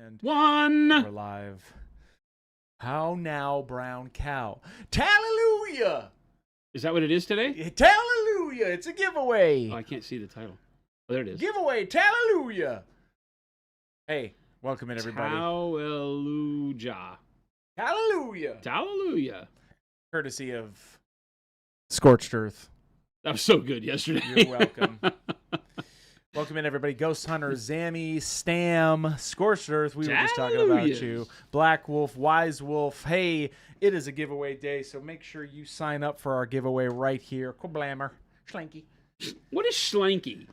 And One. we're live. How now, brown cow? Hallelujah! Is that what it is today? Hallelujah! It's a giveaway. Oh, I can't see the title. Oh, there it is. Giveaway. Hallelujah! Hey, welcome in, everybody. Hallelujah. Hallelujah! Hallelujah. Courtesy of Scorched Earth. That was so good yesterday. You're welcome. Welcome in, everybody. Ghost Hunter, Zammy, Stam, Scorched Earth. We were just talking about you. Black Wolf, Wise Wolf. Hey, it is a giveaway day, so make sure you sign up for our giveaway right here. Kablammer. Schlanky. What is schlanky?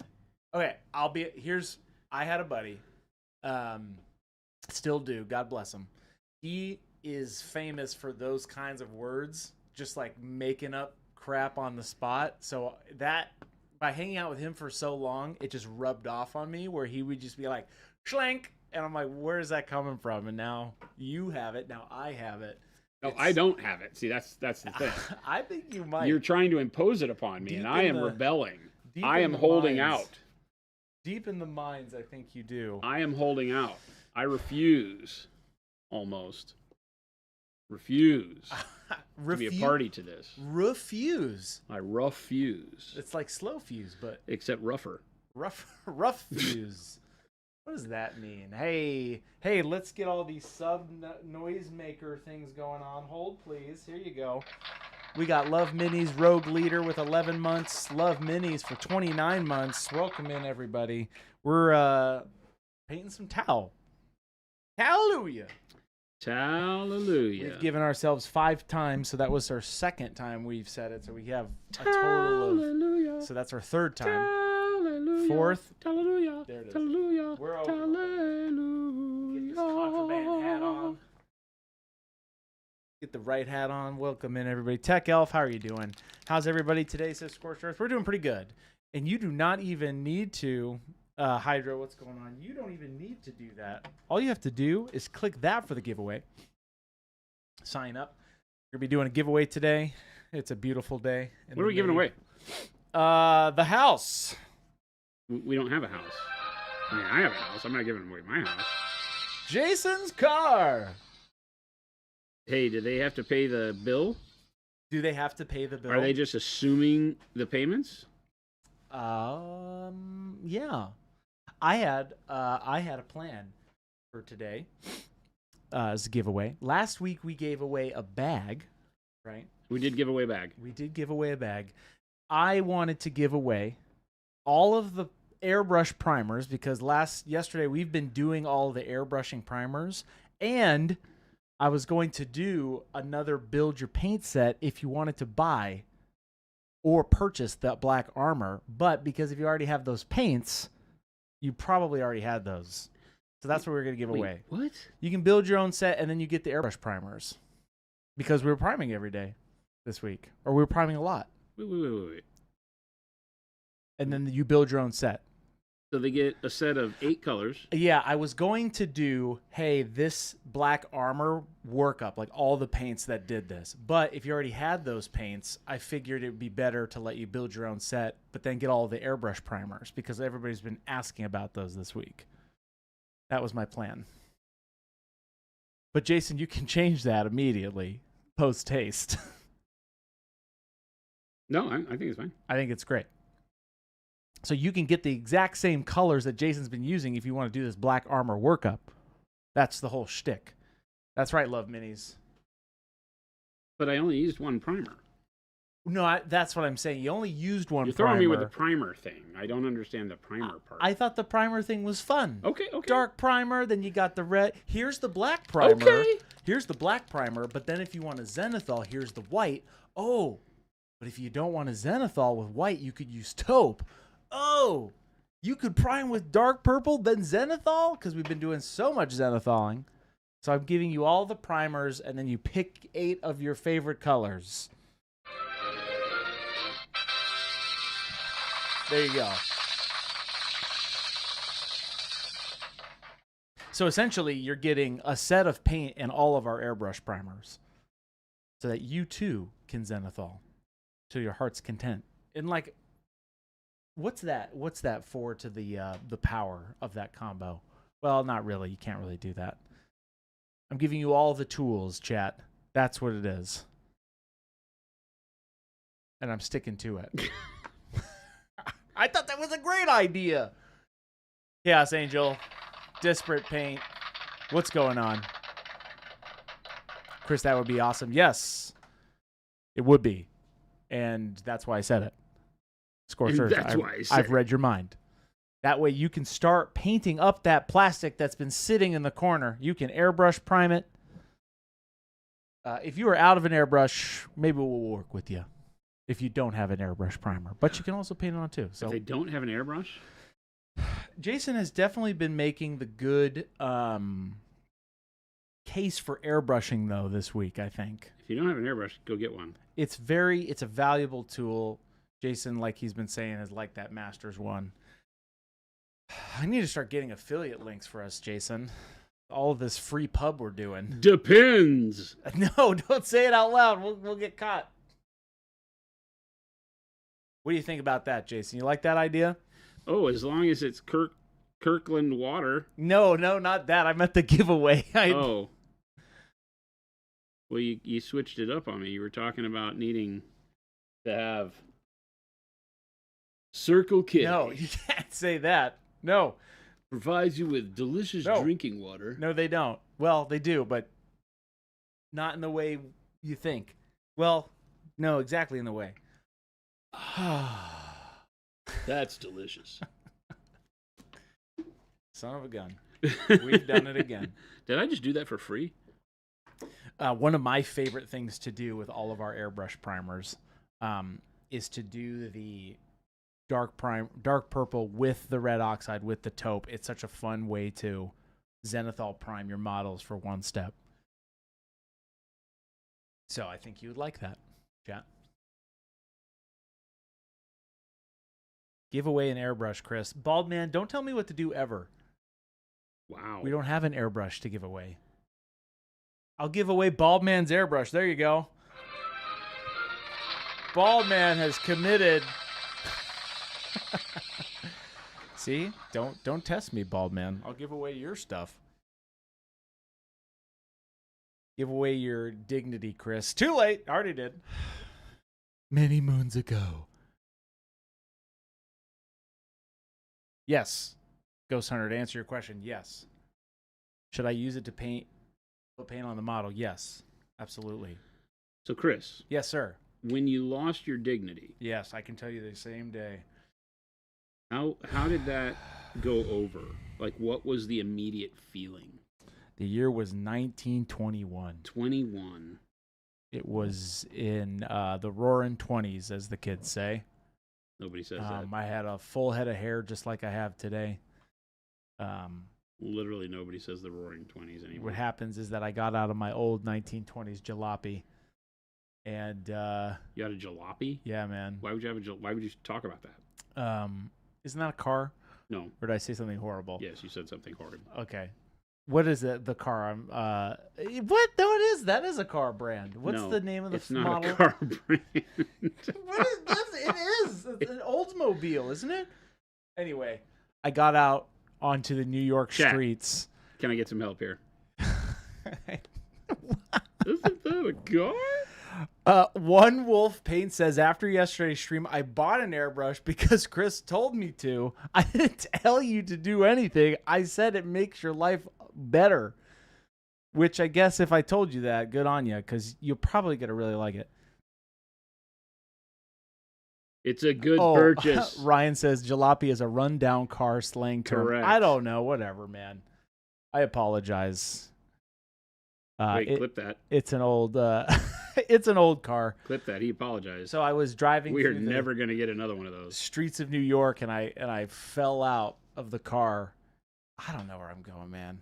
Okay, I had a buddy. Still do. God bless him. He is famous for those kinds of words, just like making up crap on the spot. So that... by hanging out with him for so long, it just rubbed off on me where he would just be like, schlank. And I'm like, where is that coming from? And now you have it. Now I have it. No, I don't have it. See, that's the thing. I think you might. You're trying to impose it upon me, and I am rebelling. I am holding out. Deep in the minds, I think you do. I am holding out. I refuse. Almost. Refuse. To be a party to this. Refuse. I refuse. It's like slow fuse, but except rougher. Rough fuse. What does that mean? Hey, let's get all these sub noisemaker things going on. Hold, please. Here you go. We got Love Minis Rogue Leader with 11 months. Love Minis for 29 months. Welcome in, everybody. We're painting some towel. Hallelujah. Hallelujah. We've given ourselves 5 times, so that was our second time we've said it. So we have a total of... So that's our third time. Hallelujah. Fourth. Hallelujah. There it is. Hallelujah. We're over. Hallelujah. Get this contraband hat on. Get the right hat on. Welcome in, everybody. Tech Elf, how are you doing? How's everybody today, says Scorched Earth? We're doing pretty good. And you do not even need to... Hydro, what's going on? You don't even need to do that. All you have to do is click that for the giveaway. Sign up. We're going to be doing a giveaway today. It's a beautiful day. What are we giving away? The house. We don't have a house. I mean, I have a house. I'm not giving away my house. Jason's car. Hey, do they have to pay the bill? Do they have to pay the bill? Are they just assuming the payments? Yeah. I had a plan for today as a giveaway. Last week we gave away a bag, right? We did give away a bag. We did give away a bag. I wanted to give away all of the airbrush primers because yesterday we've been doing all the airbrushing primers, and I was going to do another build your paint set if you wanted to buy or purchase that black armor, but because if you already have those paints, you probably already had those. So that's what we're going to give away. What? You can build your own set, and then you get the airbrush primers. Because we were priming every day this week. Or we were priming a lot. Wait. And then you build your own set. So they get a set of 8 colors. Yeah, I was going to do, hey, this black armor workup, like all the paints that did this. But if you already had those paints, I figured it would be better to let you build your own set, but then get all the airbrush primers because everybody's been asking about those this week. That was my plan. But Jason, you can change that immediately, post-haste. No, I think it's fine. I think it's great. So you can get the exact same colors that Jason's been using if you want to do this black armor workup. That's the whole shtick. That's right, Love Minis. But I only used one primer. No, that's what I'm saying. You only used one primer. You're throwing me with the primer thing. I don't understand the primer part. I thought the primer thing was fun. Okay. Dark primer, then you got the red. Here's the black primer. Okay. Here's the black primer, but then if you want a zenithal, here's the white. Oh, but if you don't want a zenithal with white, you could use taupe. Oh, you could prime with dark purple, then zenithal? Because we've been doing so much zenithaling. So I'm giving you all the primers, and then you pick 8 of your favorite colors. There you go. So essentially, you're getting a set of paint and all of our airbrush primers so that you, too, can zenithal to your heart's content. And, like... What's that for to the power of that combo? Well, not really. You can't really do that. I'm giving you all the tools, chat. That's what it is. And I'm sticking to it. I thought that was a great idea. Chaos Angel, Disparate Paint. What's going on? Chris, that would be awesome. Yes, it would be. And that's why I said it. Scorched Earth. That's why I said I've read your mind. That way you can start painting up that plastic that's been sitting in the corner. You can airbrush prime it. If you are out of an airbrush, maybe we'll work with you. If you don't have an airbrush primer. But you can also paint it on too. So if they don't have an airbrush? Jason has definitely been making the good case for airbrushing, though, this week, I think. If you don't have an airbrush, go get one. It's a valuable tool. Jason, like he's been saying, is like that Masters one. I need to start getting affiliate links for us, Jason. All of this free pub we're doing. Depends. No, don't say it out loud. We'll get caught. What do you think about that, Jason? You like that idea? Oh, as long as it's Kirkland water. No, not that. I meant the giveaway. Oh. Well, you switched it up on me. You were talking about needing to have Circle K. No, you can't say that. No. Provides you with delicious drinking water. No, they don't. Well, they do, but not in the way you think. Well, no, exactly in the way. That's delicious. Son of a gun. We've done it again. Did I just do that for free? One of my favorite things to do with all of our airbrush primers is to do the dark purple with the red oxide with the taupe. It's such a fun way to zenithal prime your models for one step. So I think you would like that, chat. Give away an airbrush, Chris. Bald man, don't tell me what to do ever. Wow. We don't have an airbrush to give away. I'll give away Bald Man's airbrush. There you go. Bald Man has committed. See? Don't test me, Bald Man. I'll give away your stuff. Give away your dignity, Chris. Too late. I already did. Many moons ago. Yes. Ghost Hunter, to answer your question, yes. Should I use it to put paint on the model? Yes. Absolutely. So, Chris. Yes, sir. When you lost your dignity. Yes, I can tell you the same day. How did that go over? Like, what was the immediate feeling? The year was 1921. 21. It was in the roaring 20s, as the kids say. Nobody says that. I had a full head of hair just like I have today. Literally nobody says the roaring 20s anymore. What happens is that I got out of my old 1920s jalopy. And you had a jalopy? Yeah, man. Why would you talk about that? Isn't that a car? No. Or did I say something horrible? Yes, you said something horrible. Okay. What is it? The car? What? No, it is. That is a car brand. What's the name of the model? It's not a car brand. What is that? It is. It's an Oldsmobile, isn't it? Anyway, I got out onto the New York streets. Can I get some help here? Isn't that a car? One Wolf Paint says, after yesterday's stream, I bought an airbrush because Chris told me to. I didn't tell you to do anything. I said it makes your life better. Which I guess if I told you that, good on you, because you're probably going to really like it. It's a good purchase. Ryan says, jalopy is a rundown car slang term. Correct. I don't know. Whatever, man. I apologize. Wait, clip that. It's an old... it's an old car. Clip that. He apologized. So I was driving. We are never going to get another one of those. Streets of New York, and I fell out of the car. I don't know where I'm going, man.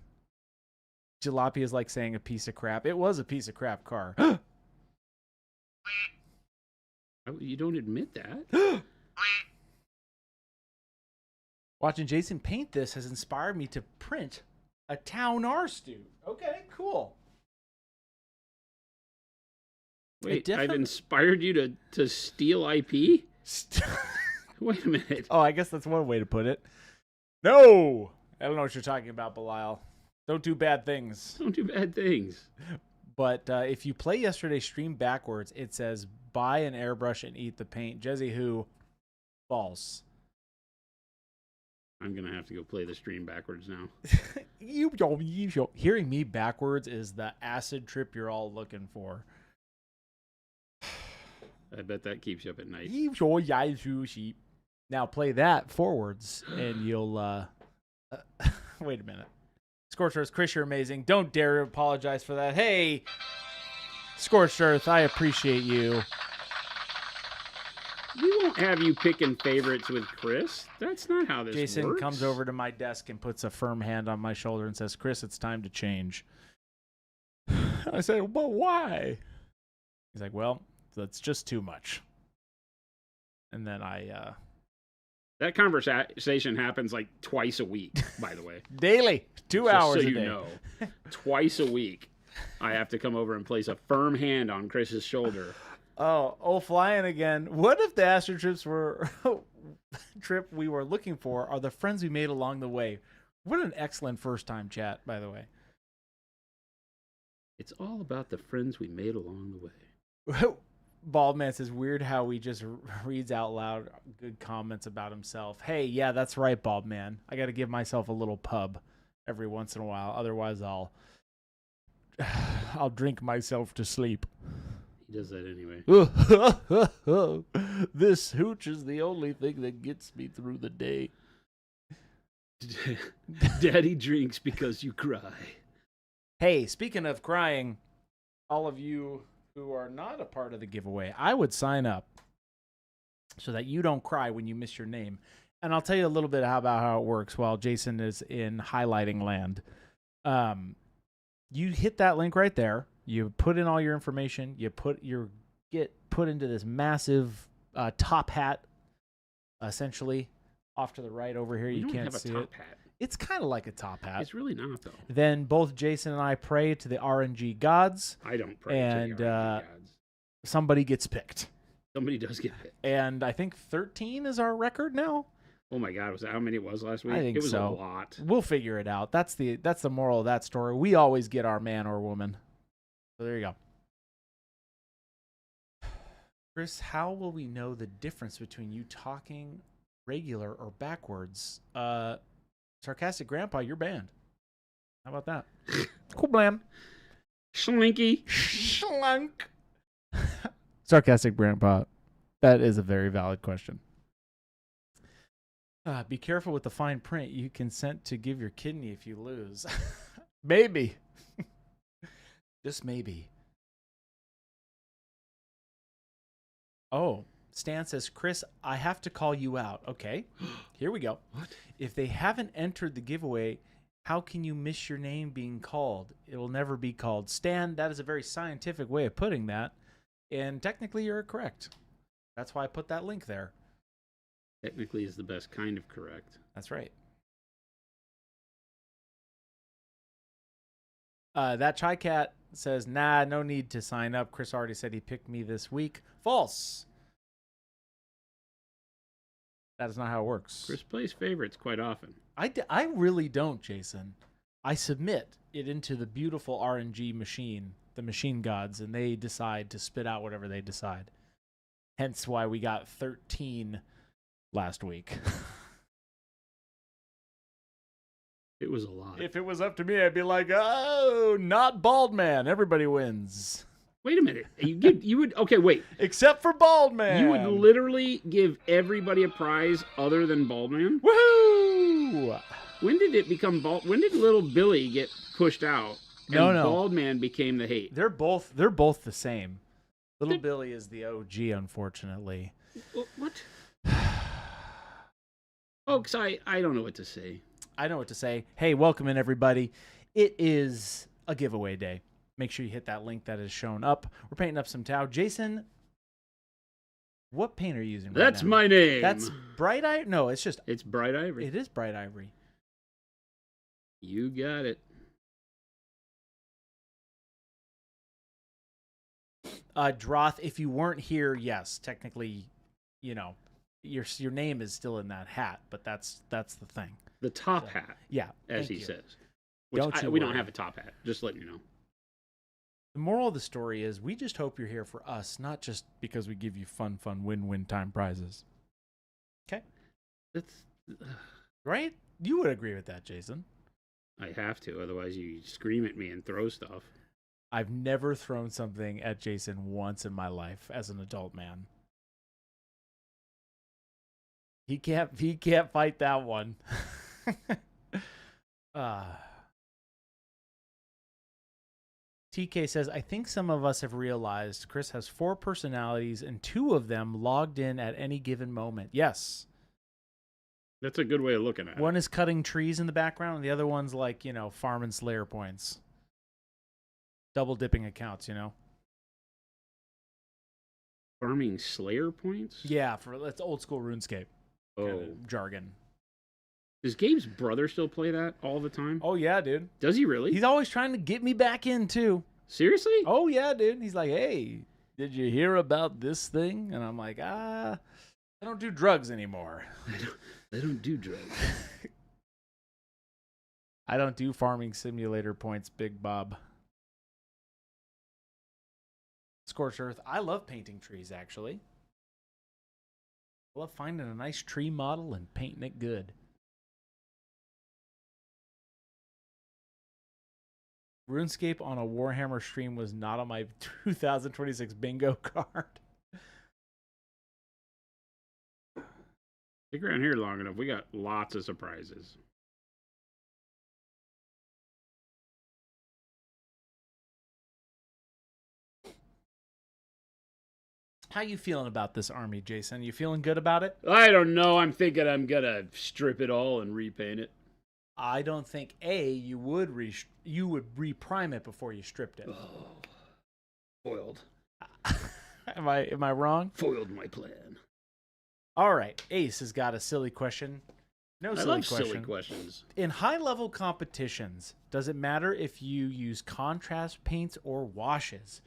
Jalopy is like saying a piece of crap. It was a piece of crap car. You don't admit that. Watching Jason paint this has inspired me to print a Town R Stu. Okay, cool. Wait, I've inspired you to steal IP? Wait a minute. Oh, I guess that's one way to put it. No! I don't know what you're talking about, Belial. Don't do bad things. Don't do bad things. But if you play yesterday's stream backwards, it says buy an airbrush and eat the paint. Jesse who? False. I'm going to have to go play the stream backwards now. Hearing me backwards is the acid trip you're all looking for. I bet that keeps you up at night. Now play that forwards and you'll... wait a minute. Scorched Earth, Chris, you're amazing. Don't dare apologize for that. Hey, Scorched Earth, I appreciate you. We won't have you picking favorites with Chris. That's not how this Jason works. comes over to my desk and puts a firm hand on my shoulder and says, Chris, it's time to change. I said, but why? He's like, well, that's just too much. And then That conversation happens like twice a week, by the way. Daily. 2 hours so a you day. know. Twice a week, I have to come over and place a firm hand on Chris's shoulder. Oh, flying again. What if the Astro trips were trip we were looking for are the friends we made along the way? What an excellent first time chat, by the way. It's all about the friends we made along the way. Baldman says, weird how he just reads out loud good comments about himself. Hey, yeah, that's right, Baldman. I got to give myself a little pub every once in a while. Otherwise, I'll drink myself to sleep. He does that anyway. This hooch is the only thing that gets me through the day. Daddy drinks because you cry. Hey, speaking of crying, all of you who are not a part of the giveaway, I would sign up so that you don't cry when you miss your name. And I'll tell you a little bit about how it works while Jason is in highlighting land. You hit that link right there. You put in all your information. You get put into this massive top hat, essentially, off to the right over here. You can't see it. Top hat. It's kind of like a top hat. It's really not, though. Then both Jason and I pray to the RNG gods. I don't pray to the RNG gods. Somebody gets picked. Somebody does get picked. And I think 13 is our record now. Oh my God, was that how many it was last week? I think it was so. a lot. We'll figure it out. That's the moral of that story. We always get our man or woman. So there you go. Chris, how will we know the difference between you talking regular or backwards? Sarcastic Grandpa, you're banned. How about that? Cool blam. Slinky. Schlunk. Sarcastic Grandpa. That is a very valid question. Be careful with the fine print. You consent to give your kidney if you lose. Maybe. Just maybe. Oh, Stan says, Chris, I have to call you out. Okay, here we go. What? If they haven't entered the giveaway, how can you miss your name being called? It will never be called. Stan, that is a very scientific way of putting that. And technically, you're correct. That's why I put that link there. Technically is the best kind of correct. That's right. That Chai Cat says, nah, no need to sign up. Chris already said he picked me this week. False. That is not how it works. Chris plays favorites quite often. I really don't, Jason. I submit it into the beautiful RNG machine, the machine gods, and they decide to spit out whatever they decide. Hence why we got 13 last week. It was a lot. If it was up to me, I'd be like, oh, not Bald Man. Everybody wins. Wait a minute. You would okay, wait. Except for Bald Man. You would literally give everybody a prize other than Bald Man? Woohoo! When did it become Bald? When did Little Billy get pushed out? And No. Bald Man became the hate. They're both the same. Little Billy is the OG, unfortunately. What? Folks, I don't know what to say. I know what to say. Hey, welcome in, everybody. It is a giveaway day. Make sure you hit that link that is shown up. We're painting up some Tau. Jason, what paint are you using right now? That's my name. That's Bright Ivory? No, it's Bright Ivory. It is Bright Ivory. You got it. Droth, if you weren't here, yes, technically, your name is still in that hat, but that's the thing. The top hat. Yeah, as he says. Which we don't have a top hat. Just letting you know. The moral of the story is we just hope you're here for us, not just because we give you fun win-win time prizes. Okay? That's right? You would agree with that, Jason. I have to, otherwise you scream at me and throw stuff. I've never thrown something at Jason once in my life as an adult man. He can't fight that one. TK says, I think some of us have realized Chris has 4 personalities and 2 of them logged in at any given moment. Yes. That's a good way of looking at it. One is cutting trees in the background, and the other one's like, farming Slayer points. Double dipping accounts, Farming Slayer points? Yeah, that's old school RuneScape. Oh. Jargon. Does Gabe's brother still play that all the time? Oh, yeah, dude. Does he really? He's always trying to get me back in, too. Seriously? Oh, yeah, dude. He's like, hey, did you hear about this thing? And I'm like, I don't do drugs anymore. I don't do drugs. I don't do farming simulator points, Big Bob. Scorched Earth. I love painting trees, actually. I love finding a nice tree model and painting it good. RuneScape on a Warhammer stream was not on my 2026 bingo card. Stick around here long enough. We got lots of surprises. How you feeling about this army, Jason? You feeling good about it? I don't know. I'm thinking I'm going to strip it all and repaint it. I don't think you would reprime it before you stripped it. Oh, foiled. Am I wrong? Foiled my plan. All right, Ace has got a silly question. No silly question. Silly questions. In high-level competitions, does it matter if you use contrast paints or washes?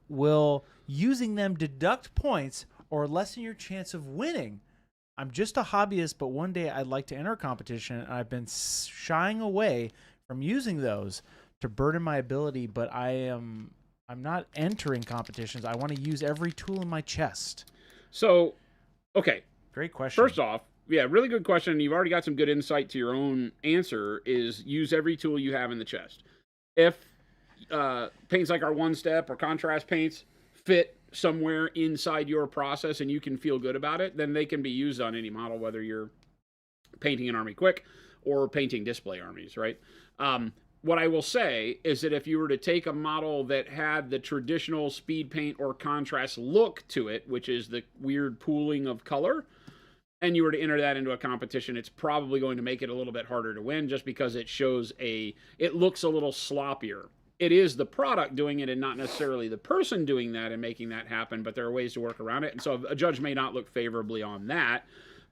Will using them deduct points or lessen your chance of winning? I'm just a hobbyist, but one day I'd like to enter a competition, and I've been shying away from using those to burden my ability, but I'm not entering competitions. I want to use every tool in my chest. So, okay. Great question. First off, yeah, really good question. You've already got some good insight to your own answer, is use every tool you have in the chest. If paints like our one-step or contrast paints fit somewhere inside your process and you can feel good about it, then they can be used on any model, whether you're painting an army quick or painting display armies, right? What I will say is that if you were to take a model that had the traditional speed paint or contrast look to it, which is the weird pooling of color, and you were to enter that into a competition, it's probably going to make it a little bit harder to win just because it looks a little sloppier. It is the product doing it and not necessarily the person doing that and making that happen, but there are ways to work around it. And so a judge may not look favorably on that.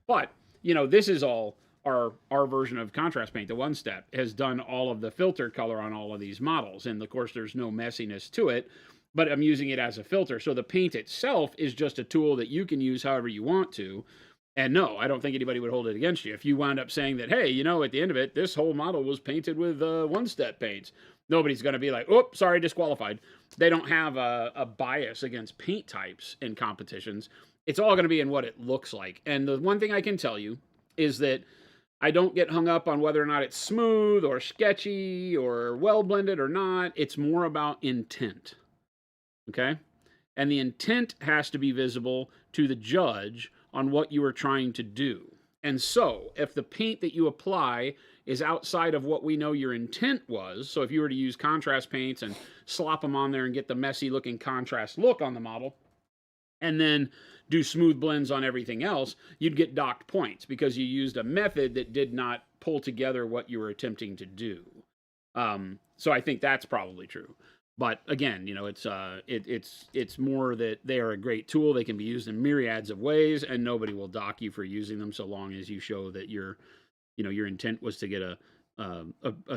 But, this is all our version of contrast paint. The one step has done all of the filter color on all of these models. And of course, there's no messiness to it, but I'm using it as a filter. So the paint itself is just a tool that you can use however you want to. And no, I don't think anybody would hold it against you. If you wound up saying that, hey, at the end of it, this whole model was painted with one-step paints, nobody's going to be like, oh, sorry, disqualified. They don't have a bias against paint types in competitions. It's all going to be in what it looks like. And the one thing I can tell you is that I don't get hung up on whether or not it's smooth or sketchy or well-blended or not. It's more about intent, okay? And the intent has to be visible to the judge on what you are trying to do. And so, if the paint that you apply is outside of what we know your intent was, so if you were to use contrast paints and slop them on there and get the messy looking contrast look on the model, and then do smooth blends on everything else, you'd get docked points because you used a method that did not pull together what you were attempting to do. So I think that's probably true. But again, it's more that they are a great tool. They can be used in myriads of ways, and nobody will dock you for using them so long as you show that your intent was to get a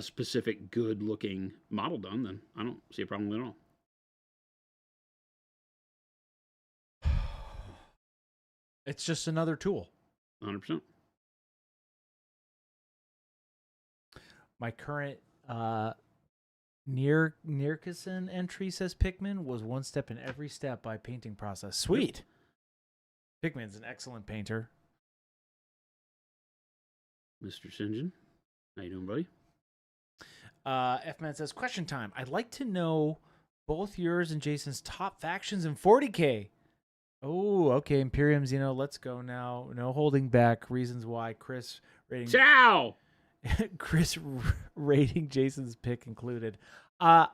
specific good looking model done. Then I don't see a problem at all. It's just another tool. 100%. My current Nierkison entry says Pikmin was one step in every step by painting process. Sweet. Pikmin's an excellent painter. Mr. Sinjin, how you doing, buddy? F-Man says, question time. I'd like to know both yours and Jason's top factions in 40K. Oh, okay. Imperium Xeno, let's go now. No holding back. Reasons why Chris rating Chris rating Jason's pick included. I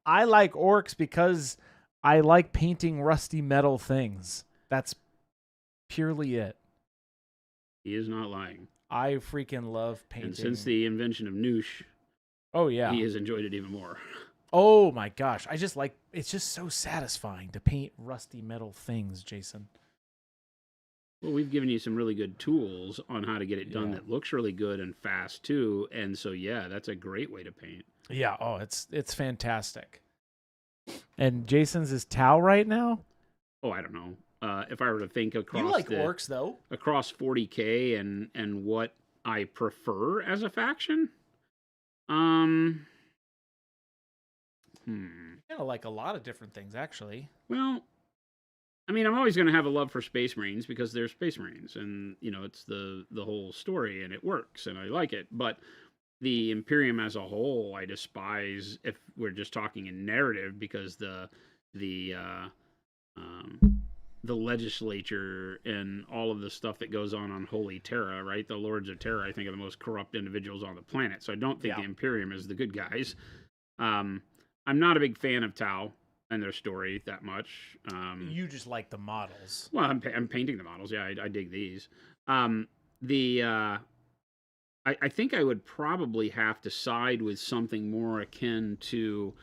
like orcs because I like painting rusty metal things. That's purely it. He is not lying. I freaking love painting. And since the invention of Noosh, oh yeah, he has enjoyed it even more. Oh my gosh, I just like, it's just so satisfying to paint rusty metal things, Jason. Well, we've given you some really good tools on how to get it done that looks really good and fast too. And so yeah, that's a great way to paint. Yeah, oh, it's fantastic. And Jason's is Tau right now? Oh, I don't know. If I were to think across you like orcs though, across 40K and what I prefer as a faction, kind of like a lot of different things actually. Well, I mean, I'm always going to have a love for Space Marines because they're Space Marines, and you know, it's the whole story, and it works, and I like it. But the Imperium as a whole, I despise if we're just talking in narrative, because the legislature and all of the stuff that goes on Holy Terra, right? The Lords of Terra, I think, are the most corrupt individuals on the planet. So I don't think the Imperium is the good guys. I'm not a big fan of Tau and their story that much. You just like the models. Well, I'm painting the models. Yeah, I dig these. I think I would probably have to side with something more akin to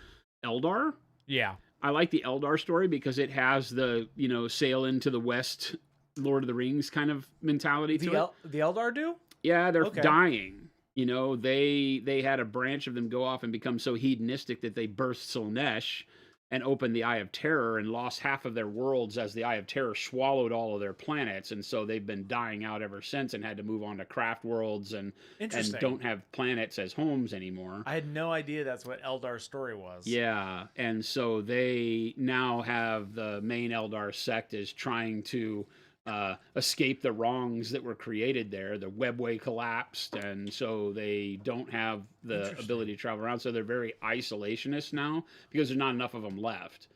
Eldar. Yeah. I like the Eldar story because it has the, you know, sail into the West, Lord of the Rings kind of mentality to it. The Eldar do? Yeah, they're dying. You know, they had a branch of them go off and become so hedonistic that they burst Slaanesh and opened the Eye of Terror and lost half of their worlds as the Eye of Terror swallowed all of their planets. And so they've been dying out ever since and had to move on to craft worlds and don't have planets as homes anymore. I had no idea that's what Eldar's story was. Yeah, and so they now have the main Eldar sect is trying to escape the wrongs that were created there. The webway collapsed, and so they don't have the ability to travel around. So they're very isolationist now because there's not enough of them left.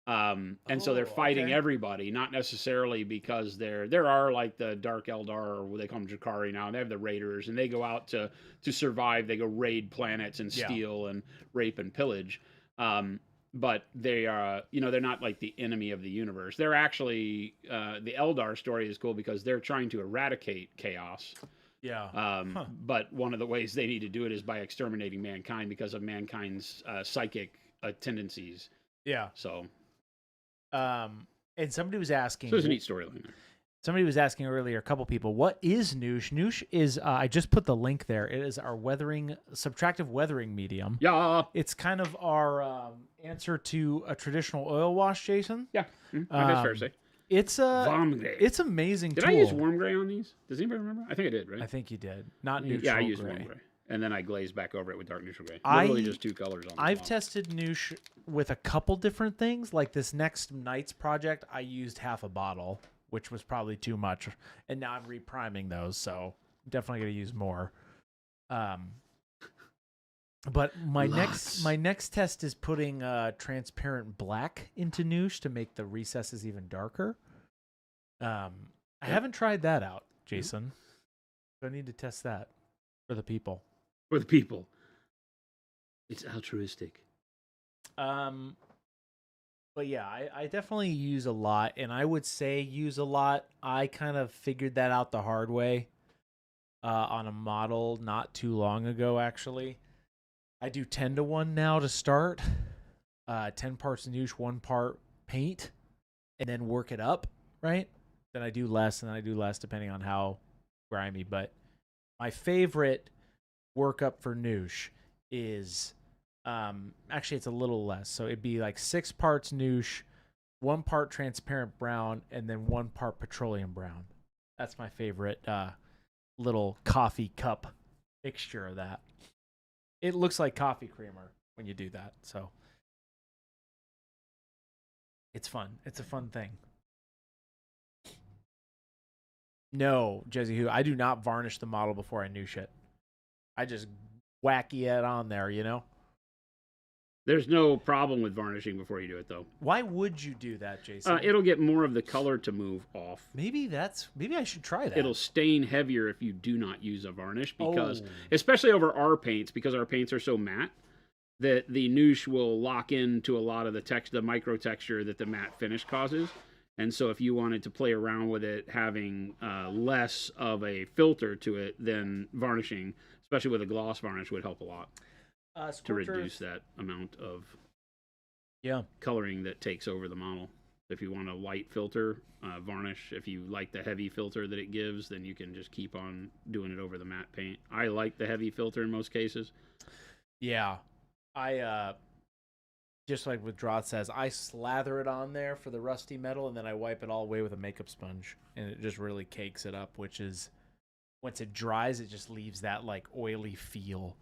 And so they're fighting everybody, not necessarily because there are like the Dark Eldar, or they call them Drakari now, and they have the Raiders, and they go out to survive. They go raid planets and steal and rape and pillage. But they are, you know, they're not like the enemy of the universe. They're actually, the Eldar story is cool because they're trying to eradicate chaos. Yeah. But one of the ways they need to do it is by exterminating mankind because of mankind's psychic tendencies. Yeah. So. And somebody was asking. So there's a neat storyline there. Somebody was asking earlier, a couple people, what is Noosh? Noosh is, I just put the link there. It is our subtractive weathering medium. Yeah. It's kind of our answer to a traditional oil wash, Jason. Yeah. That's fair to say. It's amazing Did tool. I use warm gray on these? Does anybody remember? I think I did, right? I think you did. Not neutral Yeah, I used gray. warm gray. And then I glazed back over it with dark neutral gray. Literally just two colors on the I've top. tested Noosh with a couple different things. Like this next Knights project, I used half a bottle, which was probably too much. And now I'm repriming those, so definitely going to use more. But my next test is putting transparent black into Noosh to make the recesses even darker. I haven't tried that out, Jason. So I need to test that for the people. For the people. It's altruistic. But yeah, I definitely use a lot, and I would say use a lot. I kind of figured that out the hard way on a model not too long ago, actually. I do 10-to-1 now to start. 10 parts Noosh, 1 part paint, and then work it up, right? Then I do less, and then I do less depending on how grimy. But my favorite workup for Noosh is... actually, it's a little less. So it'd be like 6 parts Noosh, 1 part transparent brown, and then 1 part petroleum brown. That's my favorite little coffee cup mixture of that. It looks like coffee creamer when you do that. So it's fun. It's a fun thing. No, Jesse Who, I do not varnish the model before I noosh it. I just wacky it on there, you know? There's no problem with varnishing before you do it, though. Why would you do that, Jason? It'll get more of the color to move off. Maybe I should try that. It'll stain heavier if you do not use a varnish because, especially over our paints, because our paints are so matte, that the noosh will lock into a lot of the micro texture that the matte finish causes. And so if you wanted to play around with it, having less of a filter to it, then varnishing, especially with a gloss varnish, would help a lot to reduce that amount of coloring that takes over the model. If you want a light filter, varnish, if you like the heavy filter that it gives, then you can just keep on doing it over the matte paint. I like the heavy filter in most cases. Yeah. I just like what Draught says, I slather it on there for the rusty metal, and then I wipe it all away with a makeup sponge, and it just really cakes it up, which is, once it dries, it just leaves that like oily feel.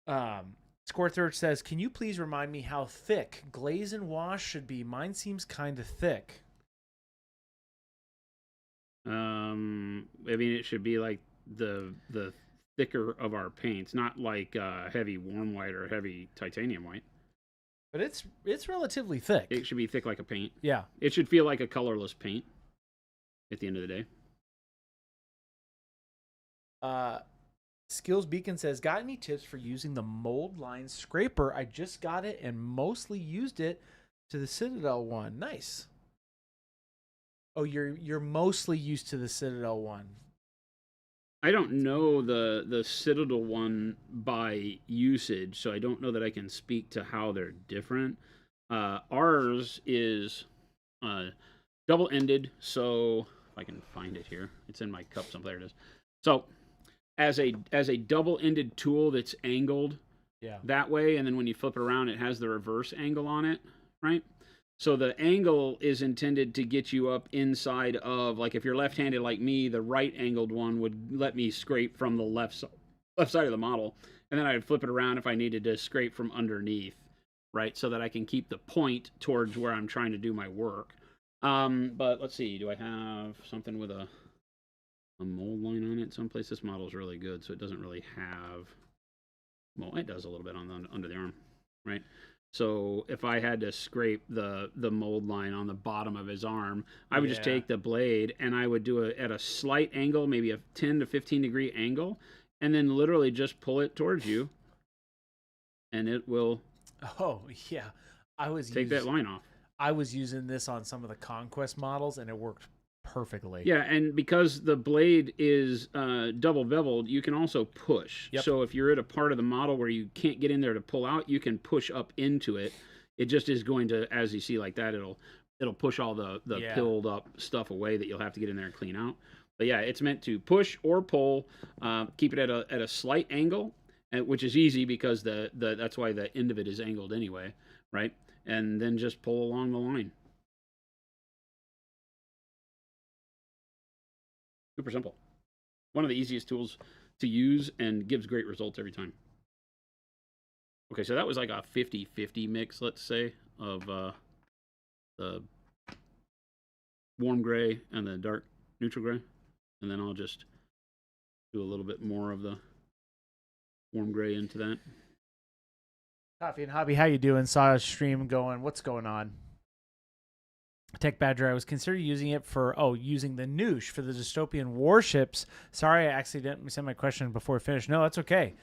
Squirthurge says, can you please remind me how thick glaze and wash should be? Mine seems kind of thick. I mean, it should be like the thicker of our paints, not like heavy warm white or heavy titanium white. But it's relatively thick. It should be thick like a paint. Yeah. It should feel like a colorless paint at the end of the day. Skills Beacon says, got any tips for using the mold line scraper? I just got it and mostly used it to the Citadel one. Nice. Oh, you're mostly used to the Citadel one. I don't know the Citadel one by usage, so I don't know that I can speak to how they're different. Ours is double-ended, so if I can find it here, it's in my cup somewhere. There it is. So as a double-ended tool that's angled that way, and then when you flip it around, it has the reverse angle on it, right? So the angle is intended to get you up inside of, like if you're left-handed like me, the right angled one would let me scrape from the left side of the model. And then I'd flip it around if I needed to scrape from underneath, right? So that I can keep the point towards where I'm trying to do my work. But let's see, do I have something with a mold line on it? Someplace this model is really good, so it doesn't really have, well, it does a little bit on under the arm, right? So if I had to scrape the mold line on the bottom of his arm, I would just take the blade and I would do it at a slight angle, maybe a 10 to 15 degree angle, and then literally just pull it towards you, and it will take that line off. I was using this on some of the Conquest models, and it worked perfectly. Yeah, and because the blade is double beveled, you can also push. Yep. So if you're at a part of the model where you can't get in there to pull out, you can push up into it. It just is going to, as you see like that, it'll push all the pilled up stuff away that you'll have to get in there and clean out. But yeah, it's meant to push or pull, keep it at a slight angle, which is easy because that's why the end of it is angled anyway, right? And then just pull along the line. Super simple. One of the easiest tools to use and gives great results every time. Okay, so that was like a 50-50 mix, let's say, of the warm gray and the dark neutral gray. And then I'll just do a little bit more of the warm gray into that. Coffee and Hobby, how you doing? Saw a stream going. What's going on? Tech Badger, I was considering using it for, using the noosh for the dystopian warships. Sorry, I accidentally sent my question before we finished. No, that's okay.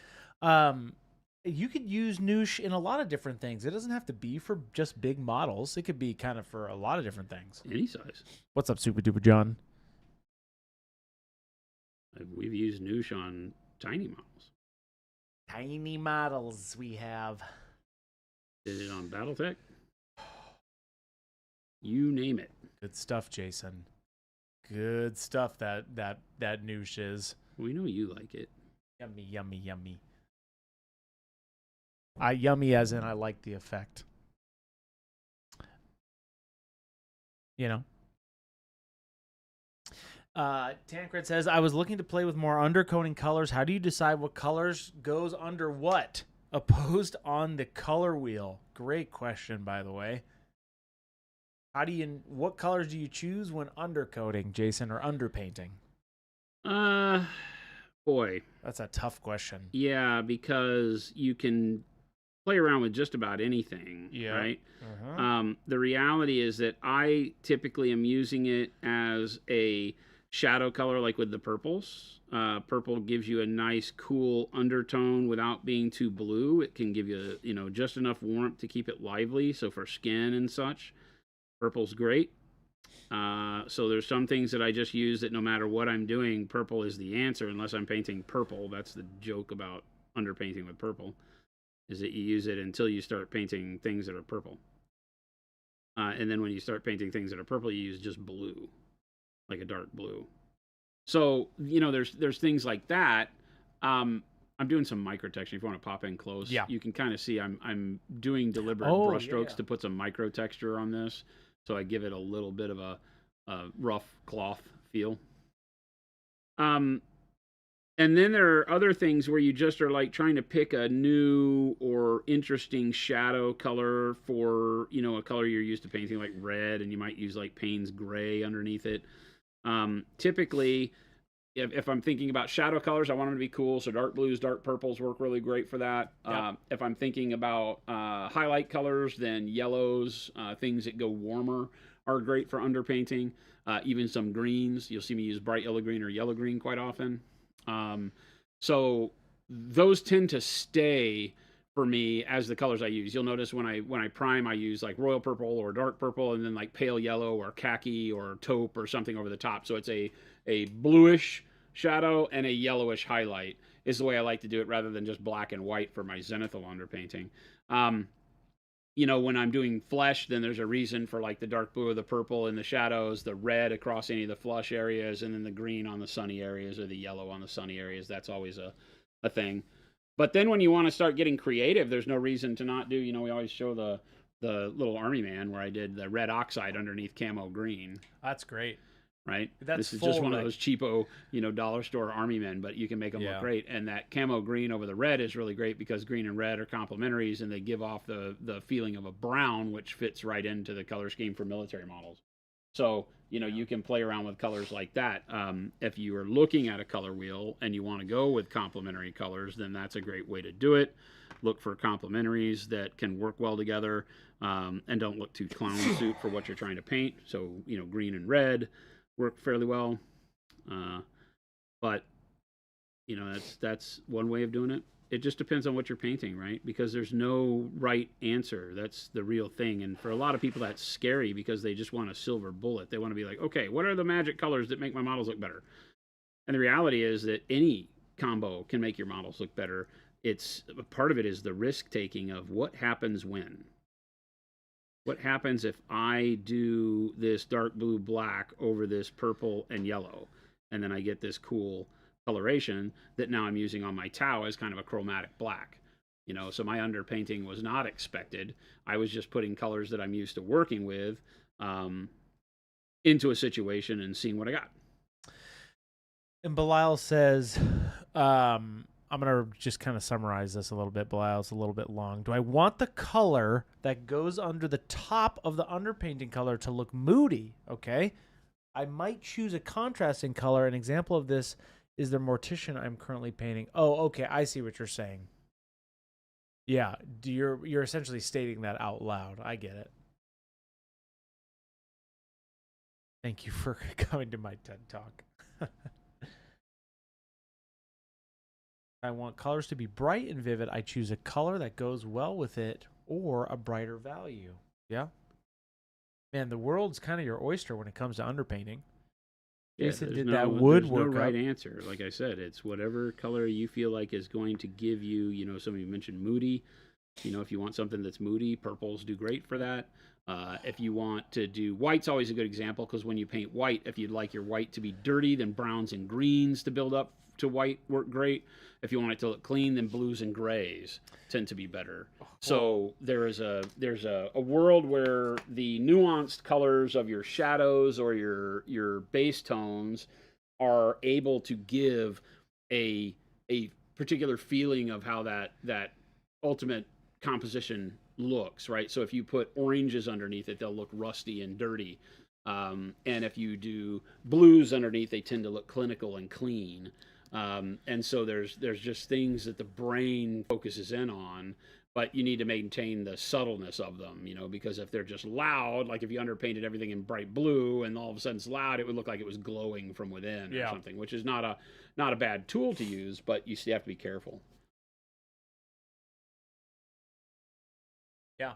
You could use noosh in a lot of different things. It doesn't have to be for just big models. It could be kind of for a lot of different things. Any size. What's up, Super Duper John? We've used noosh on tiny models. Tiny models we have. Did it on Battletech? You name it. Good stuff, Jason. Good stuff that noosh is. We know you like it. Yummy, yummy, yummy. Yummy as in I like the effect. you know. Tancred says, I was looking to play with more undercoating colors. How do you decide what colors goes under what? Opposed on the color wheel. Great question, by the way. What colors do you choose when undercoating, Jason, or underpainting? Boy. That's a tough question. Yeah, because you can play around with just about anything, right? The reality is that I typically am using it as a shadow color, like with the purples. Purple gives you a nice, cool undertone without being too blue. It can give you, just enough warmth to keep it lively. So for skin and such, purple's great. So there's some things that I just use that no matter what I'm doing, purple is the answer unless I'm painting purple. That's the joke about underpainting with purple, is that you use it until you start painting things that are purple. And then when you start painting things that are purple, you use just blue, like a dark blue. So, there's things like that. I'm doing some micro texture. If you want to pop in close, you can kind of see I'm doing deliberate brush strokes to put some micro texture on this. So I give it a little bit of a rough cloth feel. And then there are other things where you just are like trying to pick a new or interesting shadow color for, a color you're used to painting, like red, and you might use like Payne's gray underneath it. Typically, if I'm thinking about shadow colors, I want them to be cool. So dark blues, dark purples work really great for that. If I'm thinking about highlight colors, then yellows, things that go warmer are great for underpainting. Even some greens. You'll see me use bright yellow green or yellow green quite often. So those tend to stay for me as the colors I use. You'll notice when I prime, I use like royal purple or dark purple, and then like pale yellow or khaki or taupe or something over the top. So it's a bluish shadow and a yellowish highlight is the way I like to do it, rather than just black and white for my zenithal underpainting. When I'm doing flesh, then there's a reason for like the dark blue or the purple in the shadows, the red across any of the flush areas, and then the green on the sunny areas or the yellow on the sunny areas. That's always a thing. But then when you want to start getting creative, there's no reason to not do, we always show the little army man where I did the red oxide underneath camo green. That's great. Right? This is just one of those cheapo, dollar store army men, but you can make them look great. And that camo green over the red is really great because green and red are complementaries, and they give off the feeling of a brown, which fits right into the color scheme for military models. So, you can play around with colors like that. If you are looking at a color wheel and you want to go with complementary colors, then that's a great way to do it. Look for complementaries that can work well together, and don't look too clown suit for what you're trying to paint. So, green and red work fairly well, but that's one way of doing it. It just depends on what you're painting, right? Because there's no right answer. That's the real thing. And for a lot of people, that's scary because they just want a silver bullet. They want to be like, okay, what are the magic colors that make my models look better? And the reality is that any combo can make your models look better. It's part of it is the risk taking of what happens when. What happens if I do this dark blue black over this purple and yellow, and then I get this cool coloration that now I'm using on my Tau as kind of a chromatic black? So my underpainting was not expected. I was just putting colors that I'm used to working with into a situation and seeing what I got. And Belial says, I'm going to just kind of summarize this a little bit. Belial's a little bit long. Do I want the color that goes under the top of the underpainting color to look moody? Okay. I might choose a contrasting color. An example of this is the Mortician I'm currently painting. Oh, okay. I see what you're saying. Yeah. You're essentially stating that out loud. I get it. Thank you for coming to my TED Talk. I want colors to be bright and vivid. I choose a color that goes well with it or a brighter value. Yeah. Man, the world's kind of your oyster when it comes to underpainting. Jason did that woodwork. There's no right answer. Like I said, it's whatever color you feel like is going to give you, somebody mentioned moody. If you want something that's moody, purples do great for that. If you want to do white's always a good example, because when you paint white, if you'd like your white to be dirty, then browns and greens to build up to white work great. If you want it to look clean, then blues and grays tend to be better. So there's a world where the nuanced colors of your shadows or your base tones are able to give a particular feeling of how that ultimate composition looks, right? So if you put oranges underneath it, they'll look rusty and dirty. And if you do blues underneath, they tend to look clinical and clean. And so there's just things that the brain focuses in on, but you need to maintain the subtleness of them, because if they're just loud, like if you underpainted everything in bright blue and all of a sudden it's loud, it would look like it was glowing from within or something, which is not a bad tool to use, but you still have to be careful. Yeah.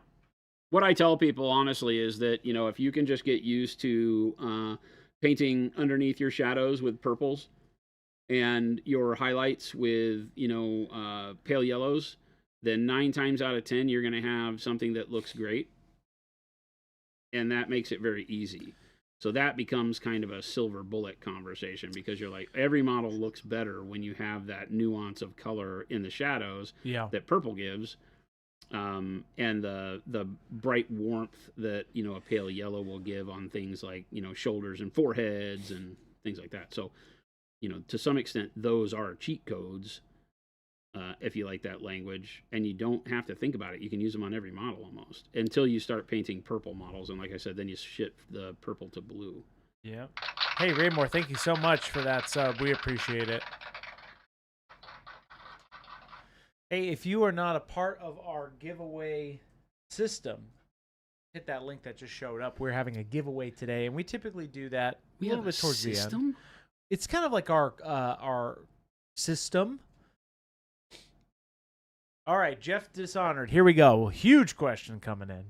What I tell people, honestly, is that, if you can just get used to painting underneath your shadows with purples and your highlights with, pale yellows, then 9 times out of 10, you're going to have something that looks great. And that makes it very easy. So that becomes kind of a silver bullet conversation, because you're like, every model looks better when you have that nuance of color in the shadows that purple gives. And the bright warmth that, a pale yellow will give on things like, shoulders and foreheads and things like that. So, to some extent, those are cheat codes, if you like that language, and you don't have to think about it. You can use them on every model almost, until you start painting purple models. And like I said, then you shift the purple to blue. Yeah. Hey, Raymore, thank you so much for that sub. We appreciate it. Hey, if you are not a part of our giveaway system, hit that link that just showed up. We're having a giveaway today, and we typically do that a little bit towards the end. It's kind of like our system. All right, Jeff Dishonored. Here we go. Huge question coming in.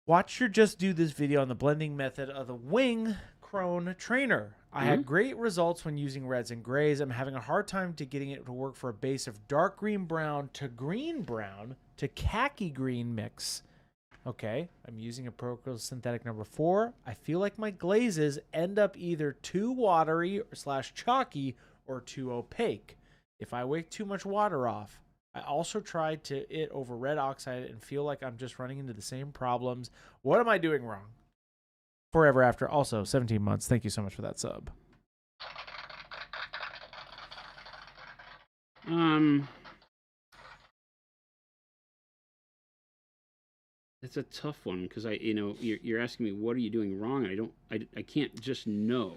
Watch your Just Do This video on the blending method of the Wing Crone Trainer. I had great results when using reds and grays. I'm having a hard time getting it to work for a base of dark green brown to khaki green mix. Okay, I'm using a Procol Synthetic number 4. I feel like my glazes end up either too watery / chalky or too opaque. If I wake too much water off, I also tried it over red oxide and feel like I'm just running into the same problems. What am I doing wrong? Forever After, also 17 months. Thank you so much for that sub. It's a tough one, because you're asking me what are you doing wrong, and I can't just know.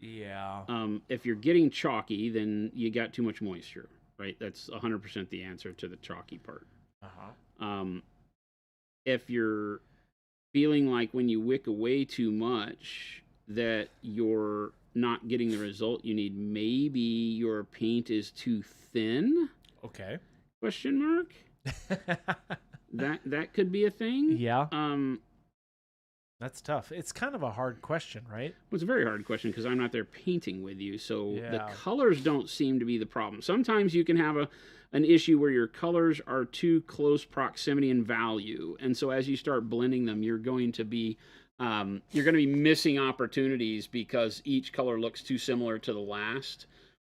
Yeah. If you're getting chalky, then you got too much moisture, right? That's 100% the answer to the chalky part. If you're feeling like when you wick away too much that you're not getting the result you need, maybe your paint is too thin. Okay. Question mark. That could be a thing. Yeah. That's tough. It's kind of a hard question, right? Well, it's a very hard question, because I'm not there painting with you, so the colors don't seem to be the problem. Sometimes you can have an issue where your colors are too close proximity in value, and so as you start blending them, you're going to be missing opportunities because each color looks too similar to the last,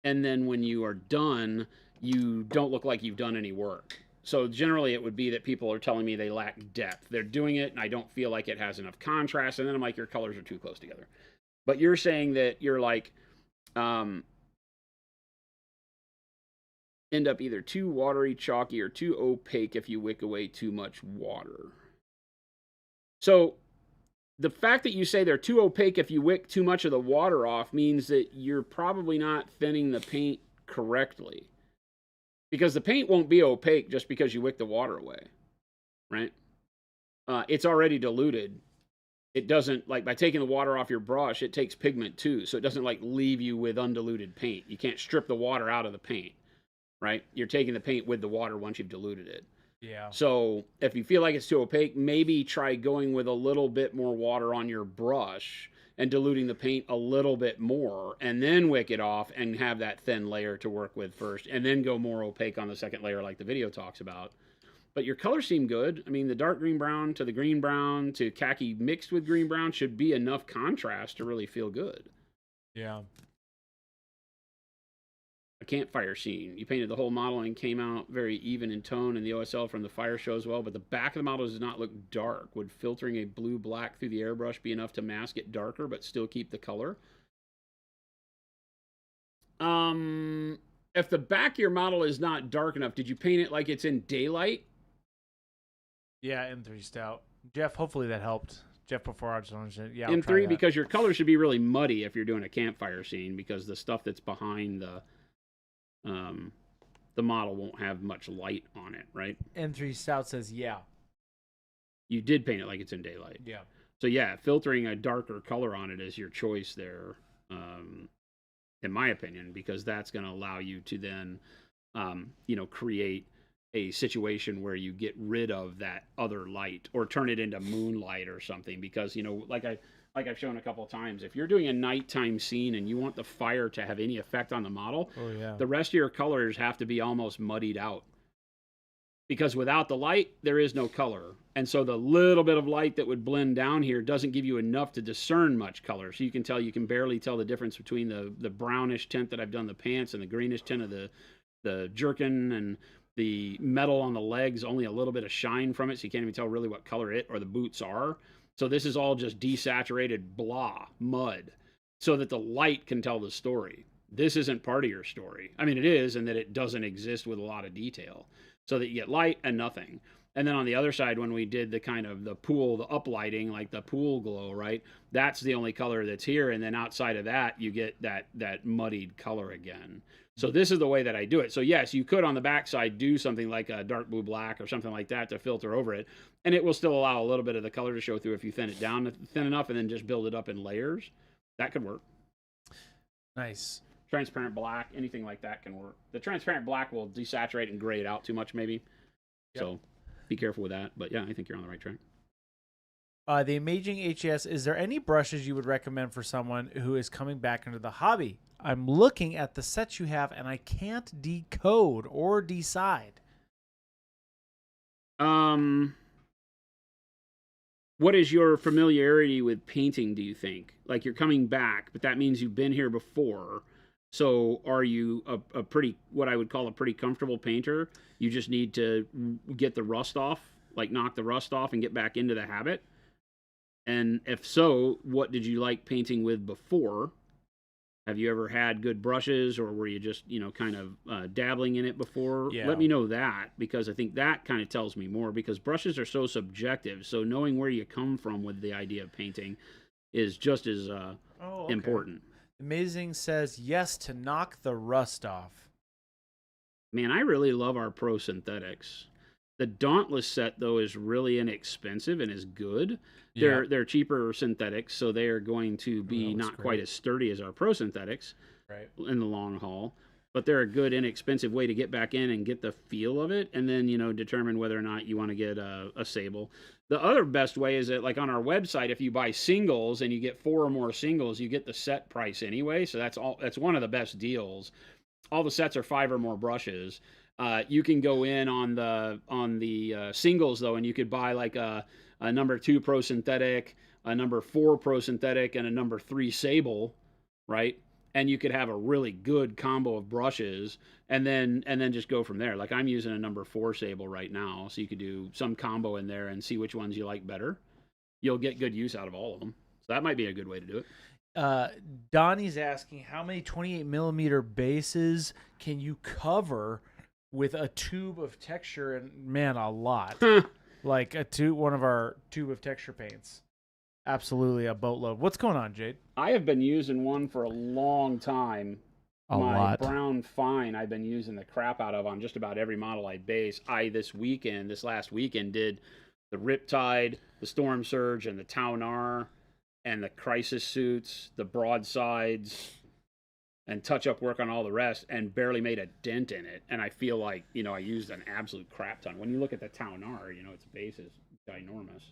and then when you are done, you don't look like you've done any work. So generally it would be that people are telling me they lack depth. They're doing it and I don't feel like it has enough contrast, and then I'm like, your colors are too close together. But you're saying that you're like end up either too watery, chalky, or too opaque if you wick away too much water. So the fact that you say they're too opaque if you wick too much of the water off means that you're probably not thinning the paint correctly. Because the paint won't be opaque just because you wick the water away, right? It's already diluted. It doesn't, like, by taking the water off your brush, it takes pigment too, so it doesn't, like, leave you with undiluted paint. You can't strip the water out of the paint, right? You're taking the paint with the water once you've diluted it. Yeah. So if you feel like it's too opaque, maybe try going with a little bit more water on your brush and diluting the paint a little bit more, and then wick it off and have that thin layer to work with first, and then go more opaque on the second layer like the video talks about. But your colors seem good. I mean, the dark green brown to the green brown to khaki mixed with green brown should be enough contrast to really feel good. Yeah. a campfire scene. You painted the whole model and came out very even in tone, and the OSL from the fire shows well, but the back of the model does not look dark. Would filtering a blue-black through the airbrush be enough to mask it darker but still keep the color? If the back of your model is not dark enough, did you paint it like it's in daylight? Yeah, M3 Stout. Jeff, hopefully that helped. Jeff before I just yeah. M3 because your color should be really muddy if you're doing a campfire scene, because the stuff that's behind the model won't have much light on it, right? M3 Stout says yeah. You did paint it like it's in daylight. Yeah. So yeah, filtering a darker color on it is your choice there, in my opinion, because that's going to allow you to then, create a situation where you get rid of that other light or turn it into moonlight or something. Because, like I've shown a couple of times, if you're doing a nighttime scene and you want the fire to have any effect on the model, the rest of your colors have to be almost muddied out. Because without the light, there is no color. And so the little bit of light that would blend down here doesn't give you enough to discern much color. So you can barely tell the difference between the brownish tint that I've done the pants and the greenish tint of the jerkin, and the metal on the legs, only a little bit of shine from it, so you can't even tell really what color it or the boots are. So this is all just desaturated blah, mud, so that the light can tell the story. This isn't part of your story. I mean, it is, in that it doesn't exist with a lot of detail. So that you get light and nothing. And then on the other side, when we did the kind of the pool, the uplighting, like the pool glow, right? That's the only color that's here. And then outside of that, you get that muddied color again. So this is the way that I do it. So yes, you could on the backside do something like a dark blue black or something like that to filter over it. And it will still allow a little bit of the color to show through if you thin it down thin enough and then just build it up in layers. That could work. Nice. Transparent black, anything like that can work. The transparent black will desaturate and gray it out too much, maybe. Yep. So be careful with that. But yeah, I think you're on the right track. The Amazing HES, is there any brushes you would recommend for someone who is coming back into the hobby? I'm looking at the sets you have and I can't decode or decide. What is your familiarity with painting, do you think? Like, you're coming back, but that means you've been here before. So are you a pretty, what I would call a pretty comfortable painter? You just need to get the rust off, like knock the rust off and get back into the habit? And if so, what did you like painting with before? Have you ever had good brushes, or were you just, kind of dabbling in it before? Yeah. Let me know that, because I think that kind of tells me more, because brushes are so subjective. So knowing where you come from with the idea of painting is just as important. Amazing says yes to knock the rust off. Man, I really love our Pro Synthetics. The Dauntless set, though, is really inexpensive and is good. They're cheaper synthetics, so they are going to be not quite as sturdy as our Pro Synthetics in the long haul. But they're a good, inexpensive way to get back in and get the feel of it, and then, determine whether or not you want to get a Sable. The other best way is that, like on our website, if you buy singles and you get 4 or more singles, you get the set price anyway. So that's one of the best deals. All the sets are 5 or more brushes. You can go in on the singles though, and you could buy like a number 2 Pro Synthetic, a number 4 Pro Synthetic, and a number 3 Sable, right? And you could have a really good combo of brushes, and then just go from there. Like I'm using a number 4 Sable right now, so you could do some combo in there and see which ones you like better. You'll get good use out of all of them. So that might be a good way to do it. Donnie's asking, how many 28mm bases can you cover with a tube of texture? And man, a lot. Like one of our tube of texture paints. Absolutely a boatload. What's going on, Jade? I have been using one for a long time. A lot. Brown Fine I've been using the crap out of on just about every model I base. This last weekend did the Riptide, the Storm Surge, and the Taunar, and the Crisis Suits, the Broadsides, and touch-up work on all the rest, and barely made a dent in it. And I feel like, I used an absolute crap ton. When you look at the Taunar, its base is ginormous.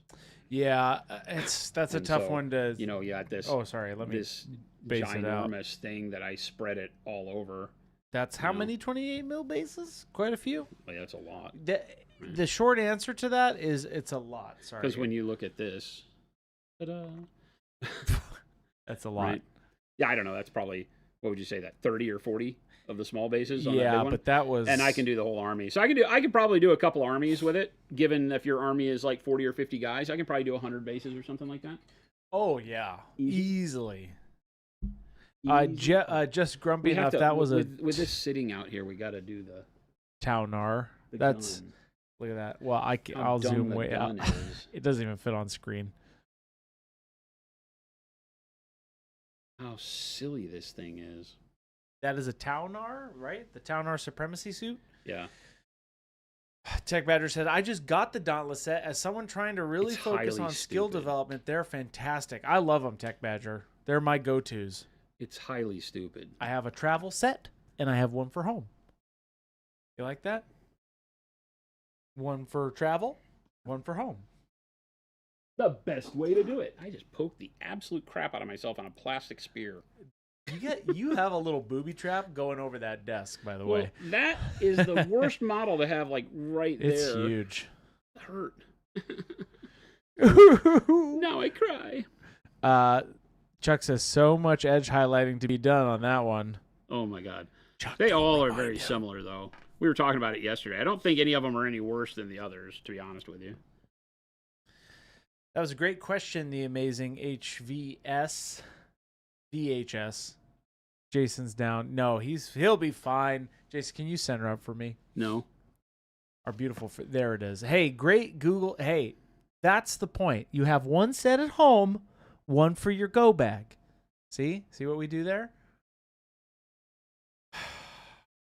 Yeah, that's a tough one to... you got this... Oh, sorry, let me this base it out. ginormous thing that I spread it all over. That's how many 28mm bases? Quite a few. Well, that's a lot. The short answer to that is it's a lot. Sorry. Because when you look at this... Ta-da! That's a lot. Right? Yeah, I don't know. That's probably what would you say, that 30 or 40 of the small bases on that Yeah, big one? but that was... And I can do the whole army. So I could probably do a couple armies with it, given if your army is like 40 or 50 guys. I can probably do 100 bases or something like that. Oh, yeah. Easily. Easy. Just grumpy enough, that was with this sitting out here, we got to do the... Townar. That's... gun. Look at that. Well, I'll dumb zoom the way out. gun is. It doesn't even fit on screen. How silly this thing is. That is a Townar, right? The Townar Supremacy suit? Yeah. Tech Badger said, I just got the Dauntless set. As someone trying to really It's focus highly on skill stupid. development, they're fantastic. I love them, Tech Badger. They're my go-tos. It's highly stupid. I have a travel set, and I have one for home. You like that? One for travel, one for home. The best way to do it. I just poked the absolute crap out of myself on a plastic spear. You have a little booby trap going over that desk, by the Well, way. that is the worst model to have, like, right there. It's huge. It hurt. Now Now I cry. Chuck says, so much edge highlighting to be done on that one. Oh, my God. Chuck, They all don't are very remind him. similar, though. We were talking about it yesterday. I don't think any of them are any worse than the others, to be honest with you. That was a great question, the amazing VHS. Jason's down. No, he'll be fine. Jason, can you center up for me? No. Our beautiful... There it is. Hey, great Google... Hey, that's the point. You have one set at home, one for your go bag. See? See what we do there?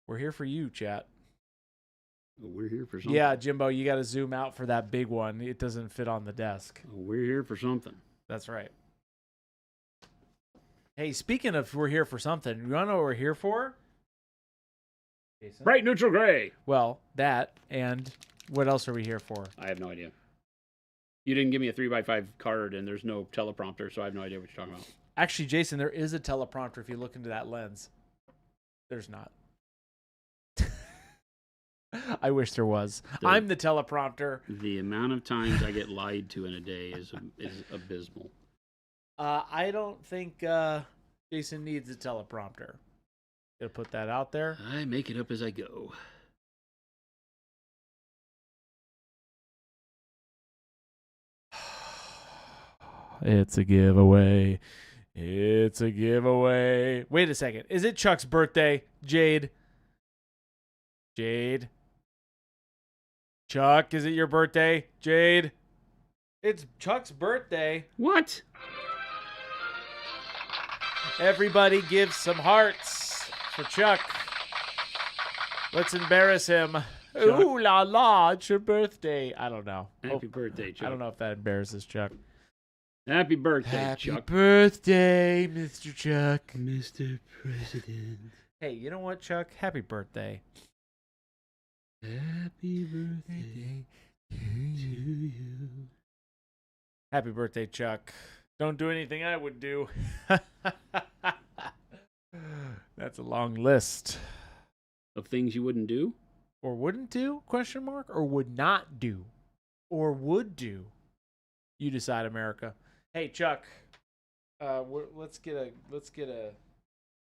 We're here for you, chat. We're here for something. Yeah, Jimbo, you got to zoom out for that big one. It doesn't fit on the desk. We're here for something. That's right. Hey, speaking of we're here for something, you want to know what we're here for? Jason? Bright neutral gray. Well, that, and what else are we here for? I have no idea. You didn't give me a 3x5 card, and there's no teleprompter, so I have no idea what you're talking about. Actually, Jason, there is a teleprompter if you look into that lens. There's not. I wish there was. I'm the teleprompter. The amount of times I get lied to in a day is abysmal. I don't think Jason needs a teleprompter. Gonna put that out there. I make it up as I go. It's a giveaway. It's a giveaway. Wait a second. Is it Chuck's birthday, Jade? Jade? Chuck, is it your birthday, Jade? It's Chuck's birthday. What? Everybody give some hearts for Chuck. Let's embarrass him. Ooh la la, it's your birthday. I don't know. Happy birthday, Chuck. I don't know if that embarrasses Chuck. Happy birthday, Happy Chuck. birthday, Mr. Chuck. Mr. President. Hey, you know what, Chuck? Happy birthday. Happy birthday to you. Happy birthday, Chuck. Don't do anything I would do. That's a long list. Of things you wouldn't do? Or wouldn't do? Question mark? Or would not do? Or would do? You decide, America. Hey, Chuck. Let's get a.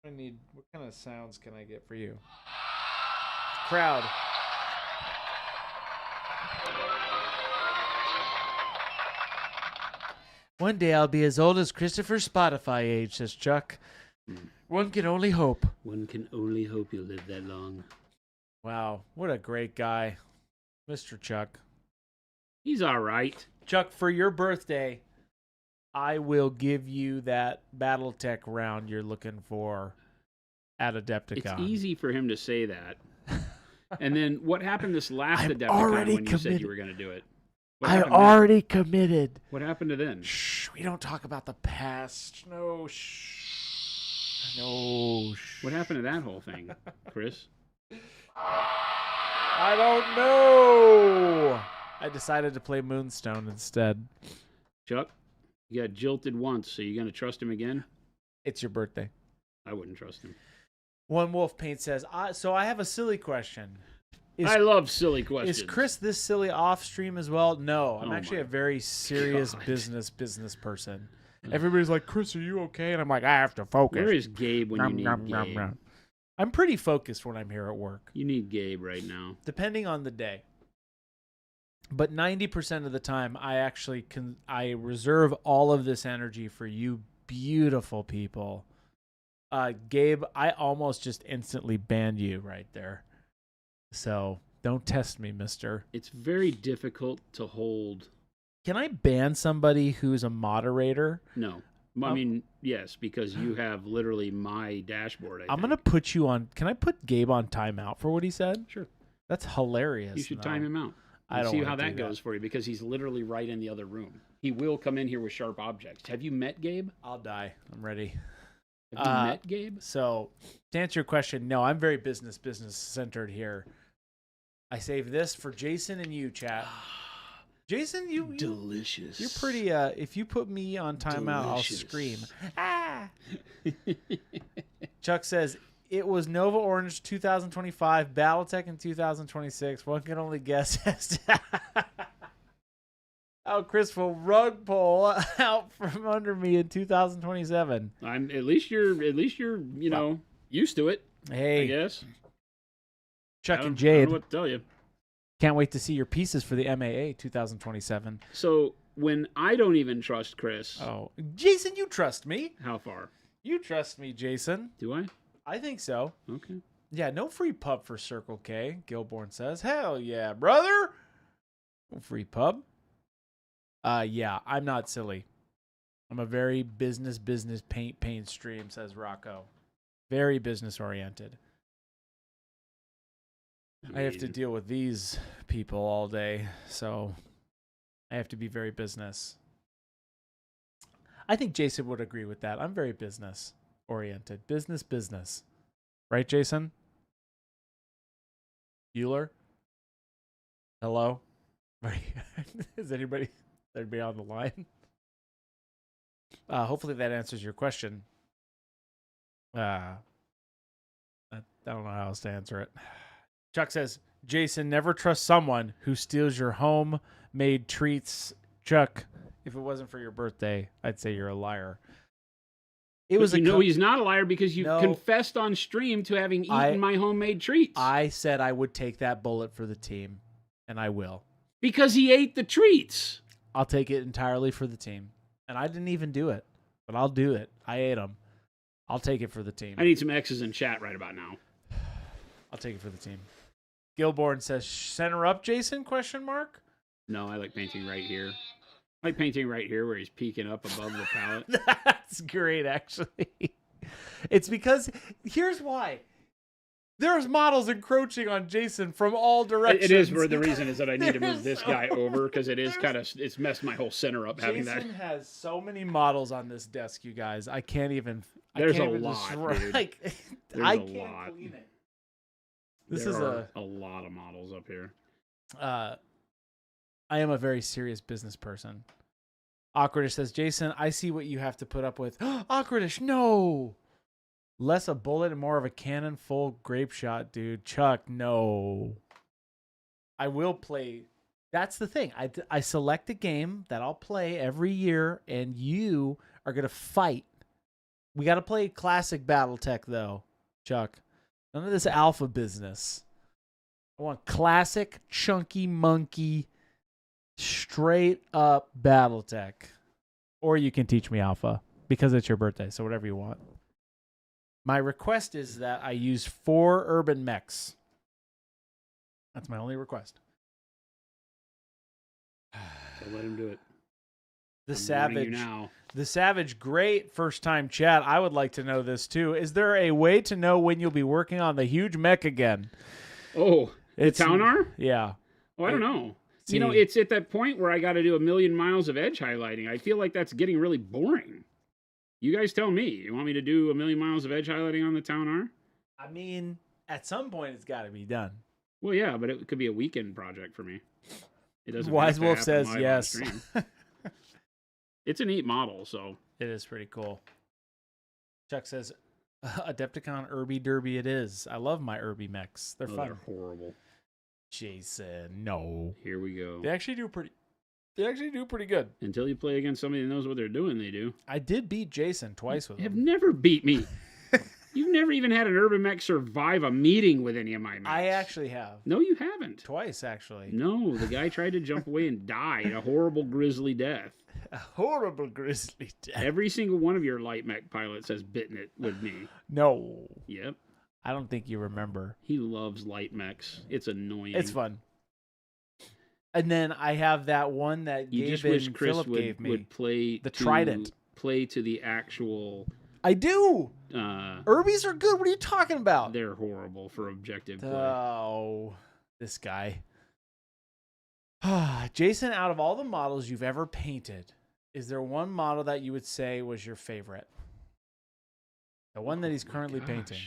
I need. What kind of sounds can I get for you? Crowd. One day I'll be as old as Christopher's Spotify age, says Chuck. One can only hope. One can only hope you'll live that long. Wow, what a great guy. Mr. Chuck. He's all right. Chuck, for your birthday, I will give you that Battletech round you're looking for at Adepticon. It's easy for him to say that. And then what happened this last I'm Adepticon already when you said committed. you were going to do it? What I happened then? already committed. What happened to then? Shh, we don't talk about the past. No, shh. No, shh. What happened to that whole thing, Chris? I don't know. I decided to play Moonstone instead. Chuck, you got jilted once, so you going to trust him again? It's your birthday. I wouldn't trust him. One Wolf Paint says, so I have a silly question. I love silly questions. Is Chris this silly off stream as well? No, I'm Oh actually my a very serious God. business person. Everybody's like, Chris, are you okay? And I'm like, I have to focus. Where is Gabe when you need Gabe? I'm pretty focused when I'm here at work. You need Gabe right now. Depending on the day. But 90% of the time, I reserve all of this energy for you beautiful people. Gabe, I almost just instantly banned you right there. So don't test me, mister. It's very difficult to hold. Can I ban somebody who's a moderator? No. I mean, yes, because you have literally my dashboard. I'm going to put you on. Can I put Gabe on timeout for what he said? Sure. That's hilarious. You should time him out. I don't see how that goes for you, because he's literally right in the other room. He will come in here with sharp objects. Have you met Gabe? I'll die. I'm ready. Have you met Gabe? So, to answer your question, no, I'm very business centered here. I save this for Jason and you, chat. Jason, you delicious. You're pretty. If you put me on timeout, I'll scream. Ah! Chuck says it was Nova Orange 2025, BattleTech in 2026. One can only guess as to how Chris will rug pull out from under me in 2027. I'm at least you're used to it. Hey, I guess. Chuck and Jade. I don't know what to tell you. Can't wait to see your pieces for the MAA 2027. So when I don't even trust Chris. Oh, Jason, you trust me. How far? You trust me, Jason. Do I? I think so. Okay. Yeah, no free pub for Circle K, Gilborn says. Hell yeah, brother. No free pub. Yeah, I'm not silly. I'm a very business paint stream, says Rocco. Very business oriented. I have to deal with these people all day, so I have to be very business. I think Jason would agree with that. I'm very business oriented. Business. Right, Jason? Bueller? Hello? Is anybody on the line? Hopefully that answers your question. I don't know how else to answer it. Chuck says, Jason, never trust someone who steals your homemade treats. Chuck, if it wasn't for your birthday, I'd say you're a liar. He's not a liar, because you confessed on stream to having eaten my homemade treats. I said I would take that bullet for the team, and I will. Because he ate the treats. I'll take it entirely for the team. And I didn't even do it, but I'll do it. I ate them. I'll take it for the team. I need some X's in chat right about now. I'll take it for the team. Gilborn says, center up, Jason, question mark? No, I like painting right here. I like painting right here where he's peeking up above the palette. That's great, actually. It's because, here's why. There's models encroaching on Jason from all directions. It is where the reason is that I need to move this guy over, because it's messed my whole center up having that. Jason has so many models on this desk, you guys. I can't even. There's a lot, dude. Like, There's I a can't lot. clean it. There are a lot of models up here. I am a very serious business person. Awkwardish says, Jason, I see what you have to put up with. Awkwardish, no. Less a bullet and more of a cannon full grape shot, dude. Chuck, no. I will play. That's the thing. I select a game that I'll play every year, and you are going to fight. We got to play classic BattleTech, though, Chuck. None of this alpha business. I want classic, chunky, monkey, straight up BattleTech. Or you can teach me alpha, because it's your birthday, so whatever you want. My request is that I use 4 urban mechs. That's my only request. So let him do it. The Savage, great first time chat. I would like to know this too. Is there a way to know when you'll be working on the huge mech again? Oh, it's Townar? Yeah. Oh, I don't know. It's at that point where I got to do 1,000,000 miles of edge highlighting. I feel like that's getting really boring. You guys tell me. You want me to do 1,000,000 miles of edge highlighting on the Townar? I mean, at some point it's got to be done. Well, yeah, but it could be a weekend project for me. It doesn't. Wise Wolf says yes. It's a neat model, so it is pretty cool. Chuck says, Adepticon Irby Derby it is. I love my Irby mechs. They're fun. They're horrible. Jason, no. Here we go. They actually do pretty They actually do pretty good. Until you play against somebody that knows what they're doing, they do. I did beat Jason twice with You have him. never beat me. You've never even had an urban mech survive a meeting with any of my mechs. I actually have. No, you haven't. Twice, actually. No, the guy tried to jump away and died a horrible, grisly death. A horrible grizzly death. Every single one of your light mech pilots has bitten it with me. No. Yep. I don't think you remember. He loves light mechs. It's annoying. It's fun. And then I have that one that You Gabe just wish and Chris Philip gave me. would play The Trident. Play to the actual. I do. Uh, Urbies are good. What are you talking about? They're horrible for objective play. Oh, this guy. Jason, out of all the models you've ever painted, is there one model that you would say was your favorite? The one that he's currently painting.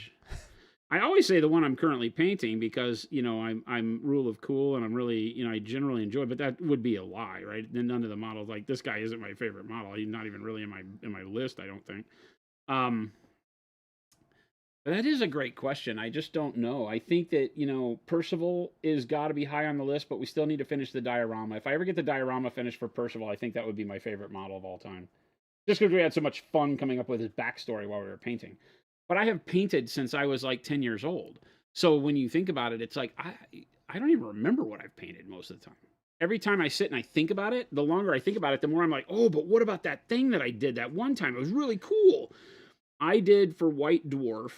I always say the one I'm currently painting because, you know, I'm rule of cool and I'm really, you know, I generally enjoy, but that would be a lie, right? Then none of the models, like this guy isn't my favorite model. He's not even really in my list, I don't think. But that is a great question. I just don't know. I think that, you know, Percival is got to be high on the list, but we still need to finish the diorama. If I ever get the diorama finished for Percival, I think that would be my favorite model of all time. Just because we had so much fun coming up with his backstory while we were painting. But I have painted since I was like 10 years old. So when you think about it, it's like, I don't even remember what I've painted most of the time. Every time I sit and I think about it, the longer I think about it, the more I'm like, oh, but what about that thing that I did that one time? It was really cool. I did for White Dwarf,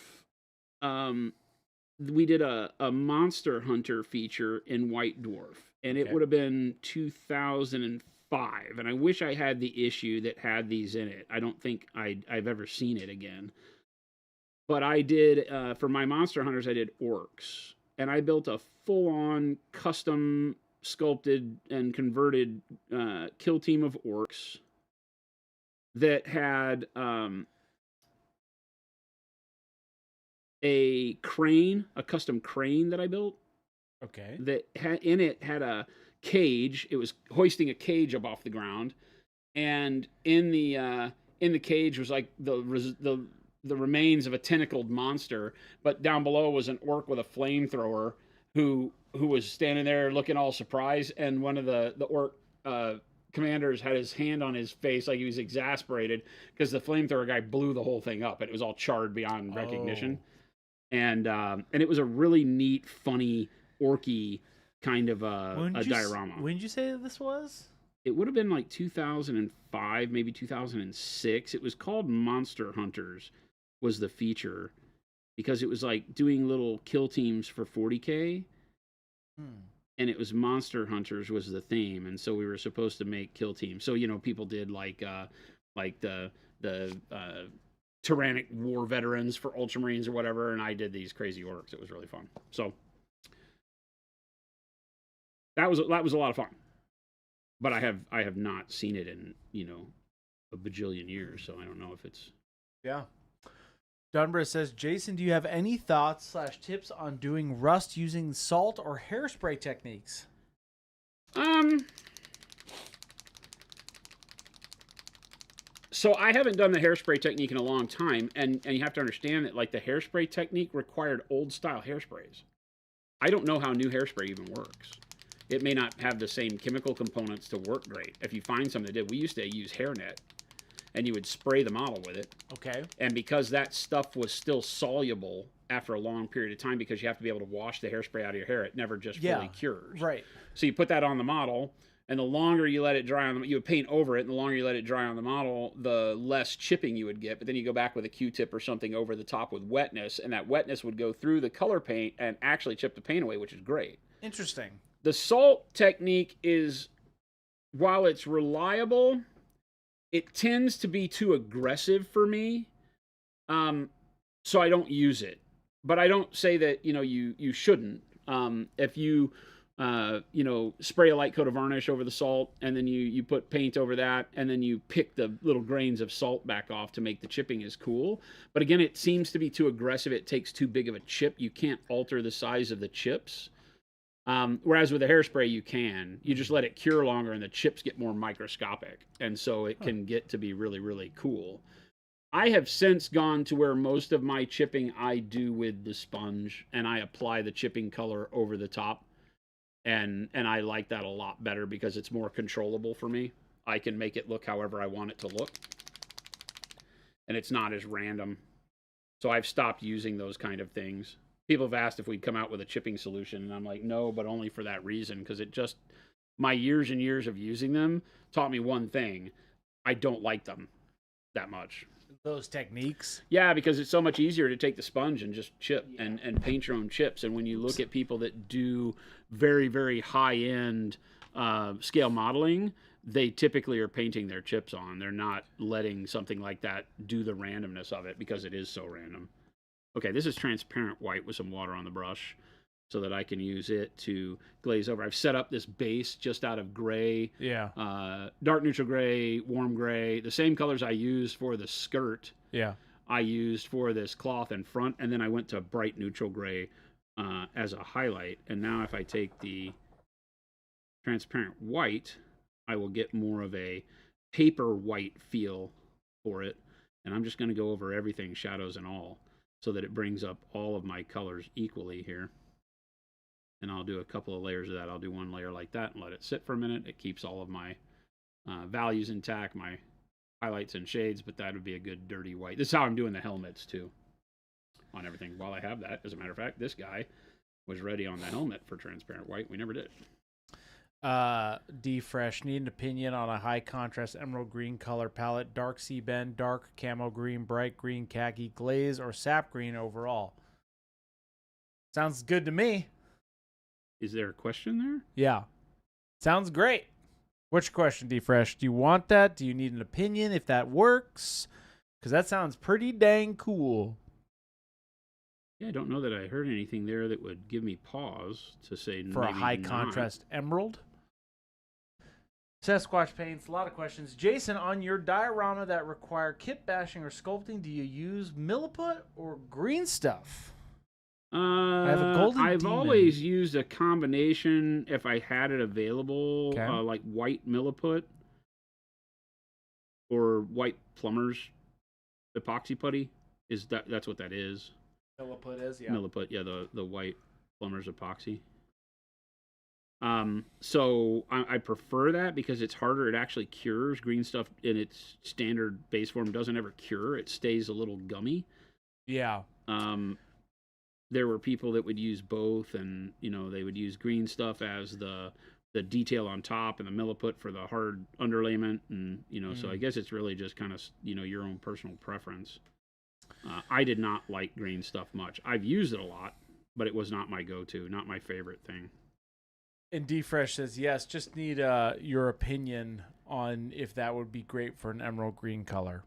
we did a Monster Hunter feature in White Dwarf. And it would have been 2005. And I wish I had the issue that had these in it. I don't think I've ever seen it again. But I did, for my Monster Hunters, I did orcs. And I built a full-on, custom, sculpted, and converted kill team of orcs that had a crane, a custom crane that I built. Okay. That in it had a cage. It was hoisting a cage up off the ground. And in the cage was like the remains of a tentacled monster, but down below was an orc with a flamethrower who was standing there looking all surprised, and one of the orc commanders had his hand on his face like he was exasperated because the flamethrower guy blew the whole thing up and it was all charred beyond recognition. And it was a really neat, funny, orky kind of a diorama. When did you say this was? It would have been like 2005, maybe 2006. It was called Monster Hunters was the feature because it was like doing little kill teams for 40K. And it was Monster Hunters was the theme. And so we were supposed to make kill teams. So, you know, people did like the Tyrannic War veterans for Ultramarines or whatever. And I did these crazy orcs. It was really fun. So that was a lot of fun. But I have not seen it in, you know, a bajillion years, so I don't know if it's... Yeah. Dunborough says, Jason, do you have any thoughts / tips on doing rust using salt or hairspray techniques? So I haven't done the hairspray technique in a long time, and you have to understand that, like, the hairspray technique required old-style hairsprays. I don't know how new hairspray even works. It may not have the same chemical components to work great. If you find something that did, we used to use hairnet, and you would spray the model with it. Okay. And because that stuff was still soluble after a long period of time, because you have to be able to wash the hairspray out of your hair, it never just fully cures. Right. So you put that on the model, and the longer you let it dry on you would paint over it, and the longer you let it dry on the model, the less chipping you would get. But then you go back with a Q-tip or something over the top with wetness, and that wetness would go through the color paint and actually chip the paint away, which is great. Interesting. The salt technique is, while it's reliable, it tends to be too aggressive for me. So I don't use it. But I don't say that, you know, you shouldn't. If you, you know, spray a light coat of varnish over the salt, and then you put paint over that, and then you pick the little grains of salt back off to make the chipping is cool. But again, it seems to be too aggressive. It takes too big of a chip. You can't alter the size of the chips. Whereas with a hairspray, you can. You just let it cure longer, and the chips get more microscopic. And so it can get to be really, really cool. I have since gone to where most of my chipping I do with the sponge, and I apply the chipping color over the top. and I like that a lot better because it's more controllable for me. I can make it look however I want it to look, and it's not as random. So I've stopped using those kind of things. People have asked if we'd come out with a chipping solution, and I'm like, no, but only for that reason, because it just, my years and years of using them taught me one thing: I don't like them that much. Those techniques. Yeah, because it's so much easier to take the sponge and just chip and paint your own chips. And when you look at people that do very, very high end scale modeling, they typically are painting their chips on. They're not letting something like that do the randomness of it because it is so random. Okay, this is transparent white with some water on the brush so that I can use it to glaze over. I've set up this base just out of gray, dark neutral gray, warm gray, the same colors I used for the skirt. Yeah. I used for this cloth in front, and then I went to bright neutral gray as a highlight. And now if I take the transparent white, I will get more of a paper white feel for it. And I'm just going to go over everything, shadows and all, so that it brings up all of my colors equally here. And I'll do a couple of layers of that. I'll do one layer like that and let it sit for a minute. It keeps all of my values intact, my highlights and shades, but that would be a good dirty white. This is how I'm doing the helmets too on everything. While I have that, as a matter of fact, this guy was ready on the helmet for transparent white. We never did. D Fresh, need an opinion on a high contrast emerald green color palette, dark sea bend, dark camo green, bright green, khaki, glaze, or sap green overall. Sounds good to me. Is there a question there? Yeah. Sounds great. Which question, D Fresh? Do you want that? Do you need an opinion if that works? Because that sounds pretty dang cool. Yeah, I don't know that I heard anything there that would give me pause to say for a high contrast emerald. Sasquatch Paints, a lot of questions. Jason, on your diorama that require kit bashing or sculpting, do you use milliput or green stuff? I have a golden I've demon. always used a combination if I had it available, Okay. like white milliput or white plumber's epoxy putty. That's what that is? Milliput is, yeah. Milliput, yeah, the white plumber's epoxy. So I prefer that because it's harder. It actually cures. Green stuff in its standard base form doesn't ever cure. It stays a little gummy. Yeah. There were people that would use both, and they would use green stuff as the detail on top and the milliput for the hard underlayment, and so I guess it's really just kind of your own personal preference. I did not like green stuff much. I've used it a lot, but it was not my go-to, not my favorite thing. And D Fresh says yes. Just need your opinion on if that would be great for an emerald green color.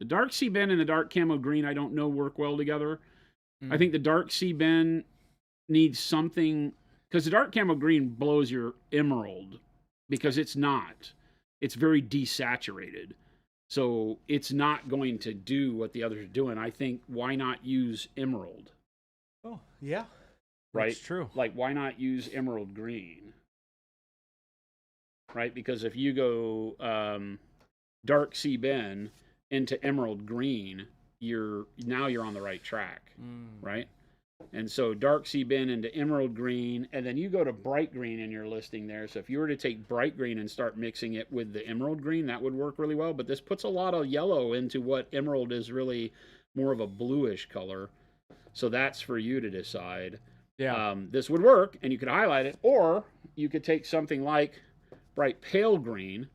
The dark sea ben and the dark camo green, I don't know, work well together. I think the dark sea ben needs something, because the dark camo green blows your emerald, because it's not. It's very desaturated. So it's not going to do what the others are doing. I think, why not use emerald? Oh, yeah. Right? That's true. Like, why not use emerald green? Right? Because if you go dark sea ben into emerald green, you're on the right track, right? And so dark sea ben into emerald green, and then you go to bright green in your listing there. So if you were to take bright green and start mixing it with the emerald green, that would work really well. But this puts a lot of yellow into what emerald is really more of a bluish color. So that's for you to decide. Yeah. This would work, and you could highlight it, or you could take something like bright pale green,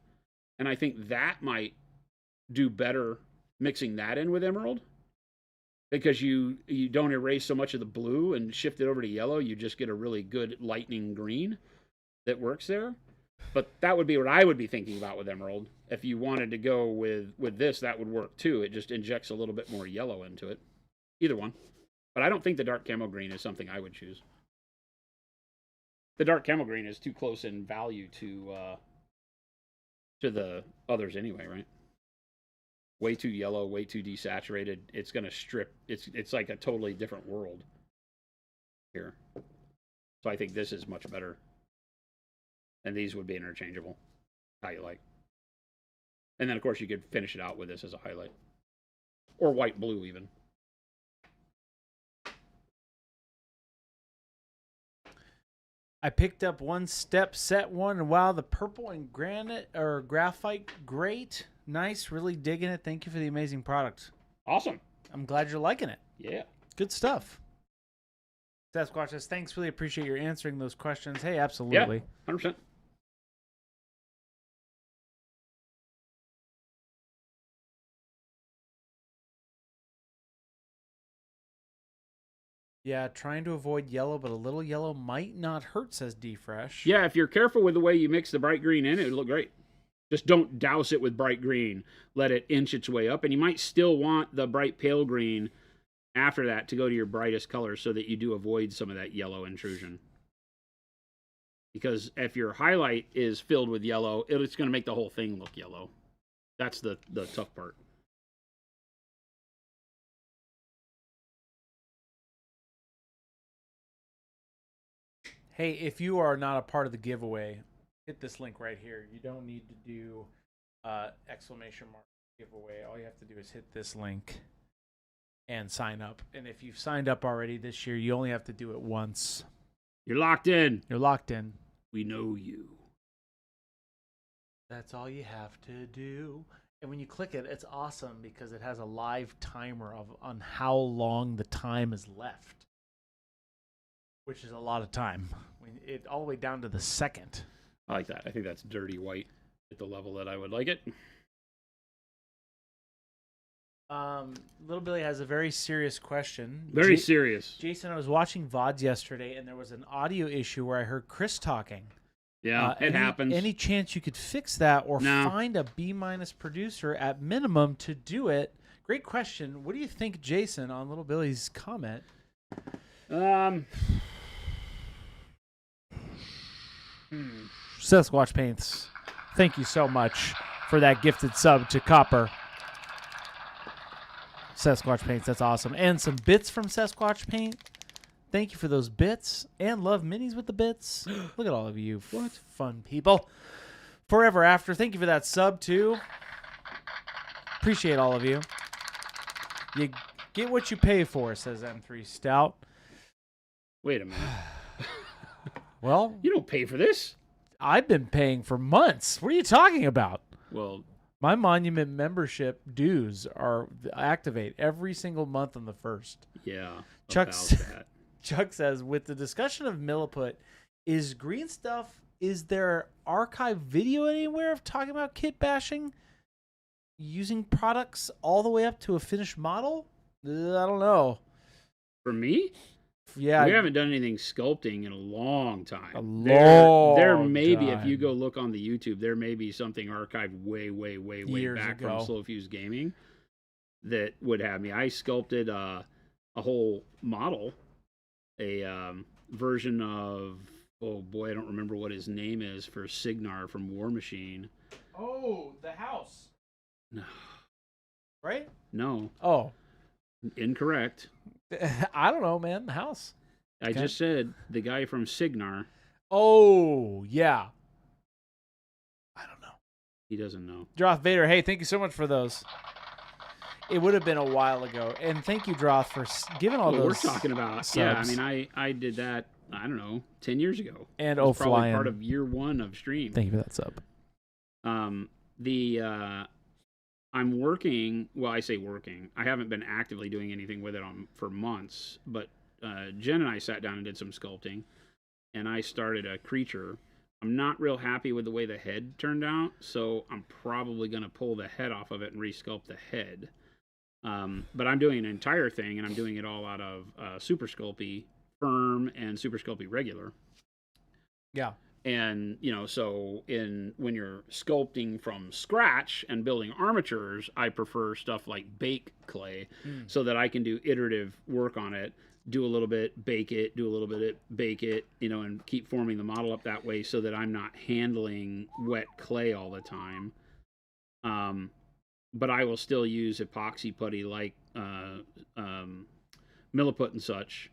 and I think that might do better mixing that in with emerald, because you don't erase so much of the blue and shift it over to yellow. You just get a really good lightning green that works there. But that would be what I would be thinking about with emerald. If you wanted to go with this, that would work too. It just injects a little bit more yellow into it. Either one. But I don't think the dark camo green is something I would choose. The dark camo green is too close in value to the others anyway, right? Way too yellow, way too desaturated. It's going to strip. It's like a totally different world here. So I think this is much better. And these would be interchangeable. How you like. And then, of course, you could finish it out with this as a highlight. Or white blue, even. I picked up one step set one, and wow, the purple and granite or graphite, great, nice, really digging it. Thank you for the amazing product. Awesome. I'm glad you're liking it. Yeah. Good stuff. Sasquatch says, thanks, really appreciate your answering those questions. Hey, absolutely. Yeah, 100%. Yeah, trying to avoid yellow, but a little yellow might not hurt, says D-Fresh. Yeah, if you're careful with the way you mix the bright green in, it'll look great. Just don't douse it with bright green. Let it inch its way up. And you might still want the bright pale green after that to go to your brightest color so that you do avoid some of that yellow intrusion. Because if your highlight is filled with yellow, it's going to make the whole thing look yellow. That's the tough part. Hey, if you are not a part of the giveaway, hit this link right here. You don't need to do exclamation mark giveaway. All you have to do is hit this link and sign up. And if you've signed up already this year, you only have to do it once. You're locked in. You're locked in. We know you. That's all you have to do. And when you click it, it's awesome because it has a live timer on how long the time is left, which is a lot of time. It all the way down to the second. I like that. I think that's dirty white at the level that I would like it. Little Billy has a very serious question. Very serious. Jason, I was watching VODs yesterday, and there was an audio issue where I heard Chris talking. Yeah, it happens. Any chance you could fix that or No. find a B- producer at minimum to do it? Great question. What do you think, Jason, on Little Billy's comment? Sasquatch Paints, thank you so much for that gifted sub to Copper. Sasquatch Paints, that's awesome. And some bits from Sasquatch Paint. Thank you for those bits. And love minis with the bits. Look at all of you. What fun people. Forever After, thank you for that sub, too. Appreciate all of you. You get what you pay for, says M3 Stout. Wait a minute. Well, You don't pay for this. I've been paying for months. What are you talking about? Well, My Monument membership dues are activate every single month on the 1st. yeah. Chuck about that. Chuck says, with the discussion of Milliput, is green stuff, is there archive video anywhere of talking about kit bashing? Using products all the way up to a finished model? I don't know. For me? Yeah. We haven't done anything sculpting in a long time. A There long may be, if you time. go look on the YouTube, there may be something archived way Years back ago. from Slow Fuse Gaming that would have me. I sculpted a whole model, a version of, oh boy, I don't remember what his name is, for Signar from War Machine. Oh, the house. No. Right? No, Oh. incorrect. I don't know, man. The house. I just said the guy from Signar. Oh, yeah. I don't know. He doesn't know. Droth Vader, hey, thank you so much for those. It would have been a while ago. And thank you, Droth, for giving all Well, those we're talking about, subs. yeah, I mean, I did that, I don't know, 10 years ago. And It was probably flying. part of year one of stream. Thank you for that sub. I'm working, well, I say working. I haven't been actively doing anything with it for months, but Jen and I sat down and did some sculpting, and I started a creature. I'm not real happy with the way the head turned out, so I'm probably going to pull the head off of it and resculpt the head. But I'm doing an entire thing, and I'm doing it all out of Super Sculpey Firm and Super Sculpey Regular. Yeah. And, you know, so when you're sculpting from scratch and building armatures, I prefer stuff like bake clay so that I can do iterative work on it, do a little bit, bake it, do a little bit, bake it, you know, and keep forming the model up that way so that I'm not handling wet clay all the time. But I will still use epoxy putty like Milliput and such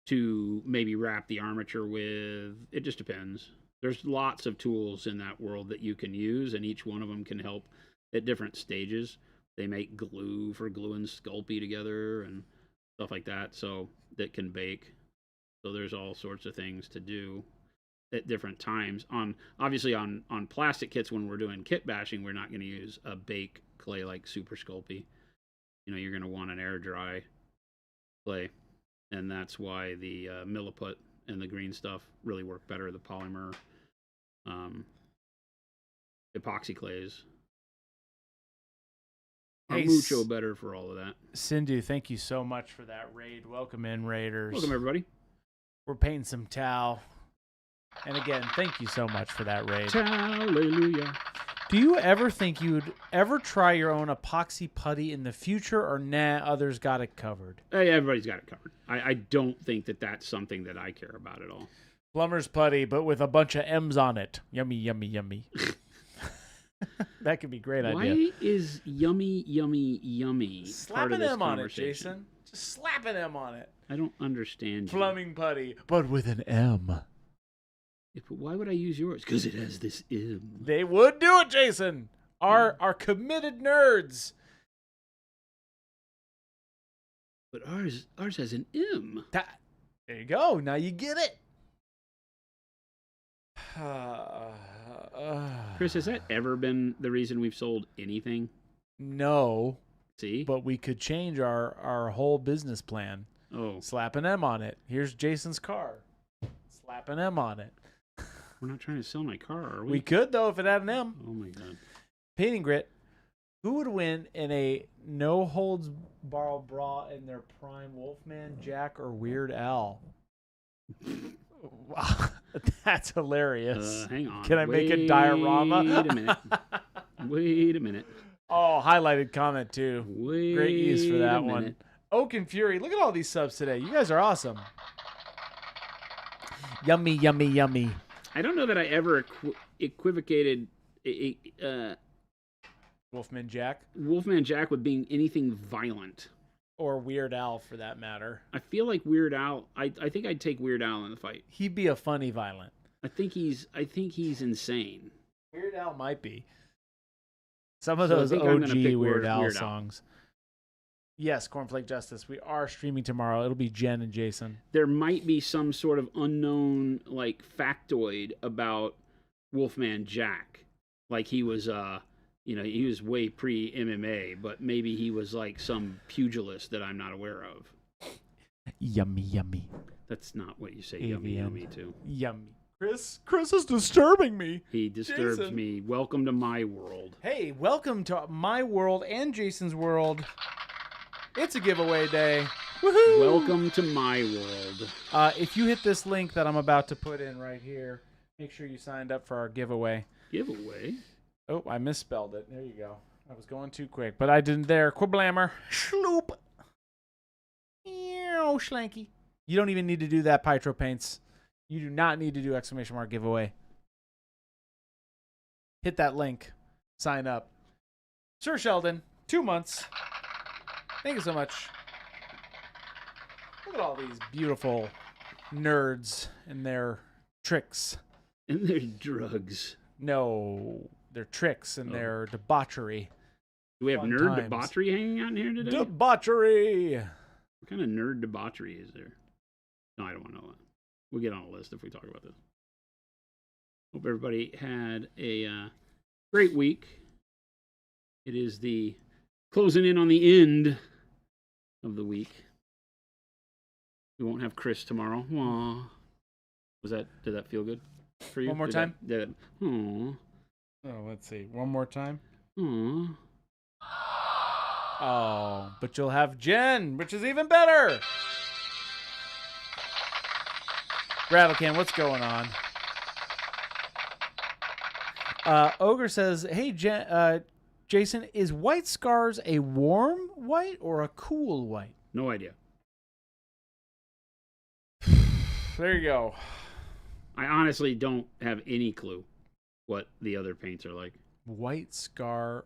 to maybe wrap the armature with. It just depends. There's lots of tools in that world that you can use, and each one of them can help at different stages. They make glue for gluing Sculpey together and stuff like that, so that can bake. So there's all sorts of things to do. at different times. Obviously on plastic kits, when we're doing kit bashing, we're not going to use a bake clay like Super Sculpey. You're going to want an air dry clay, and that's why the Milliput and the green stuff really work better. The polymer epoxy clays are mucho better for all of that. Sindhu, thank you so much for that raid. Welcome in, Raiders. Welcome, everybody. We're painting some towel. And again, thank you so much for that raid. Hallelujah. Do you ever think you would ever try your own epoxy putty in the future, or nah, others got it covered? Hey, everybody's got it covered. I don't think that that's something that I care about at all. Plumber's putty, but with a bunch of M's on it. Yummy, yummy, yummy. That could be a great idea. Why is yummy, yummy, yummy Slap an M on it, Jason. Just slap an M on it. I don't understand you. Plumbing putty, but with an M. Yeah, but why would I use yours? Because it has this M. They would do it, Jason. Our committed nerds. But ours has an M. There you go. Now you get it. Chris, has that ever been the reason we've sold anything? No. See? But we could change our whole business plan. Oh. Slap an M on it. Here's Jason's car. Slap an M on it. We're not trying to sell my car, are we? We could, though, if it had an M. Oh, my God. Painting Grit. Who would win in a no-holds-barred brawl in their prime, Wolfman, Jack, or Weird Al? Wow, that's hilarious. Hang on. Can I make a diorama? Wait a minute. Oh, highlighted comment, too. Great use for that one. Minute. Oak and Fury. Look at all these subs today. You guys are awesome. Yummy, yummy, yummy. I don't know that I ever equivocated Wolfman Jack. Wolfman Jack with being anything violent. Or Weird Al, for that matter. I feel like Weird Al. I think I'd take Weird Al in the fight. He'd be a funny violent. I think he's insane. Weird Al might be. Some of those OG Weird Al songs. Yes, Cornflake Justice. We are streaming tomorrow. It'll be Jen and Jason. There might be some sort of unknown factoid about Wolfman Jack, like he was he was way pre-MMA, but maybe he was like some pugilist that I'm not aware of. Yummy, yummy. That's not what you say yummy, yummy to. Yummy. Chris is disturbing me. He disturbs me. Welcome to my world. Hey, welcome to my world and Jason's world. It's a giveaway day. Woohoo! Welcome to my world. If you hit this link that I'm about to put in right here, make sure you signed up for our giveaway. Giveaway? Oh, I misspelled it. There you go. I was going too quick, but I didn't there. Quiblammer. Schloop. Ew, schlanky. You don't even need to do that, Pytro Paints. You do not need to do ! Giveaway. Hit that link. Sign up. Sir Sheldon, 2 months. Thank you so much. Look at all these beautiful nerds and their tricks. And their drugs. No, their tricks and their debauchery. Do we have nerd debauchery hanging out in here today? Debauchery! What kind of nerd debauchery is there? No, I don't want to know that. We'll get on a list if we talk about this. Hope everybody had a great week. It is the closing in on the end of the week. We won't have Chris tomorrow. Aww. Did that feel good for you? One more time? Oh, let's see. One more time? Aww. Oh, but you'll have Jen, which is even better. Rattlecan, what's going on? Ogre says, hey, Jason, is white scars a warm white or a cool white? No idea. There you go. I honestly don't have any clue what the other paints are like. White scars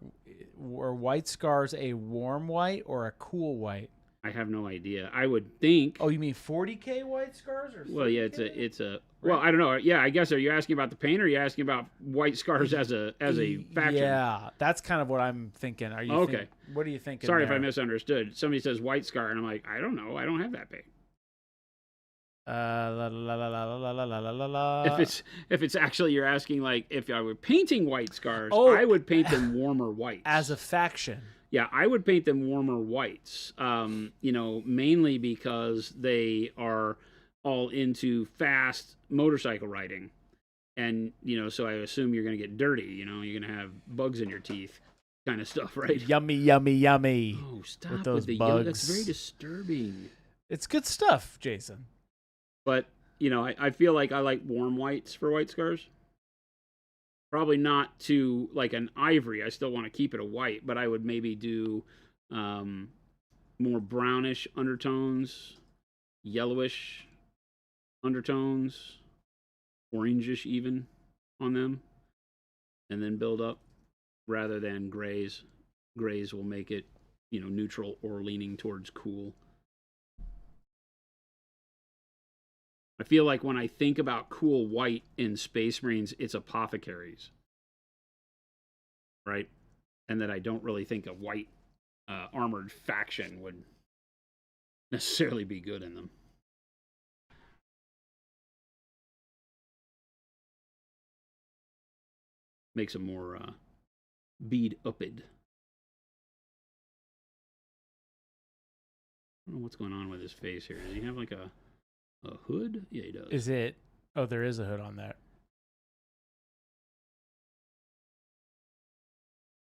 a warm white or a cool white? I have no idea. I would think. Oh, you mean 40K white scars or? Well, yeah, it's a. Well, I don't know. Yeah, I guess. Are you asking about the paint, or are you asking about white scars as a faction? Yeah, that's kind of what I'm thinking. Are you okay? What are you thinking? Sorry if I misunderstood. Somebody says white scar, and I'm like, I don't know. I don't have that paint. La, la, la, la, la, la, la, la, la, la. If it's actually you're asking like if I were painting white scars, Oh, I would paint them warmer whites. As a faction. Yeah, I would paint them warmer whites. Mainly because they are all into fast motorcycle riding. And, so I assume you're going to get dirty, you're going to have bugs in your teeth kind of stuff, right? Yummy, yummy, yummy. Oh, stop with those the bugs. That's very disturbing. It's good stuff, Jason. But, I feel like I like warm whites for white scars. Probably not to like an ivory. I still want to keep it a white, but I would maybe do more brownish undertones, yellowish undertones, orangish even on them, and then build up rather than grays. Grays will make it, neutral or leaning towards cool. I feel like when I think about cool white in Space Marines, it's apothecaries, right? And that I don't really think a white armored faction would necessarily be good in them. Makes them more bead-upped. I don't know what's going on with his face here. Does he have like a hood? Yeah, he does. Is it? Oh, there is a hood on that.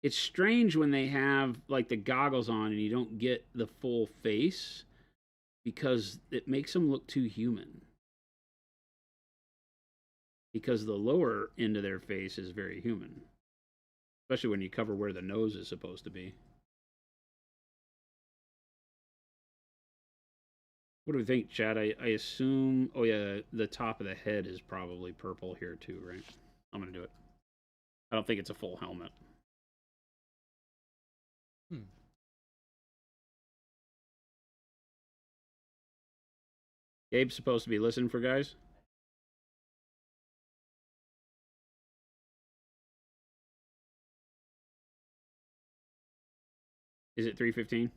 It's strange when they have like the goggles on and you don't get the full face because it makes them look too human. Because the lower end of their face is very human. Especially when you cover where the nose is supposed to be. What do we think, Chad? I assume... Oh, yeah, the top of the head is probably purple here, too, right? I'm going to do it. I don't think it's a full helmet. Gabe's supposed to be listening for guys? Is it 3:15?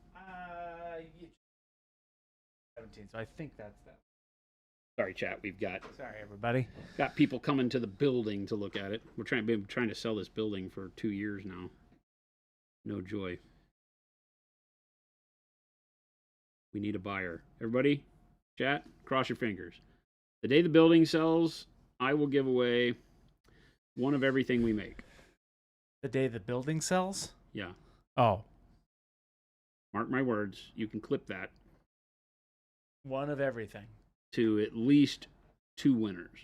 17, so I think that's that. Sorry, chat. We've got... Sorry, everybody. Got people coming to the building to look at it. We're been trying to sell this building for 2 years now. No joy. We need a buyer. Everybody, chat, cross your fingers. The day the building sells, I will give away one of everything we make. The day the building sells? Yeah. Oh. Mark my words. You can clip that. One of everything. To at least 2 winners.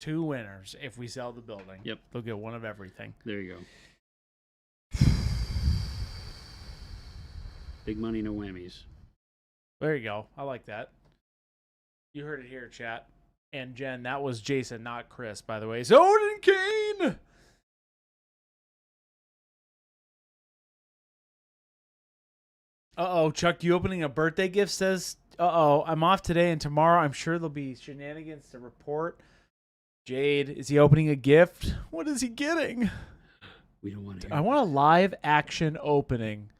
2 winners if we sell the building. Yep. They'll get one of everything. There you go. Big money, no whammies. There you go. I like that. You heard it here, chat. And Jen, that was Jason, not Chris, by the way. Zoden Kane! Uh-oh, Chuck, you opening a birthday gift says, uh-oh, I'm off today and tomorrow. I'm sure there'll be shenanigans to report. Jade, is he opening a gift? What is he getting? We don't want to. I want a live action opening.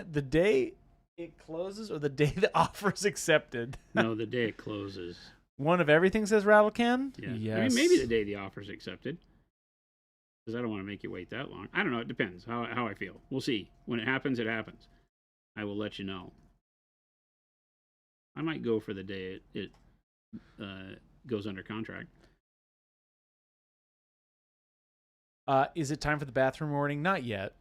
The day it closes or the day the offer is accepted? No, the day it closes. One of everything, says Rattlecan? Yeah. Yes. I mean, maybe the day the offer is accepted. Because I don't want to make you wait that long. I don't know. It depends how I feel. We'll see. When it happens, it happens. I will let you know. I might go for the day it goes under contract. Is it time for the bathroom warning? Not yet.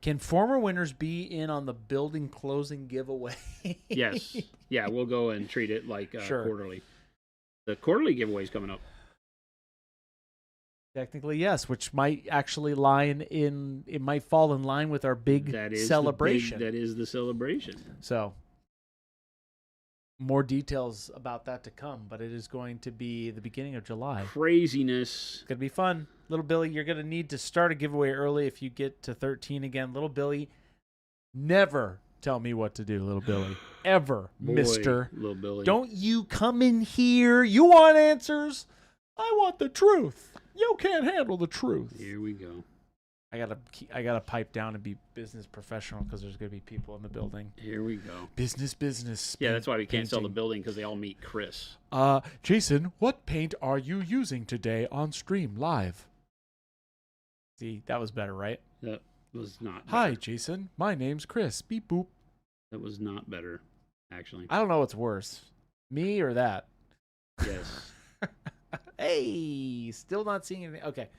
Can former winners be in on the building closing giveaway? Yes. Yeah, we'll go and treat it like Sure. quarterly. The quarterly giveaway is coming up. Technically, yes, which might actually it might fall in line with our big celebration. That is the celebration. So, more details about that to come, but it is going to be the beginning of July. Craziness. It's going to be fun. Little Billy, you're going to need to start a giveaway early if you get to 13 again. Little Billy, never tell me what to do, Little Billy. Ever, Boy, mister. Little Billy. Don't you come in here. You want answers? I want the truth. You can't handle the truth. Here we go. I gotta pipe down and be business professional because there's gonna be people in the building. Here we go. Business. Yeah, that's why we can't sell the painting. building because they all meet Chris. Jason, what paint are you using today on stream live? See, that was better, right? That was not. Hi, Better. Jason. My name's Chris. Beep boop. That was not better, actually. I don't know what's worse, me or that. Yes. Hey, still not seeing anything. Okay.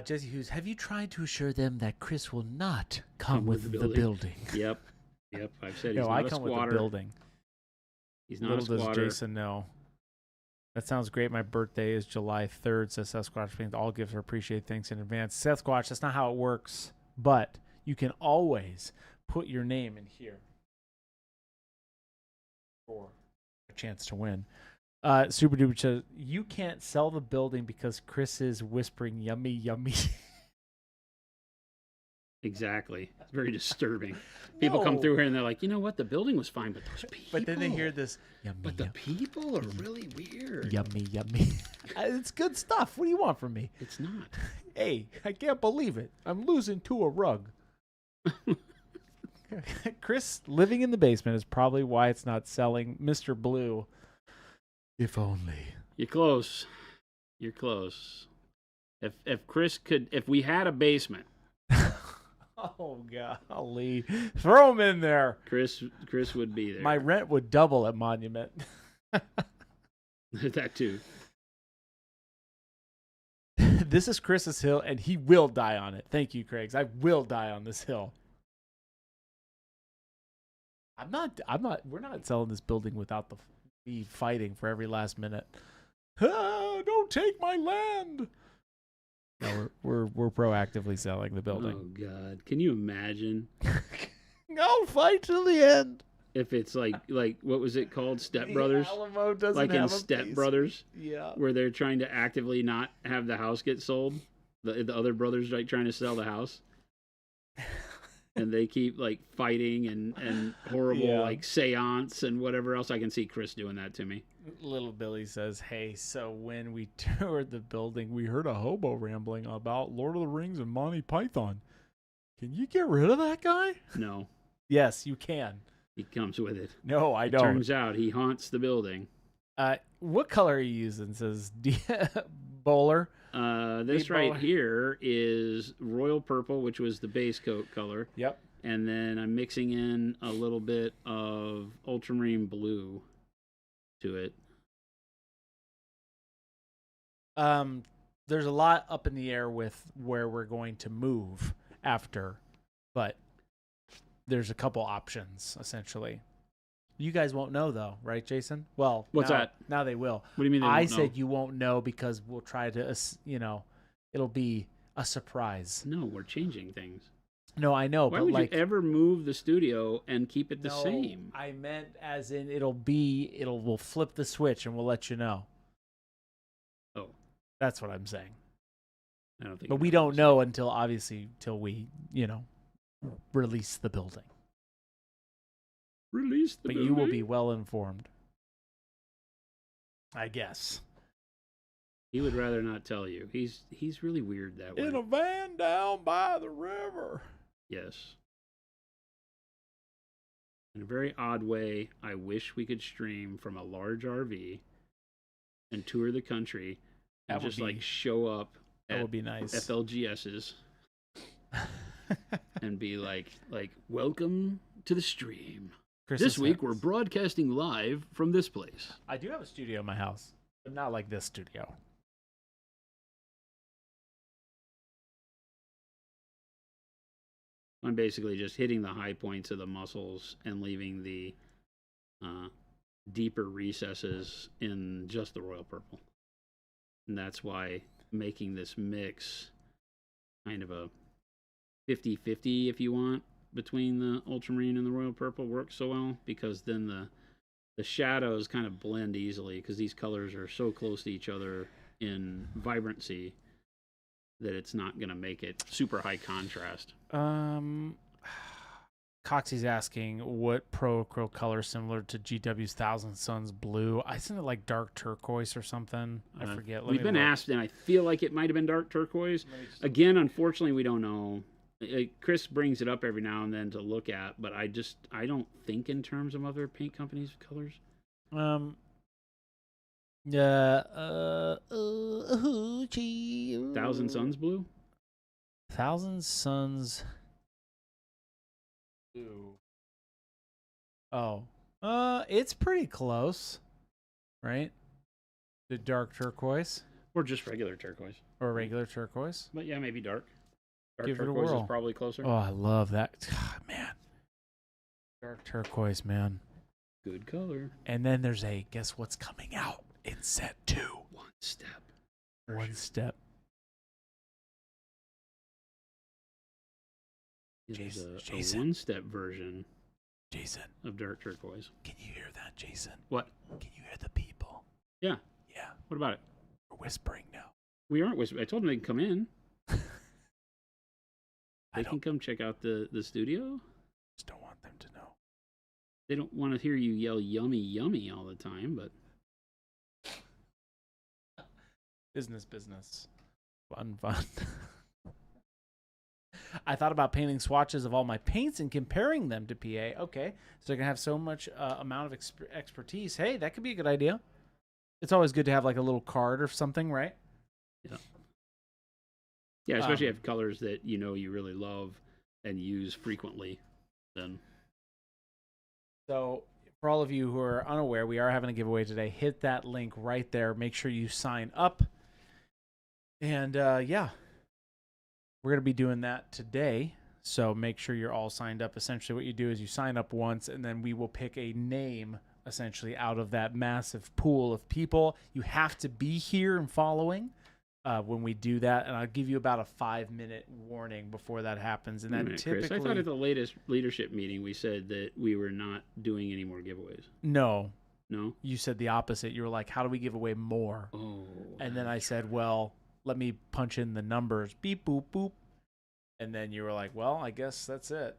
Jesse Hughes, have you tried to assure them that Chris will not come with the building? Yep. I've said he's No, not I a come squatter. with the building. He's not Little a squatter. does Jason know. That sounds great. My birthday is July 3rd, says Sasquatch. All gifts are appreciated. Thanks in advance. Sasquatch, that's not how it works. But you can always put your name in here for a chance to win. Super Duper says, you can't sell the building because Chris is whispering yummy, yummy. Exactly. It's very disturbing. People come through here and they're like, you know what? The building was fine, but those people. But then they hear this yummy, But the people are really weird. yummy, yummy. It's good stuff. What do you want from me? It's not. Hey, I can't believe it. I'm losing to a rug. Chris living in the basement is probably why it's not selling. Mr. Blue. If only. You're close. You're close. If we had a basement. Oh, golly. Throw him in there. Chris would be there. My rent would double at Monument. That too. This is Chris's hill, and he will die on it. Thank you, Craigs. I will die on this hill. We're not selling this building without me fighting for every last minute. Don't take my land. No, we're proactively selling the building. Oh God! Can you imagine? I'll fight till the end. If it's like what was it called? Step Brothers? Alamo doesn't like have in a Step piece. Brothers, Yeah. where they're trying to actively not have the house get sold. The other brothers like trying to sell the house, and they keep like fighting and horrible like seance and whatever else. I can see Chris doing that to me. Little Billy says, hey, so when we toured the building, we heard a hobo rambling about Lord of the Rings and Monty Python. Can you get rid of that guy? No. Yes, you can. He comes with it. No, I don't. Turns out he haunts the building. What color are you using? Says Bowler. This right here is royal purple, which was the base coat color. Yep. And then I'm mixing in a little bit of ultramarine blue to it. There's a lot up in the air with where we're going to move after, but there's a couple options essentially. You guys won't know though, right, Jason? Well, what's that? Now they will. What do you mean? I said you won't know because we'll try to, it'll be a surprise. No, we're changing things. No, I know. Why but would you ever move the studio and keep it the same? I meant as in we'll flip the switch and we'll let you know. Oh, that's what I'm saying. I don't think. But we don't know until we, release the building. Release the building. But you will be well informed. I guess. He would rather not tell you. He's really weird that way. In a van down by the river. Yes. In a very odd way, I wish we could stream from a large RV and tour the country and just show up that would be nice. FLGS's and be like, welcome to the stream. This week we're broadcasting live from this place. I do have a studio in my house, but not like this studio. I'm basically just hitting the high points of the muscles and leaving the deeper recesses in just the royal purple. And that's why making this mix kind of a 50-50, if you want, between the ultramarine and the royal purple works so well, because then the shadows kind of blend easily because these colors are so close to each other in vibrancy that it's not going to make it super high contrast. Coxie's asking what pro acrylic color similar to GW's Thousand Suns blue. I sent it like dark turquoise or something. I forget. We've been asked, and I feel like it might have been dark turquoise. Again, unfortunately, we don't know. Chris brings it up every now and then to look at, but I don't think in terms of other paint companies' colors. Thousand Suns blue. Thousand Suns blue. Oh, it's pretty close, right? The dark turquoise Or just regular turquoise. or regular turquoise. But yeah, maybe dark. Dark Give it a turquoise whirl. is probably closer. Oh, I love that. God, man. Dark turquoise, man. Good color. And then there's guess what's coming out in set 2? One step. One step. Yeah, there's Jason. a one-step version Jason, of dark turquoise. can you hear that, Jason? What? Can you hear the people? Yeah. Yeah. What about it? We're whispering now. We aren't whispering. I told them they can come in. I They can come check out the studio. just don't want them to know. They don't want to hear you yell "yummy, yummy" all the time, but Business. Fun. I thought about painting swatches of all my paints and comparing them to PA. Okay, so they're going to have so much amount of expertise. Hey, that could be a good idea. It's always good to have like a little card or something, right? yeah, especially if colors that you really love and use frequently. Then So for all of you who are unaware, we are having a giveaway today. Hit that link right there. Make sure you sign up. And yeah, we're going to be doing that today. So make sure you're all signed up. Essentially what you do is you sign up once, and then we will pick a name essentially out of that massive pool of people. You have to be here and following when we do that. And I'll give you about a 5-minute warning before that happens. And Wait a then minute, typically... Chris, I thought at the latest leadership meeting we said that we were not doing any more giveaways. No. No? You said the opposite. You were like, how do we give away more? Oh. And then I said, well, let me punch in the numbers. Beep, boop, boop. And then you were like, well, I guess that's it.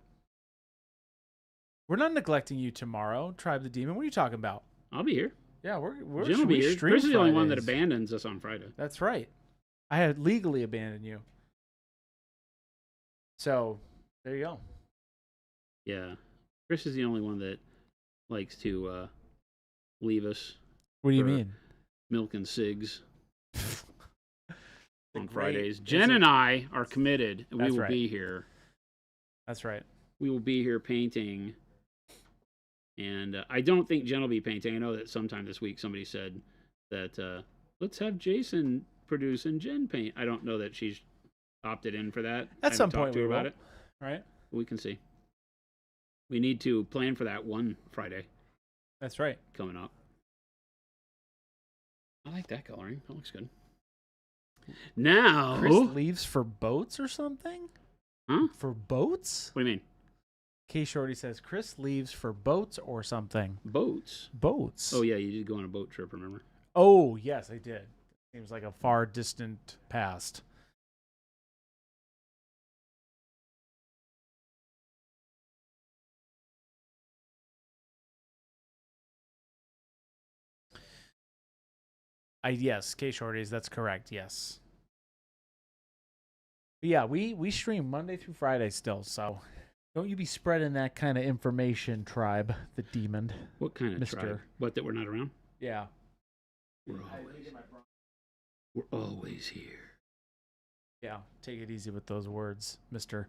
We're not neglecting you tomorrow, Tribe the Demon. What are you talking about? I'll be here. Yeah, we're Jim will be here. stream Chris is the only one that Fridays. abandons us on Friday. That's right. I had legally abandoned you. So, there you go. Yeah. Chris is the only one that likes to leave us What do you For- mean? milk and cigs on great- Fridays. it's Jen a- and I are committed. We That's will right. be here. That's right. We will be here painting. And I don't think Jen will be painting. I know that sometime this week somebody said that let's have Jason produce and Jen paint. I don't know that she's opted in for that. At I some haven't talked point to her we about will. it. Right? We can see. We need to plan for that one Friday That's right. coming up. I like that coloring. That looks good. Now, Chris leaves for boats or something? Huh? For boats? What do you mean? K Shorty says Chris leaves for boats or something. Boats. Boats. Oh yeah, you did go on a boat trip. Remember? Oh, yes, I did. Seems like a far distant past. Yes, K Shorties, that's correct. Yes. But yeah, we stream Monday through Friday still, so don't you be spreading that kind of information, Tribe, the demon. What kind of Mister. tribe? What, that we're not around? Yeah. We're always here. Yeah, take it easy with those words, Mr.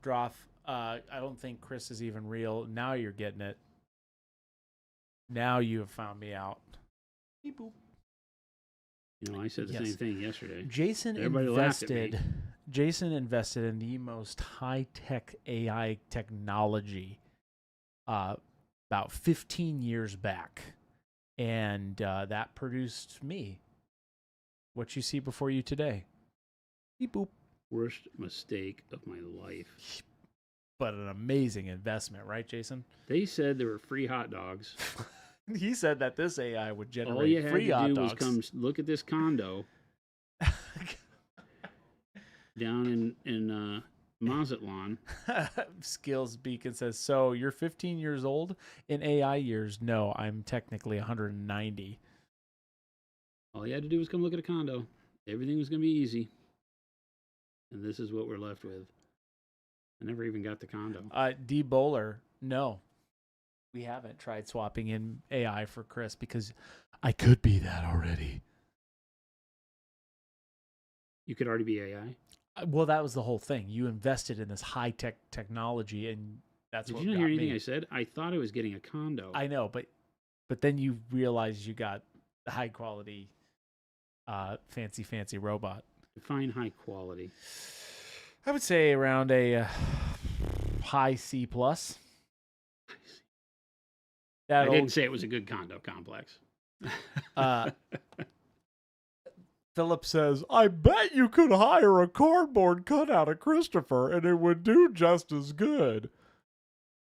Droth. I don't think Chris is even real. Now you're getting it. Now you have found me out. Beep boop. You know, I said the Yes. same thing yesterday. Jason Everybody laughed at me. invested in the most high-tech AI technology about 15 years back. And that produced me. What you see before you today. Beep boop. Worst mistake of my life. But an amazing investment, right, Jason? They said there were free hot dogs. He said that this AI would generate All you had free to hot do dogs. was come look at this condo. down in Mazatlan. Skills Beacon says, so you're 15 years old in AI years? No, I'm technically 190. All you had to do was come look at a condo. Everything was going to be easy. And this is what we're left with. I never even got the condo. D Bowler, no. We haven't tried swapping in AI for Chris because I could be that already. You could already be AI? Well, that was the whole thing. You invested in this high-tech technology, and that's what got me. Did you not hear anything I said? I thought I was getting a condo. I know, but then you realize you got the high-quality, fancy robot. Define high quality. I would say around a high C+. I didn't say it was a good condo complex. Philip says, I bet you could hire a cardboard cutout of Christopher and it would do just as good.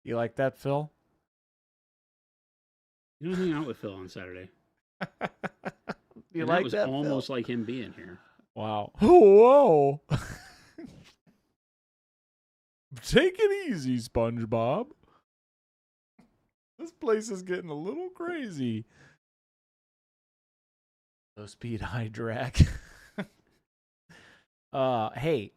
You like that, Phil? You don't hang out with Phil on Saturday. You and like that was that, almost Phil? like him being here. Wow. Whoa. Take it easy, SpongeBob. This place is getting a little crazy. Low speed, high drag. Hey,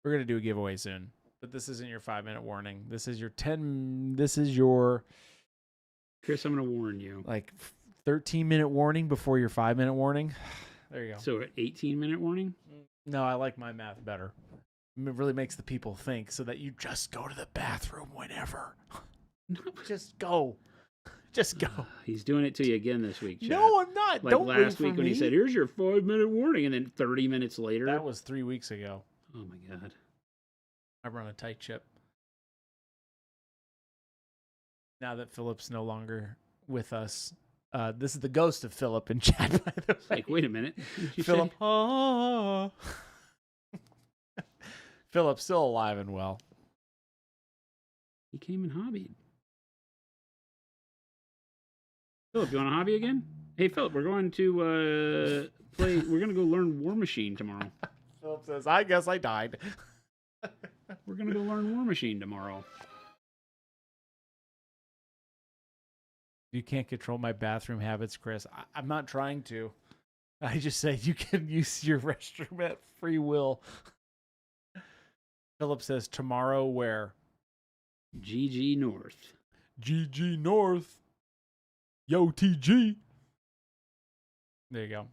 we're gonna do a giveaway soon, but this isn't your 5-minute warning. This is your 10. This is your Chris, I'm gonna warn you. like 13-minute warning before your 5-minute warning. There you go. So an 18-minute warning? No, I like my math better. It really makes the people think, so that you just go to the bathroom whenever. Just go. Just go. He's doing it to you again this week, Chad. No, I'm not. Like Don't last wait week for when me. he said, here's your 5-minute warning, and then 30 minutes later. That was 3 weeks ago. Oh, my God. I run a tight ship. Now that Philip's no longer with us, this is the ghost of Philip in chat, by the way. Like, wait a minute. Philip. Philip's still alive and well. He came and hobbied. Philip, you want a hobby again? Hey, Philip, we're going to play. We're going to go learn War Machine tomorrow. Philip says, I guess I died. We're going to go learn War Machine tomorrow. You can't control my bathroom habits, Chris. I'm not trying to. I just say you can use your restroom at free will. Philip says, tomorrow where? GG North. GG North. Yo, TG. There you go.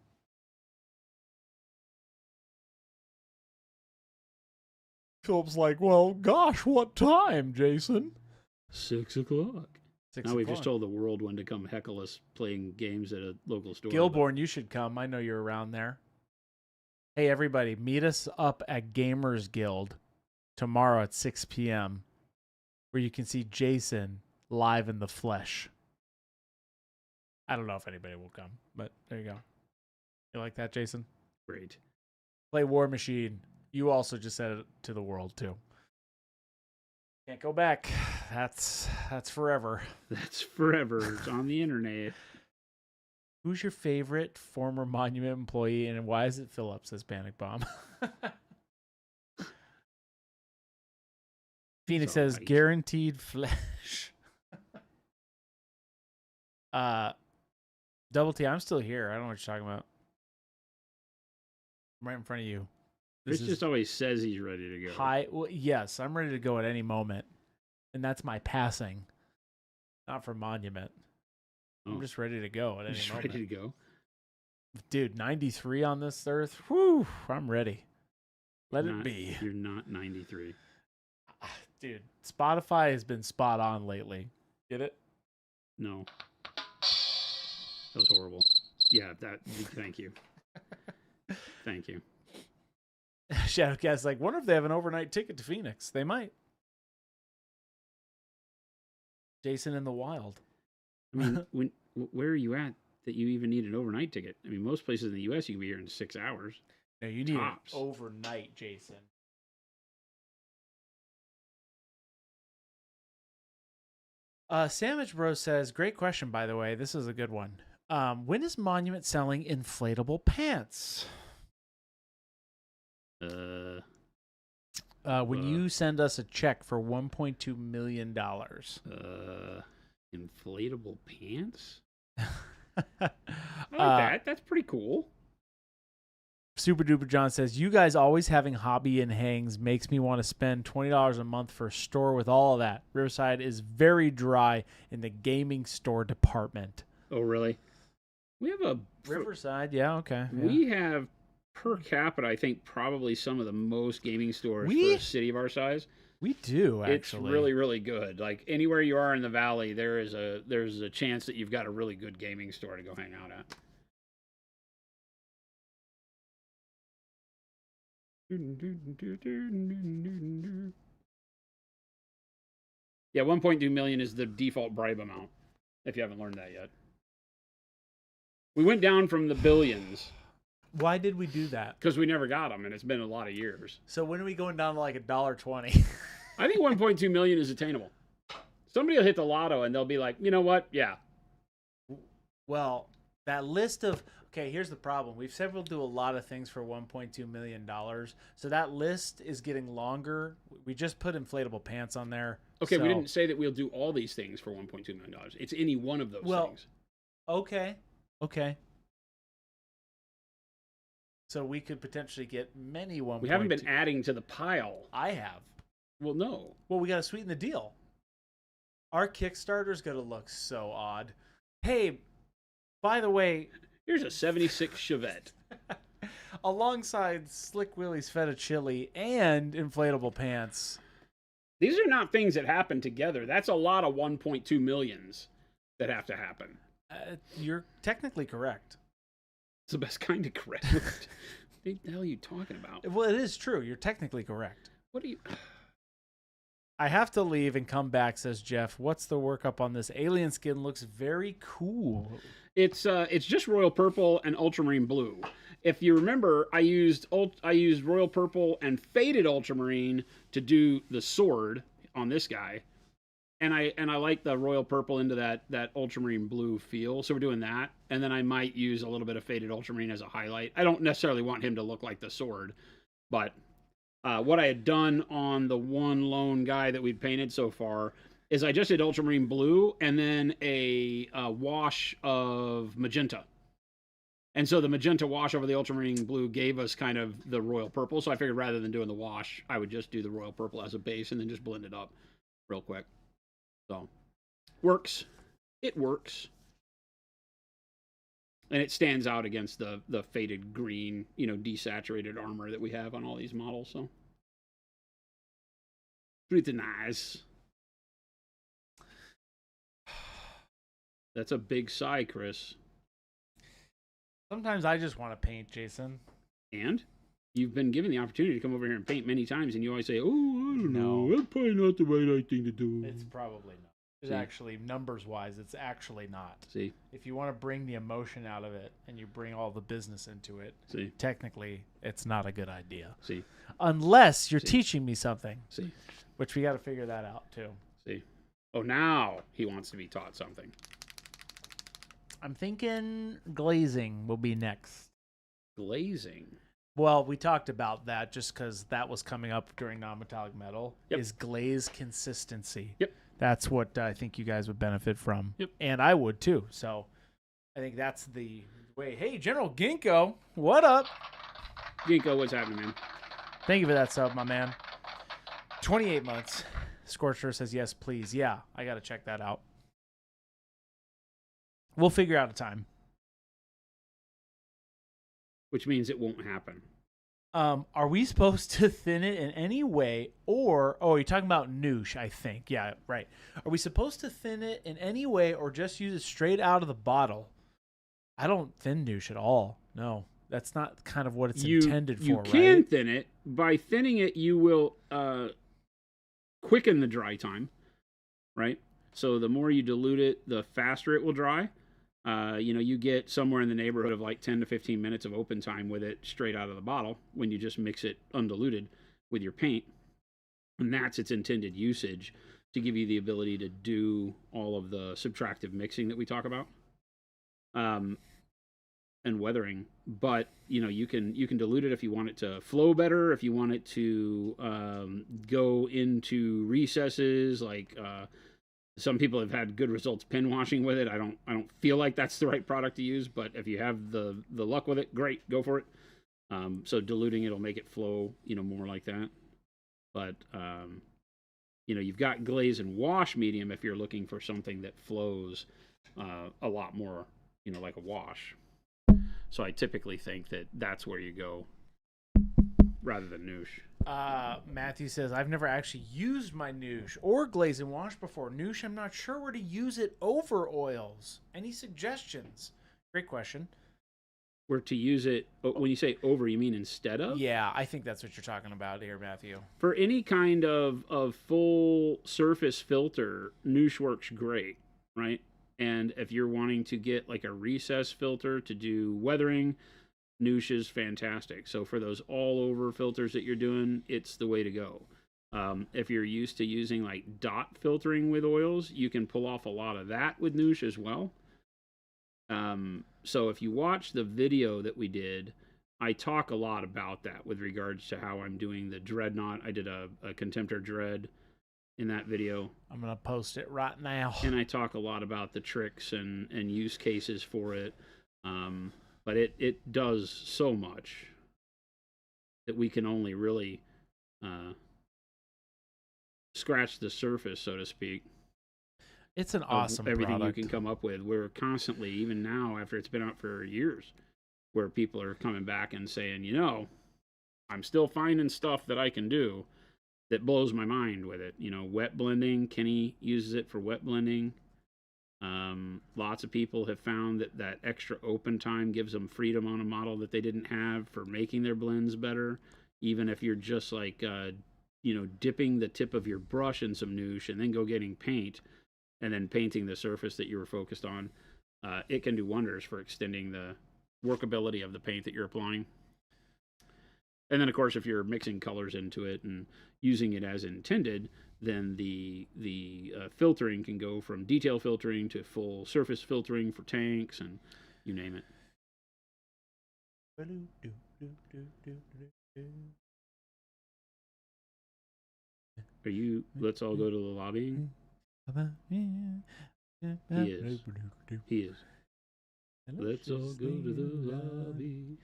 Philip's like, well, gosh, what time, Jason? 6 o'clock. Now we've just told the world when to come heckle us playing games at a local store. Gilborn, you should come. I know you're around there. Hey, everybody, meet us up at Gamers Guild tomorrow at 6 p.m. where you can see Jason live in the flesh. I don't know if anybody will come, but there you go. You like that, Jason? Great. Play War Machine. You also just said it to the world, too. Can't go back. That's forever. That's forever. It's on the internet. Who's your favorite former Monument employee, and why is it Philip, says Panic Bomb? Phoenix says, right. Guaranteed flesh. Double T, I'm still here. I don't know what you're talking about. I'm right in front of you. Chris just always says he's ready to go. Well, yes, I'm ready to go at any moment. And that's my passing. Not for Monument. I'm just ready to go at any moment. Ready to go. Dude, 93 on this earth. Whew, I'm ready. Let it be. You're not 93. Dude, Spotify has been spot on lately. Get it? No. That was horrible. Yeah, thank you. Thank you. Shadowcast's like, wonder if they have an overnight ticket to Phoenix. They might. Jason in the Wild. I mean, where are you at that you even need an overnight ticket? I mean, most places in the U.S. you can be here in 6 hours. No, you need Tops. an overnight, Jason. Sandwich Bro says, great question, by the way. This is a good one. When is Monument selling inflatable pants? When you send us a check for $1.2 million. Inflatable pants? I like that. That's pretty cool. Super Duper John says, you guys always having hobby and hangs makes me want to spend $20 a month for a store with all of that. Riverside is very dry in the gaming store department. Oh, really? We have a... Riverside, yeah, okay. Yeah. We have, per capita, I think, probably some of the most gaming stores for a city of our size. We do, actually. It's really, really good. Like, anywhere you are in the valley, there's a chance that you've got a really good gaming store to go hang out at. Yeah, 1.2 million is the default bribe amount, if you haven't learned that yet. We went down from the billions. Why did we do that? Because we never got them, and it's been a lot of years. So when are we going down to like $1.20? I think 1.2 million is attainable. Somebody will hit the lotto, and they'll be like, you know what? Yeah. Well, that list of... Okay, here's the problem. We've said we'll do a lot of things for $1.2 million. So that list is getting longer. We just put inflatable pants on there. Okay, we didn't say that we'll do all these things for $1.2 million. It's any one of those things. Okay. So we could potentially get many 1.2. We haven't been adding to the pile. I have. Well, no. Well, we got to sweeten the deal. Our Kickstarter's going to look so odd. Hey, by the way... Here's a 76 Chevette. Alongside Slick Willie's Feta Chili and inflatable pants. These are not things that happen together. That's a lot of 1.2 millions that have to happen. You're technically correct. It's the best kind of correct. What the hell are you talking about? Well, it is true. You're technically correct. What are you... I have to leave and come back, says Jeff. What's the workup on this? Alien skin looks very cool. It's just royal purple and ultramarine blue. If you remember, I used royal purple and faded ultramarine to do the sword on this guy, and I like the royal purple into that ultramarine blue feel. So we're doing that, and then I might use a little bit of faded ultramarine as a highlight. I don't necessarily want him to look like the sword, but what I had done on the one lone guy that we'd painted so far is I just did ultramarine blue and then a wash of magenta. And so the magenta wash over the ultramarine blue gave us kind of the royal purple. So I figured rather than doing the wash, I would just do the royal purple as a base and then just blend it up real quick. So, works. It works. And it stands out against the faded green, desaturated armor that we have on all these models. So, pretty nice. That's a big sigh, Chris. Sometimes I just want to paint, Jason. And you've been given the opportunity to come over here and paint many times, and you always say, "Oh, I don't know. That's probably not the right thing to do." It's probably not. It's actually, numbers-wise, it's actually not. See? If you want to bring the emotion out of it and you bring all the business into it, see? Technically, it's not a good idea. See? Unless you're teaching me something. See? Which we got to figure that out, too. See? Oh, now he wants to be taught something. I'm thinking glazing will be next. Glazing? Well, we talked about that just because that was coming up during non-metallic metal. Yep. Is glaze consistency. Yep. That's what I think you guys would benefit from. Yep. And I would too. So I think that's the way. Hey, General Ginkgo, what up? Ginkgo, what's happening, man? Thank you for that sub, my man. 28 months. Scorcher says, yes, please. Yeah, I got to check that out. We'll figure out a time. Which means it won't happen. Are we supposed to thin it in any way? Or, you're talking about noosh, I think. Yeah, right. Are we supposed to thin it in any way or just use it straight out of the bottle? I don't thin noosh at all. No, that's not kind of what it's intended for, right? You can thin it. By thinning it, you will quicken the dry time, right? So the more you dilute it, the faster it will dry. You get somewhere in the neighborhood of like 10 to 15 minutes of open time with it straight out of the bottle when you just mix it undiluted with your paint. And that's its intended usage, to give you the ability to do all of the subtractive mixing that we talk about. and weathering. But you can dilute it if you want it to flow better, if you want it to go into recesses. Like some people have had good results pin washing with it. I don't feel like that's the right product to use, but if you have the luck with it, great, go for it. So diluting it'll make it flow, more like that. But you've got glaze and wash medium if you're looking for something that flows a lot more, like a wash. So I typically think that that's where you go rather than noosh. Matthew says, I've never actually used my noosh or glaze and wash before. Noosh, I'm not sure where to use it over oils. Any suggestions? Great question. Where to use it, when you say over, you mean instead of? Yeah, I think that's what you're talking about here, Matthew. For any kind of full surface filter, noosh works great, right? And if you're wanting to get like a recess filter to do weathering, noosh is fantastic. So for those all over filters that you're doing, it's the way to go. If you're used to using like dot filtering with oils, you can pull off a lot of that with noosh as well. So if you watch the video that we did, I talk a lot about that with regards to how I'm doing the dreadnought. I did a Contemptor dread in that video. I'm going to post it right now. And I talk a lot about the tricks and use cases for it. But it does so much that we can only really scratch the surface, so to speak. It's an awesome everything product. You can come up with. We're constantly, even now after it's been out for years, where people are coming back and saying, I'm still finding stuff that I can do that blows my mind with it. Wet blending. Kenny uses it for wet blending. Lots of people have found that extra open time gives them freedom on a model that they didn't have for making their blends better. Even if you're just like, dipping the tip of your brush in some noosh and then go getting paint and then painting the surface that you were focused on, it can do wonders for extending the workability of the paint that you're applying. And then, of course, if you're mixing colors into it and using it as intended, then the filtering can go from detail filtering to full surface filtering for tanks and you name it. Are you? Let's all go to the lobbying. He is. He is. Let's all go to the lobby.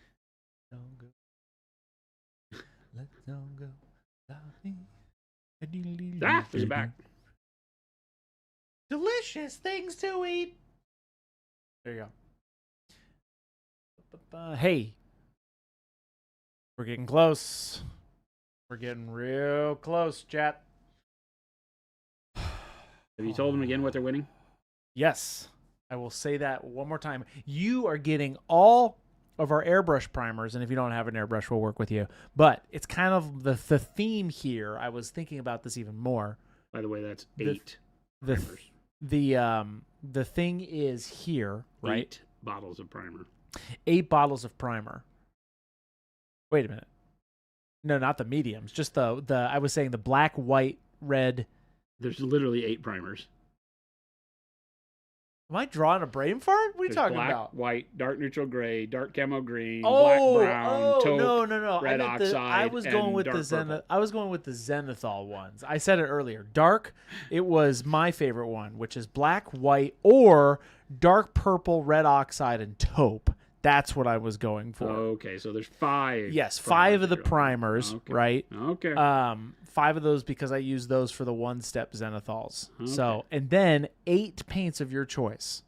Let's all go. Lobby. Ah, there's a back. Delicious things to eat. There you go. Hey, we're getting close. We're getting real close, chat. Have you told them again what they're winning? Yes, I will say that one more time. You are getting all of our airbrush primers, and if you don't have an airbrush, we'll work with you. But it's kind of the theme here. I was thinking about this even more. By the way, that's 8 primers. The thing is here, right? 8 bottles of primer. 8 bottles of primer. Wait a minute. No, not the mediums. Just the I was saying the black, white, red. There's literally 8 primers. Am I drawing a brain fart? What are you talking black, about? White, dark neutral gray, dark camo green, black brown, taupe, no. red oxide. I was going with I was going with the Zenithal ones. I said it earlier. Dark, it was my favorite one, which is black, white, or dark purple, red oxide, and taupe. That's what I was going for. Okay, so there's 5. Yes, 5 of the primers, right? Okay. 5 of those because I use those for the one-step Zenithals. Okay. So, and then 8 paints of your choice.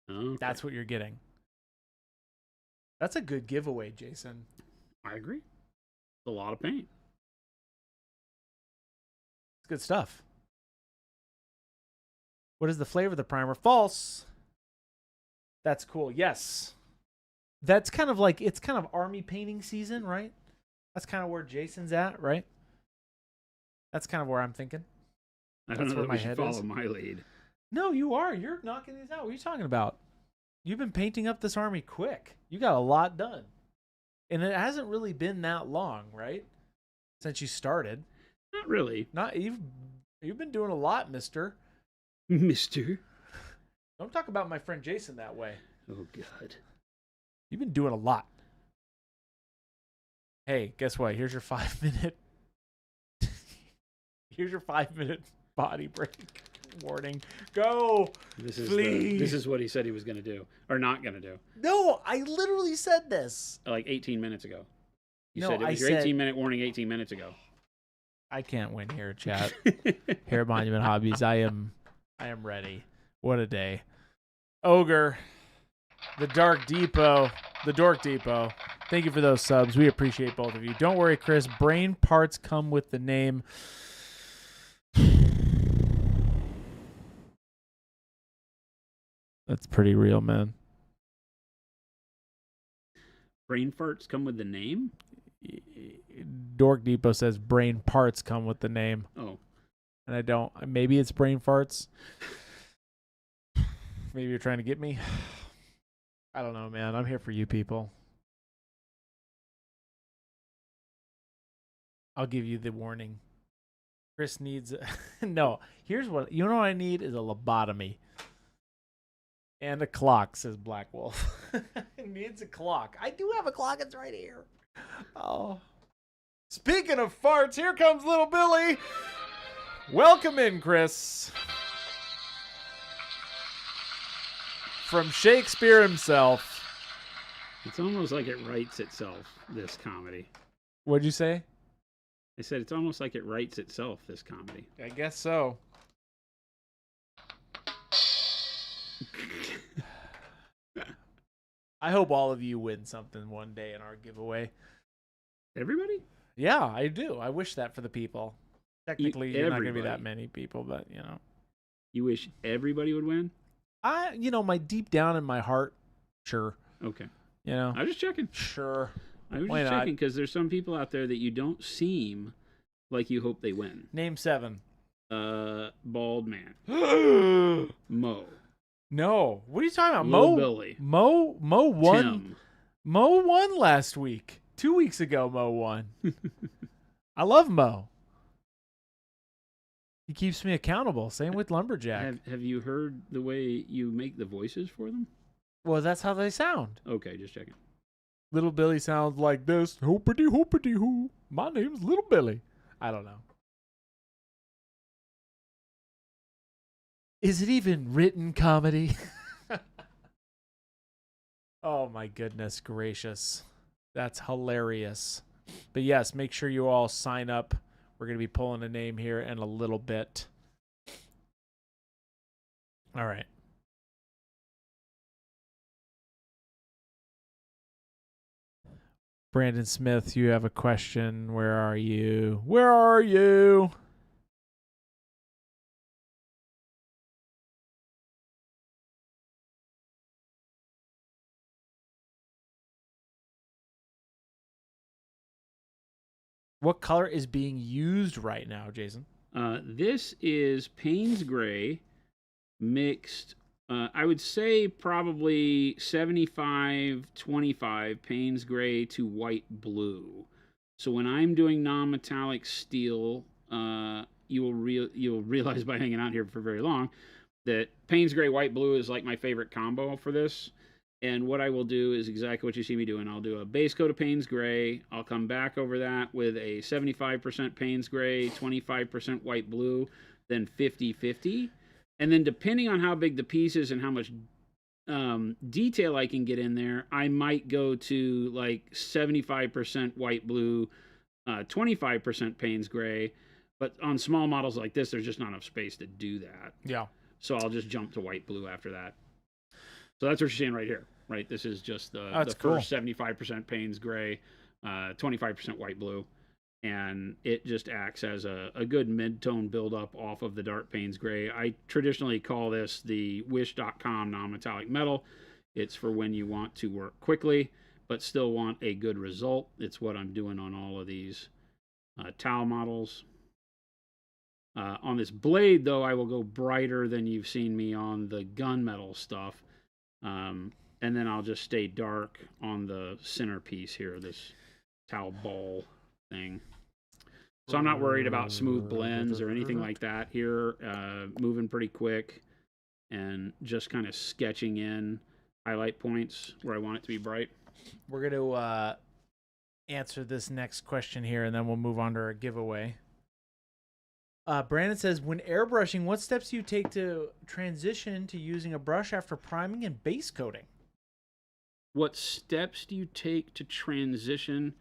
Okay. That's what you're getting. That's a good giveaway, Jason. I agree. It's a lot of paint. It's good stuff. What is the flavor of the primer? False. That's cool. Yes. That's kind of like, it's kind of army painting season, right? That's kind of where Jason's at, right? That's kind of where I'm thinking. I don't know that we should follow my lead. No, you are. You're knocking these out. What are you talking about? You've been painting up this army quick. You got a lot done. And it hasn't really been that long, right? Since you started. Not really. You've been doing a lot, mister. Mister. Don't talk about my friend Jason that way. Oh, God. You've been doing a lot. Hey, guess what? Here's your 5-minute. Here's your 5-minute body break warning. Go. This is Flee. this is what he said he was going to do, or not going to do. No, I literally said this. Like 18 minutes ago. You No, said it was your 18-minute warning 18 minutes ago. I can't win here, chat. Here at Monument Hobbies, I am ready. What a day. Ogre, the Dork Depot. Thank you for those subs. We appreciate both of you. Don't worry, Chris. Brain parts come with the name. That's pretty real, man. Brain farts come with the name? Dork Depot says brain parts come with the name. Oh. And I don't. Maybe it's brain farts. Maybe you're trying to get me. I don't know, man. I'm here for you people. I'll give you the warning. Chris needs... No, here's what... You know what I need is a lobotomy. And a clock, says Black Wolf. It needs a clock. I do have a clock. It's right here. Oh. Speaking of farts, here comes little Billy. Welcome in, Chris. From Shakespeare himself. It's almost like it writes itself, this comedy. What'd you say? I said it's almost like it writes itself, this comedy. I guess so. I hope all of you win something one day in our giveaway. Everybody? Yeah, I do. I wish that for the people. Technically, you're not going to be that everybody. many people, but, you know. You wish everybody would win? My deep down in my heart, sure. Okay. You know? I was just checking. Sure. I was Why just not? checking because there's some people out there that you don't seem like you hope they win. Name 7. Bald man. Mo. No. What are you talking about? Lil Billy. Mo won. Tim. Mo won last week. 2 weeks ago, Mo won. I love Mo. He keeps me accountable. Same with Lumberjack. Have you heard the way you make the voices for them? Well, that's how they sound. Okay, just checking. Little Billy sounds like this. Hoopity hoopity hoo. My name's Little Billy. I don't know. Is it even written comedy? Oh my goodness gracious. That's hilarious. But yes, make sure you all sign up. We're going to be pulling a name here in a little bit. All right. Brandon Smith, you have a question. Where are you? Where are you? What color is being used right now, Jason? This is Payne's Gray mixed. I would say probably 75-25 Payne's Gray to white blue. So when I'm doing non-metallic steel, you'll realize by hanging out here for very long that Payne's Gray white blue is like my favorite combo for this. And what I will do is exactly what you see me doing. I'll do a base coat of Payne's Gray. I'll come back over that with a 75% Payne's Gray, 25% white blue, then 50-50. And then depending on how big the piece is and how much detail I can get in there, I might go to like 75% white blue, 25% Payne's Gray. But on small models like this, there's just not enough space to do that. Yeah. So I'll just jump to white blue after that. So that's what you're seeing right here, right? This is just the first 75% Payne's Gray, 25% white blue. And it just acts as a good mid-tone buildup off of the dark Payne's Gray. I traditionally call this the Wish.com non-metallic metal. It's for when you want to work quickly, but still want a good result. It's what I'm doing on all of these towel models. On this blade, though, I will go brighter than you've seen me on the gunmetal stuff. And then I'll just stay dark on the centerpiece here, this towel ball thing. So I'm not worried about smooth blends or anything like that here. Moving pretty quick and just kind of sketching in. highlight points where I want it to be bright. We're going to answer this next question here, and then we'll move on to our giveaway. Brandon says, when airbrushing, what steps do you take to transition to using a brush after priming and base coating? What steps do you take to transition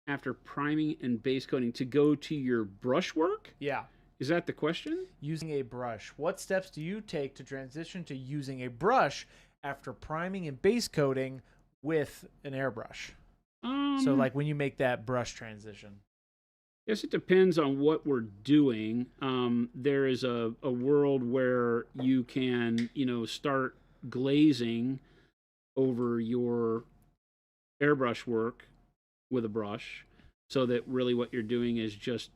after priming and base coating to go to your brush work? Yeah. Is that the question? Using a brush. What steps do you take to transition to using a brush after priming and base coating with an airbrush? So like when you make that brush transition. I guess it depends on what we're doing. There is a world where you can, start glazing over your airbrush work with a brush, so that really what you're doing is just,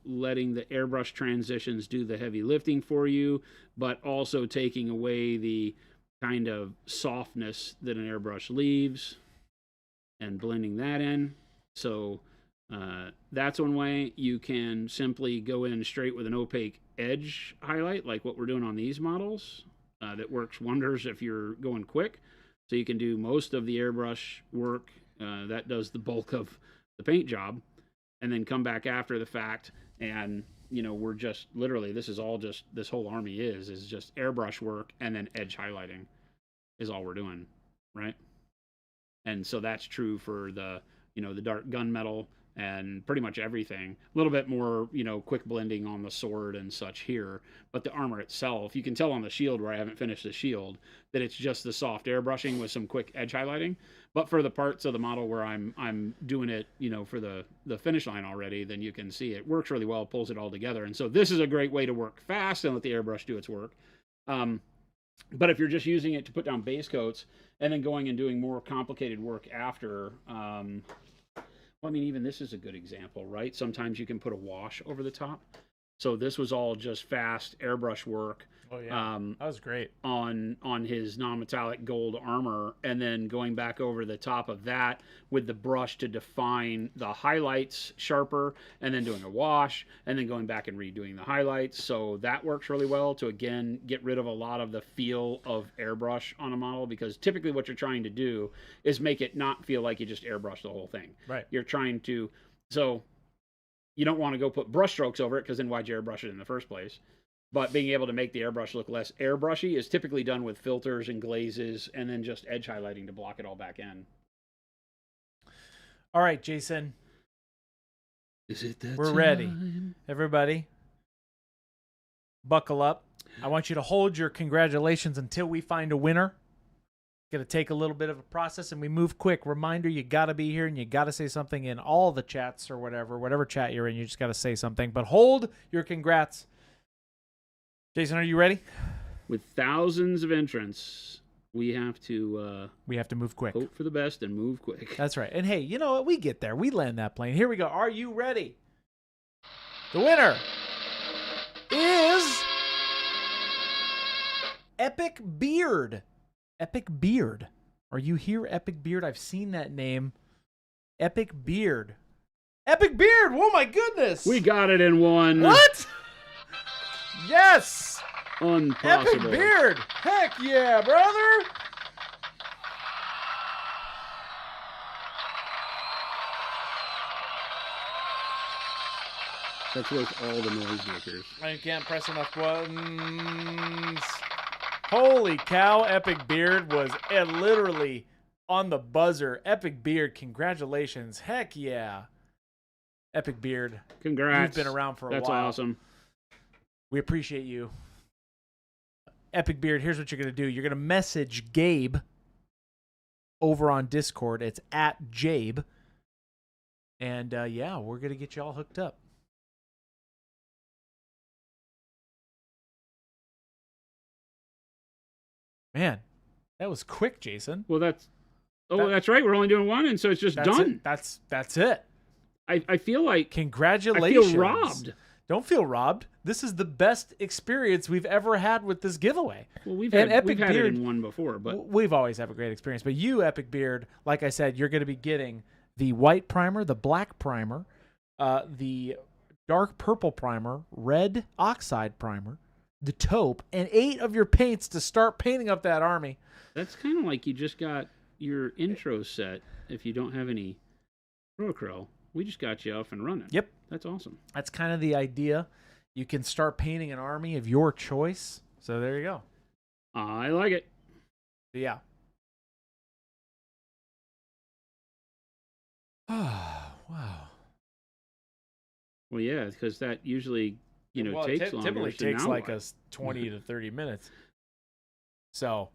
letting the airbrush transitions do the heavy lifting for you, but also taking away the kind of softness that an airbrush leaves and blending that in. So that's one way. You can simply go in straight with an opaque edge highlight, like what we're doing on these models. That works wonders if you're going quick. So you can do most of the airbrush work. That does the bulk of the paint job, and then come back after the fact. And, we're just literally, this whole army is just airbrush work, and then edge highlighting is all we're doing, right? And so that's true for the, the dark gunmetal and pretty much everything. A little bit more, quick blending on the sword and such here. But the armor itself, you can tell on the shield where I haven't finished the shield that it's just the soft airbrushing with some quick edge highlighting. But for the parts of the model where I'm doing it, for the finish line already, then you can see it works really well, pulls it all together. And so this is a great way to work fast and let the airbrush do its work. But if you're just using it to put down base coats and then going and doing more complicated work after, even this is a good example, right? Sometimes you can put a wash over the top. So this was all just fast airbrush work. Oh yeah, that was great. On his non-metallic gold armor, and then going back over the top of that with the brush to define the highlights sharper, and then doing a wash, and then going back and redoing the highlights. So that works really well to, again, get rid of a lot of the feel of airbrush on a model, because typically what you're trying to do is make it not feel like you just airbrush the whole thing. Right. You're trying to, so you don't want to go put brush strokes over it, because then why'd you airbrush it in the first place? But being able to make the airbrush look less airbrushy is typically done with filters and glazes, and then just edge highlighting to block it all back in. All right, Jason. Is it that We're time? ready. Everybody, buckle up. I want you to hold your congratulations until we find a winner. Going to take a little bit of a process, and we move quick. Reminder, you got to be here, and you got to say something in all the chats or whatever chat you're in. You just got to say something. But hold your congrats. Jason, are you ready? With thousands of entrants, we have to move quick. Hope for the best and move quick. That's right. And hey, you know what? We get there. We land that plane. Here we go. Are you ready? The winner is Epic Beard. Epic Beard. Are you here, Epic Beard? I've seen that name. Epic Beard. Epic Beard! Oh my goodness! We got it in one. What? Yes! Impossible. Epic Beard! Heck yeah, brother! That's worth all the noisemakers. I can't press enough buttons. Holy cow, Epic Beard was literally on the buzzer. Epic Beard, congratulations. Heck yeah. Epic Beard. Congrats. You've been around for a while. That's awesome. We appreciate you. Epic Beard, here's what you're going to do. You're going to message Gabe over on Discord. It's at Jabe. And yeah, we're going to get you all hooked up. Man, that was quick, Jason. Well, that's right. We're only doing one, and so it's just done. That's it. I feel like congratulations. I feel robbed. Don't feel robbed. This is the best experience we've ever had with this giveaway. Well, we've had it in one before, but we've always had a great experience. But you, Epic Beard, like I said, you're going to be getting the white primer, the black primer, the dark purple primer, red oxide primer, the taupe, and 8 of your paints to start painting up that army. That's kind of like you just got your intro set. If you don't have any Procro, we just got you off and running. Yep. That's awesome. That's kind of the idea. You can start painting an army of your choice. So there you go. I like it. Yeah. Oh, wow. Well, yeah, because that usually, takes longer. Typically so takes now like what? us 20 to 30 minutes. So,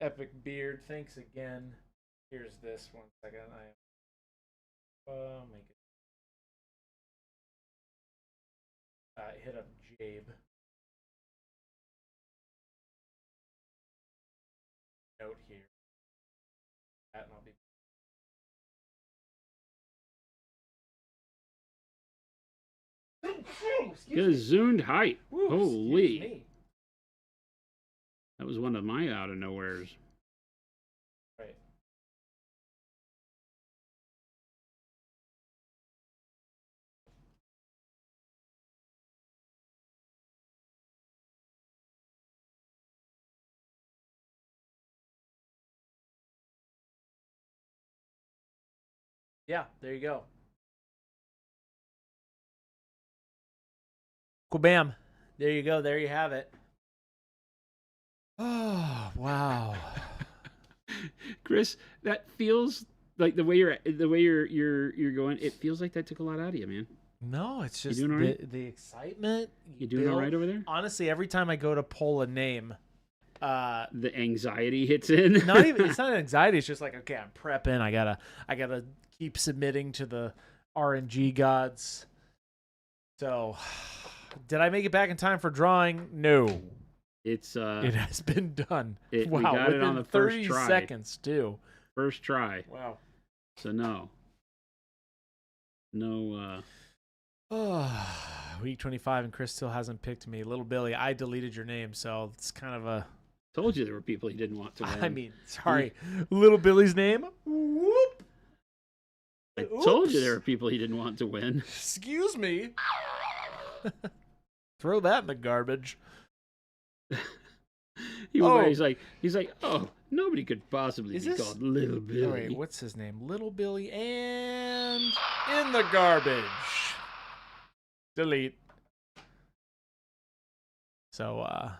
Epic Beard, thanks again. Here's this 1 second. Make it. Hit up Jabe. Note here. That and I'll be. Gazooned height. Ooh, Holy. That was one of my out of nowheres. Right. Yeah, there you go. Cool, bam. There you go. There you have it. Oh, wow. Chris, that feels like the way you're going. It feels like that took a lot out of you, man. No, it's just doing all right? the excitement. You doing all right over there? Honestly, every time I go to pull a name, the anxiety hits in. it's not anxiety. It's just like, okay, I'm prepping. I gotta keep submitting to the RNG gods. So, did I make it back in time for drawing? No. It's it has been done. We wow, got it on the first 30 try. seconds too. First try. Wow. So no. Week 25 and Chris still hasn't picked me. Little Billy, I deleted your name, so it's kind of a. Told you there were people he didn't want to win. I mean, sorry, Little Billy's name. Whoop. I told you there were people he didn't want to win. Excuse me. Throw that in the garbage. He's like, oh, nobody could possibly be called Little Billy. Oh, wait, what's his name? Little Billy and in the garbage. Delete. So,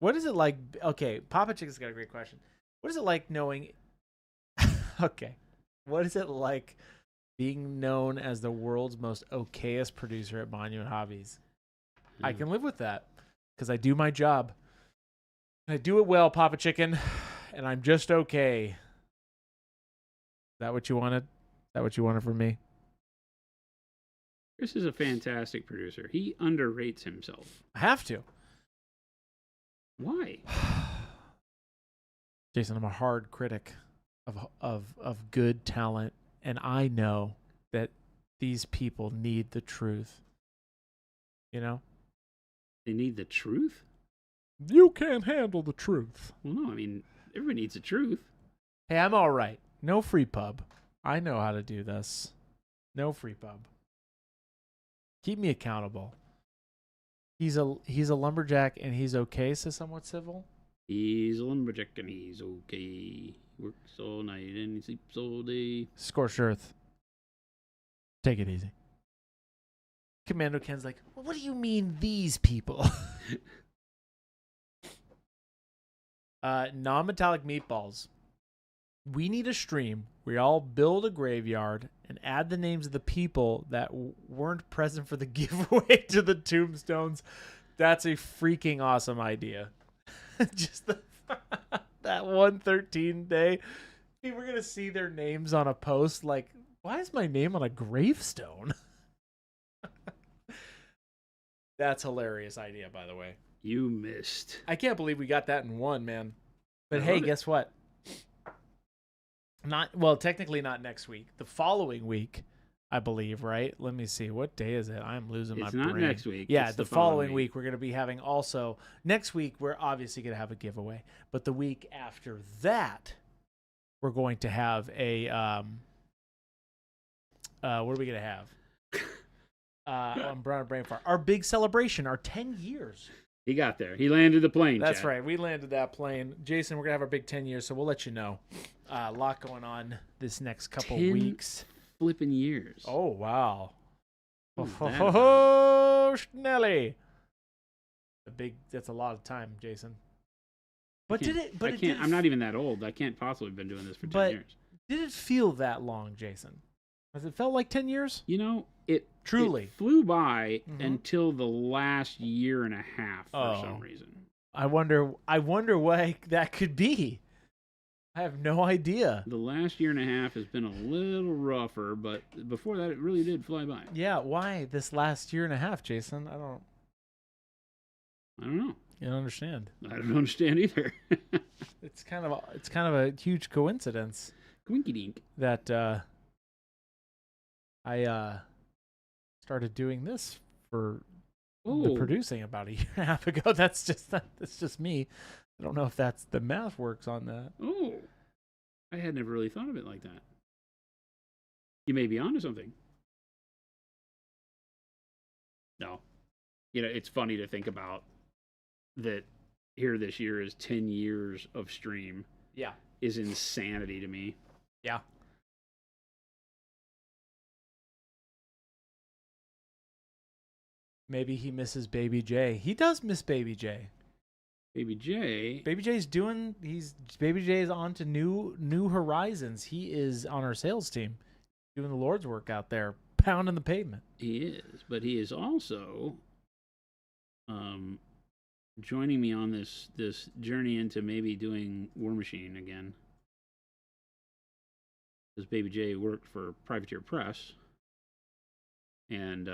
what is it like? Okay, Papa Chicken's got a great question. What is it like knowing? Okay, what is it like being known as the world's most okayest producer at Monument Hobbies? I can live with that because I do my job. And I do it well, Papa Chicken, and I'm just okay. Is that what you wanted? Is that what you wanted from me? Chris is a fantastic producer. He underrates himself. I have to. Why? Jason, I'm a hard critic of good talent, and I know that these people need the truth. You know? They need the truth? You can't handle the truth. Well, no, I mean, everybody needs the truth. Hey, I'm all right. No free pub. I know how to do this. No free pub. Keep me accountable. He's a lumberjack and he's okay, says Somewhat Civil. He's a lumberjack and he's okay. He works all night and he sleeps all day. Scorched Earth. Take it easy. Commando Ken's like, well, what do you mean these people? Non-metallic meatballs. We need a stream where we all build a graveyard and add the names of the people that weren't present for the giveaway to the tombstones. That's a freaking awesome idea. Just that 113 day. We're going to see their names on a post like, why is my name on a gravestone? That's a hilarious idea, by the way. You missed. I can't believe we got that in one, man. But hey, guess what? Technically not next week. The following week, I believe, right? Let me see. What day is it? I'm losing my brain. It's not next week. Yeah, it's the following week we're going to be having also. Next week, we're obviously going to have a giveaway. But the week after that, we're going to have a... what are we going to have? on Brown Brain Fart. Our big celebration, our 10 years. He got there. He landed the plane. That's Chad. right. We landed that plane. Jason, we're going to have our big 10 years, so we'll let you know. A lot going on this next couple 10 weeks. Flipping years. Oh, wow. What Oh, was that ho, ho, Schnelly. That's a lot of time, Jason. But I'm not even that old. I can't possibly have been doing this for 10 years. Did it feel that long, Jason? Has it felt like 10 years? You know, Truly. it flew by until the last year and a half for some reason. I wonder why that could be. I have no idea. The last year and a half has been a little rougher, but before that, it really did fly by. Yeah, why this last year and a half, Jason? I don't know. You don't understand. I don't understand either. It's kind of a huge coincidence. Quinky dink. That I started doing this for the producing about a year and a half ago. That's just me. I don't know if the math works on that. Oh, I had never really thought of it like that. You may be onto something. No. You know, it's funny to think about that here this year is 10 years of stream. Yeah. Is insanity to me. Yeah. Maybe he misses Baby J. He does miss Baby J. Baby J. Baby J is on to new horizons. He is on our sales team, doing the Lord's work out there, pounding the pavement. He is, but he is also joining me on this journey into maybe doing War Machine again. Because Baby J worked for Privateer Press, and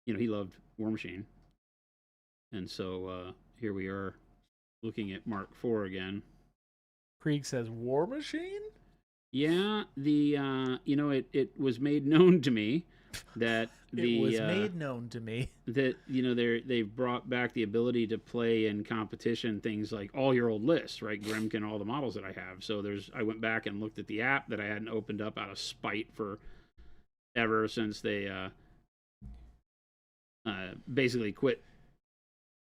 he loved War Machine, and so here we are. Looking at Mark IV again. Krieg says, War Machine? Yeah, it was made known to me that that they've brought back the ability to play in competition things like all your old lists, right? Gremkin, all the models that I have. So I went back and looked at the app that I hadn't opened up out of spite for ever since they basically quit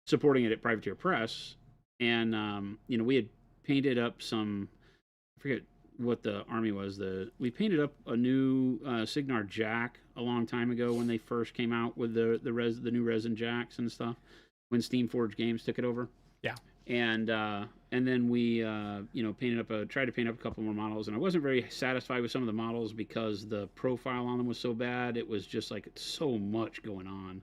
supporting it at Privateer Press. And we had painted up some, I forget what the army was. We painted up a new Signar Jack a long time ago when they first came out with the new resin jacks and stuff. When Steamforged Games took it over. Yeah. And then we tried to paint up a couple more models, and I wasn't very satisfied with some of the models because the profile on them was so bad. It was just like so much going on.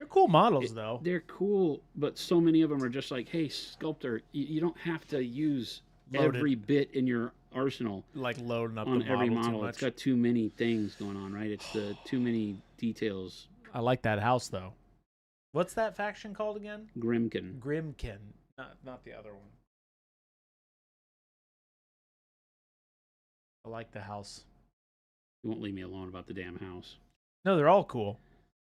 They're cool models, though. They're cool, but so many of them are just like, hey, sculptor, you don't have to use every bit in your arsenal. Like loading up on the every model. model. It's got too many things going on, right? It's the too many details. I like that house, though. What's that faction called again? Gremkin. Gremkin, not the other one. I like the house. You won't leave me alone about the damn house. No, they're all cool.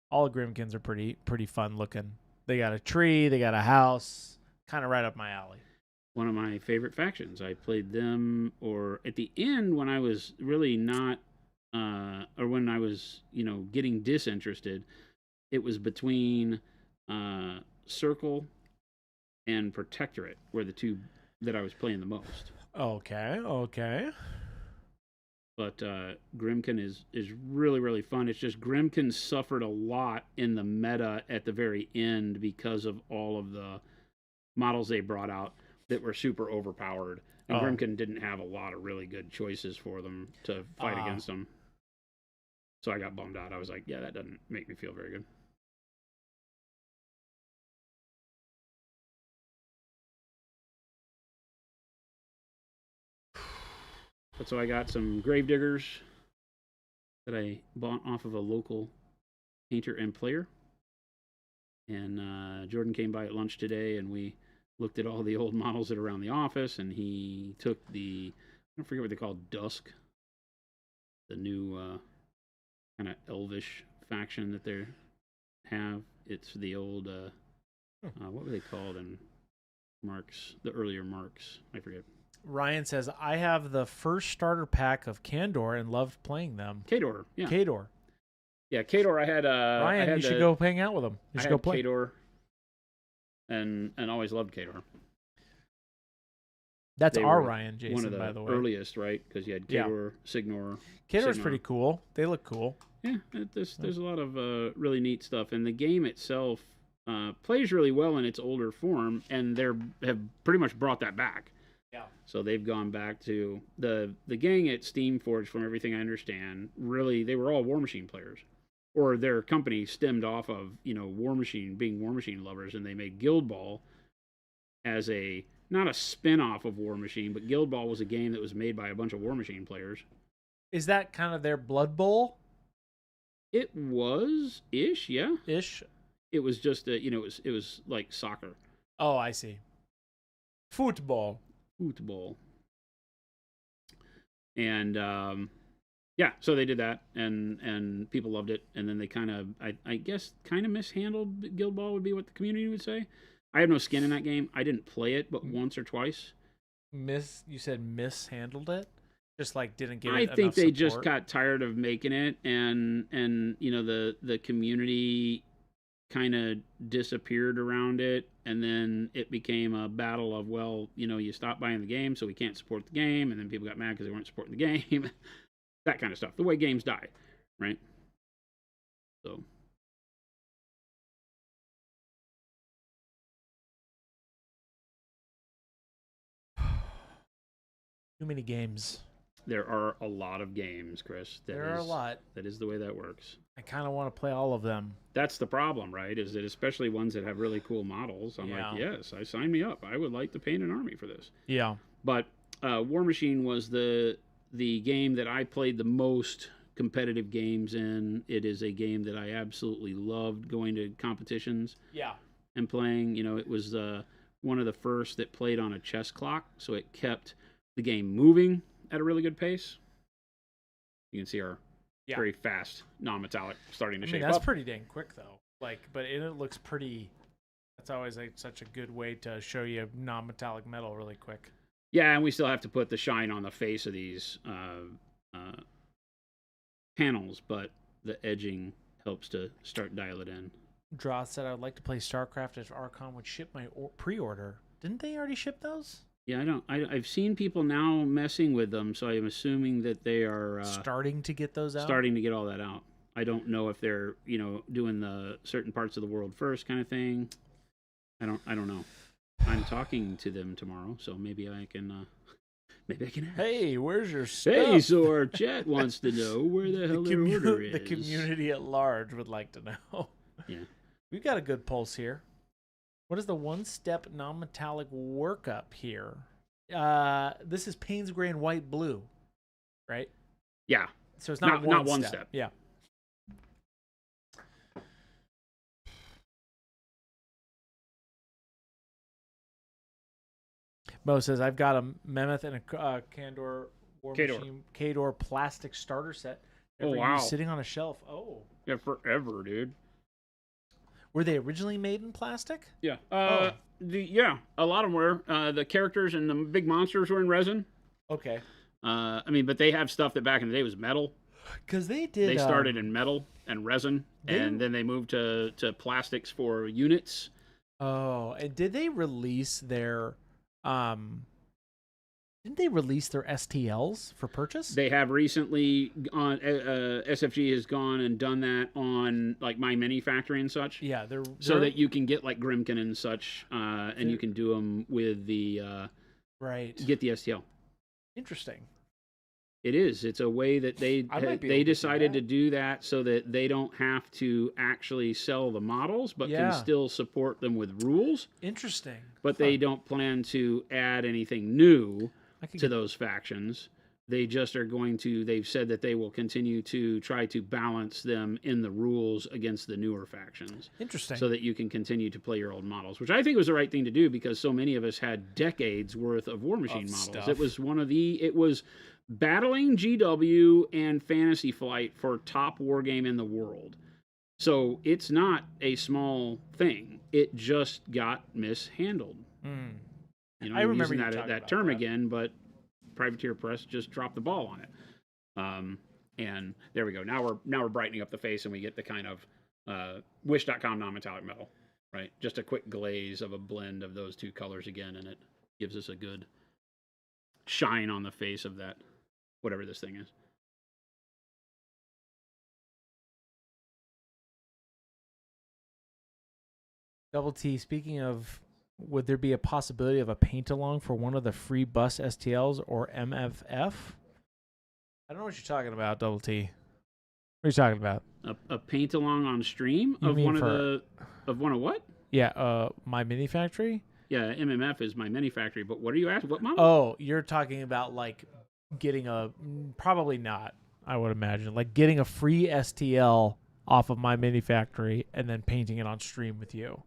All the Gremkins are pretty fun looking. They got a tree, they got a house, kind of right up my alley. One of my favorite factions. I played them, or at the end when I was really not, or when I was, getting disinterested, it was between Circle and Protectorate were the two that I was playing the most. Okay. But Gremkin is really, really fun. It's just Gremkin suffered a lot in the meta at the very end because of all of the models they brought out that were super overpowered. And Gremkin didn't have a lot of really good choices for them to fight against them. So I got bummed out. I was like, yeah, that doesn't make me feel very good. But so I got some Gravediggers that I bought off of a local painter and player. And Jordan came by at lunch today, and we looked at all the old models that are around the office, and he took I don't forget what they call Dusk, the new kind of elvish faction that they have. It's the old, what were they called in Marks, the earlier Marks? I forget. Ryan says, I have the first starter pack of Kandor and loved playing them. Kador, yeah. Kador. Yeah, Kador. I had Ryan, you should go hang out with him. You I should go had play. Kador, and always loved Kador. That's They our were Ryan, Jason, one of the by the way. earliest, right? Because you had Kador, Signor. Kador's Sigmar. pretty cool. They look cool. Yeah, there's a lot of really neat stuff, and the game itself plays really well in its older form, and have pretty much brought that back. Yeah. So they've gone back to the gang at Steamforge, from everything I understand. Really, they were all War Machine players, or their company stemmed off of War Machine, being War Machine lovers, and they made Guild Ball as not a spin-off of War Machine, but Guild Ball was a game that was made by a bunch of War Machine players. Is that kind of their Blood Bowl? It was ish, yeah. Ish. It was just it was like soccer. Oh, I see. Football. And yeah, so they did that, and people loved it, and then they kind of, I guess, kind of mishandled Guild Ball would be what the community would say. I have no skin in that game. I didn't play it but once or twice. You said mishandled it? Just like didn't give it I think they just got tired of making it, and the community kind of disappeared around it, and then it became a battle of, well, you stopped buying the game, so we can't support the game, and then people got mad because they weren't supporting the game. That kind of stuff. The way games die, right? So. Too many games. There are a lot of games, Chris. There are a lot. That is the way that works. I kind of want to play all of them. That's the problem, right? Is that especially ones that have really cool models. I'm like, yes, sign me up. I would like to paint an army for this. Yeah. But War Machine was the game that I played the most competitive games in. It is a game that I absolutely loved going to competitions. Yeah. And playing. It was one of the first that played on a chess clock, so it kept the game moving at a really good pace. You can see our very fast non-metallic starting to shape that's up. pretty dang quick though. But it looks pretty. That's always such a good way to show you non-metallic metal really quick. Yeah, and we still have to put the shine on the face of these panels, but the edging helps to start dial it in. Draw said I would like to play StarCraft if Archon would ship my pre-order. Didn't they already ship those? Yeah, I've seen people now messing with them, so I'm assuming that they are starting to get those out. Starting to get all that out. I don't know if they're doing the certain parts of the world first kind of thing. I don't know. I'm talking to them tomorrow, so maybe I can ask. Hey, where's your stuff? Hey, so our chat wants to know where the hell their order is. The community at large would like to know. Yeah, we've got a good pulse here. What is the one-step non-metallic workup here? This is Payne's Gray and White Blue, right? Yeah. So it's not one step. Yeah. Mo says, I've got a Mammoth and a Kandor War Machine Kador plastic starter set. Wow. Sitting on a shelf. Oh. Yeah, forever, dude. Were they originally made in plastic? Yeah. A lot of them were. The characters and the big monsters were in resin. Okay. But they have stuff that back in the day was metal. Because they started in metal and resin, and then they moved to plastics for units. Oh, and did they release their Didn't they release their STLs for purchase? They have recently gone. SFG has gone and done that on like My Mini Factory and such. Yeah, they're so that you can get like Grimkin and such, and you can do them with the right. Get the STL. Interesting. It is. It's a way that they decided to do that so that they don't have to actually sell the models, but can still support them with rules. Interesting. But they don't plan to add anything new to those factions. They just are going to, they've said that they will continue to try to balance them in the rules against the newer factions. Interesting. So that you can continue to play your old models, which I think was the right thing to do because so many of us had decades worth of War Machine models. Stuff. It was battling GW and Fantasy Flight for top war game in the world. So it's not a small thing. It just got mishandled. Mm. You know, I remember using that term again, but Privateer Press just dropped the ball on it. And there we go. Now we're brightening up the face, and we get the kind of Wish.com non-metallic metal, right? Just a quick glaze of a blend of those two colors again, and it gives us a good shine on the face of that, whatever this thing is. Double T, speaking of, would there be a possibility of a paint along for one of the free bus STLs or MFF? I don't know what you're talking about, Double T. What are you talking about? A paint along on stream of one of what? Yeah, my mini factory. Yeah, MMF is my mini factory. But what are you asking? What model? Oh, you're talking about like getting probably not. I would imagine like getting a free STL off of my mini factory and then painting it on stream with you.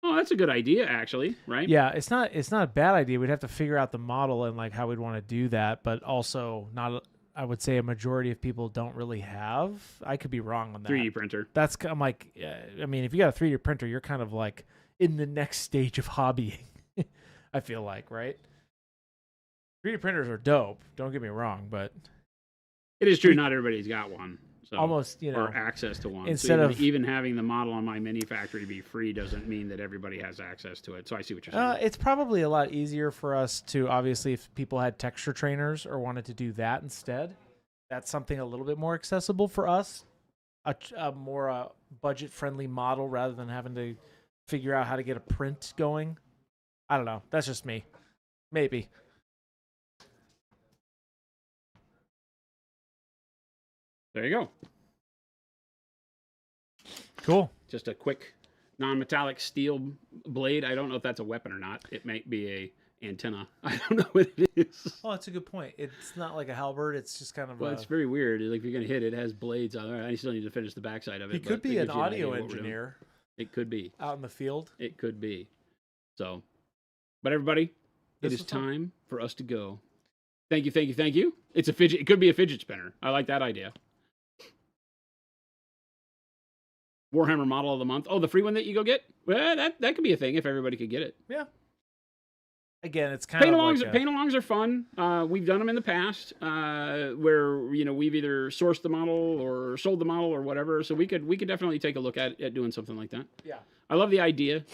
Oh, that's a good idea, actually, right? Yeah, it's not a bad idea. We'd have to figure out the model and like how we'd want to do that, but also not. I would say a majority of people don't really have. I could be wrong on that. 3D printer. I'm like, I mean, if you got a 3D printer, you're kind of like in the next stage of hobbying. I feel like, right? 3D printers are dope. Don't get me wrong, but it is true. Not everybody's got one. So, almost, or access to one. Instead so of even having the model on my mini factory be free doesn't mean that everybody has access to it. So I see what you're saying. It's probably a lot easier for us to, obviously, if people had texture trainers or wanted to do that instead. That's something a little bit more accessible for us, a more budget-friendly model rather than having to figure out how to get a print going. I don't know. That's just me. Maybe. There you go. Cool. Just a quick non-metallic steel blade. I don't know if that's a weapon or not. It might be a antenna. I don't know what it is. Oh, that's a good point. It's not like a halberd. It's just kind of it's very weird. Like if you're going to hit it, it has blades on it. I still need to finish the backside of it. He could be an audio engineer. It could be. Out in the field. It could be. So, but everybody, it is time for us to go. Thank you. It's a fidget. It could be a fidget spinner. I like that idea. Warhammer model of the month. Oh, the free one that you go get? Well, that could be a thing if everybody could get it. Yeah. Again, it's kind of like paint-alongs are fun. We've done them in the past where we've either sourced the model or sold the model or whatever. So we could definitely take a look at doing something like that. Yeah. I love the idea.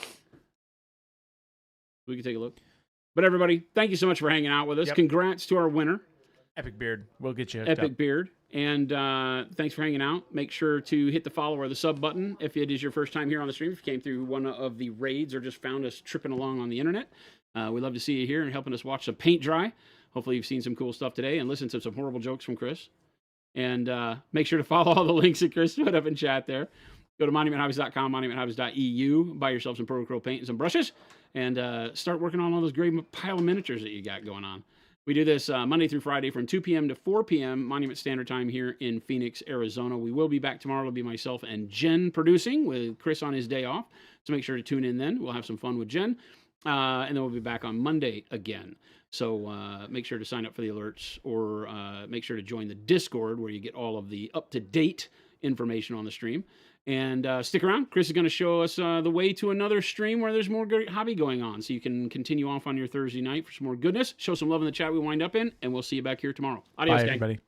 We could take a look. But everybody, thank you so much for hanging out with us. Yep. Congrats to our winner. Epic Beard. We'll get you Epic Beard. And thanks for hanging out. Make sure to hit the follow or the sub button if it is your first time here on the stream. If you came through one of the raids or just found us tripping along on the internet. We'd love to see you here and helping us watch some paint dry. Hopefully you've seen some cool stuff today and listened to some horrible jokes from Chris. And make sure to follow all the links that Chris put up in chat there. Go to monumenthobbies.com, monumenthobbies.eu. Buy yourself some Protocol paint and some brushes. And start working on all those great pile of miniatures that you got going on. We do this Monday through Friday from 2 p.m. to 4 p.m. Monument Standard Time here in Phoenix, Arizona. We will be back tomorrow. It'll be myself and Jen producing with Chris on his day off. So make sure to tune in then. We'll have some fun with Jen. And then we'll be back on Monday again. So make sure to sign up for the alerts or make sure to join the Discord where you get all of the up-to-date information on the stream. And stick around. Chris is going to show us the way to another stream where there's more great hobby going on. So you can continue off on your Thursday night for some more goodness. Show some love in the chat we wind up in. And we'll see you back here tomorrow. Adios, Bye, gang. everybody.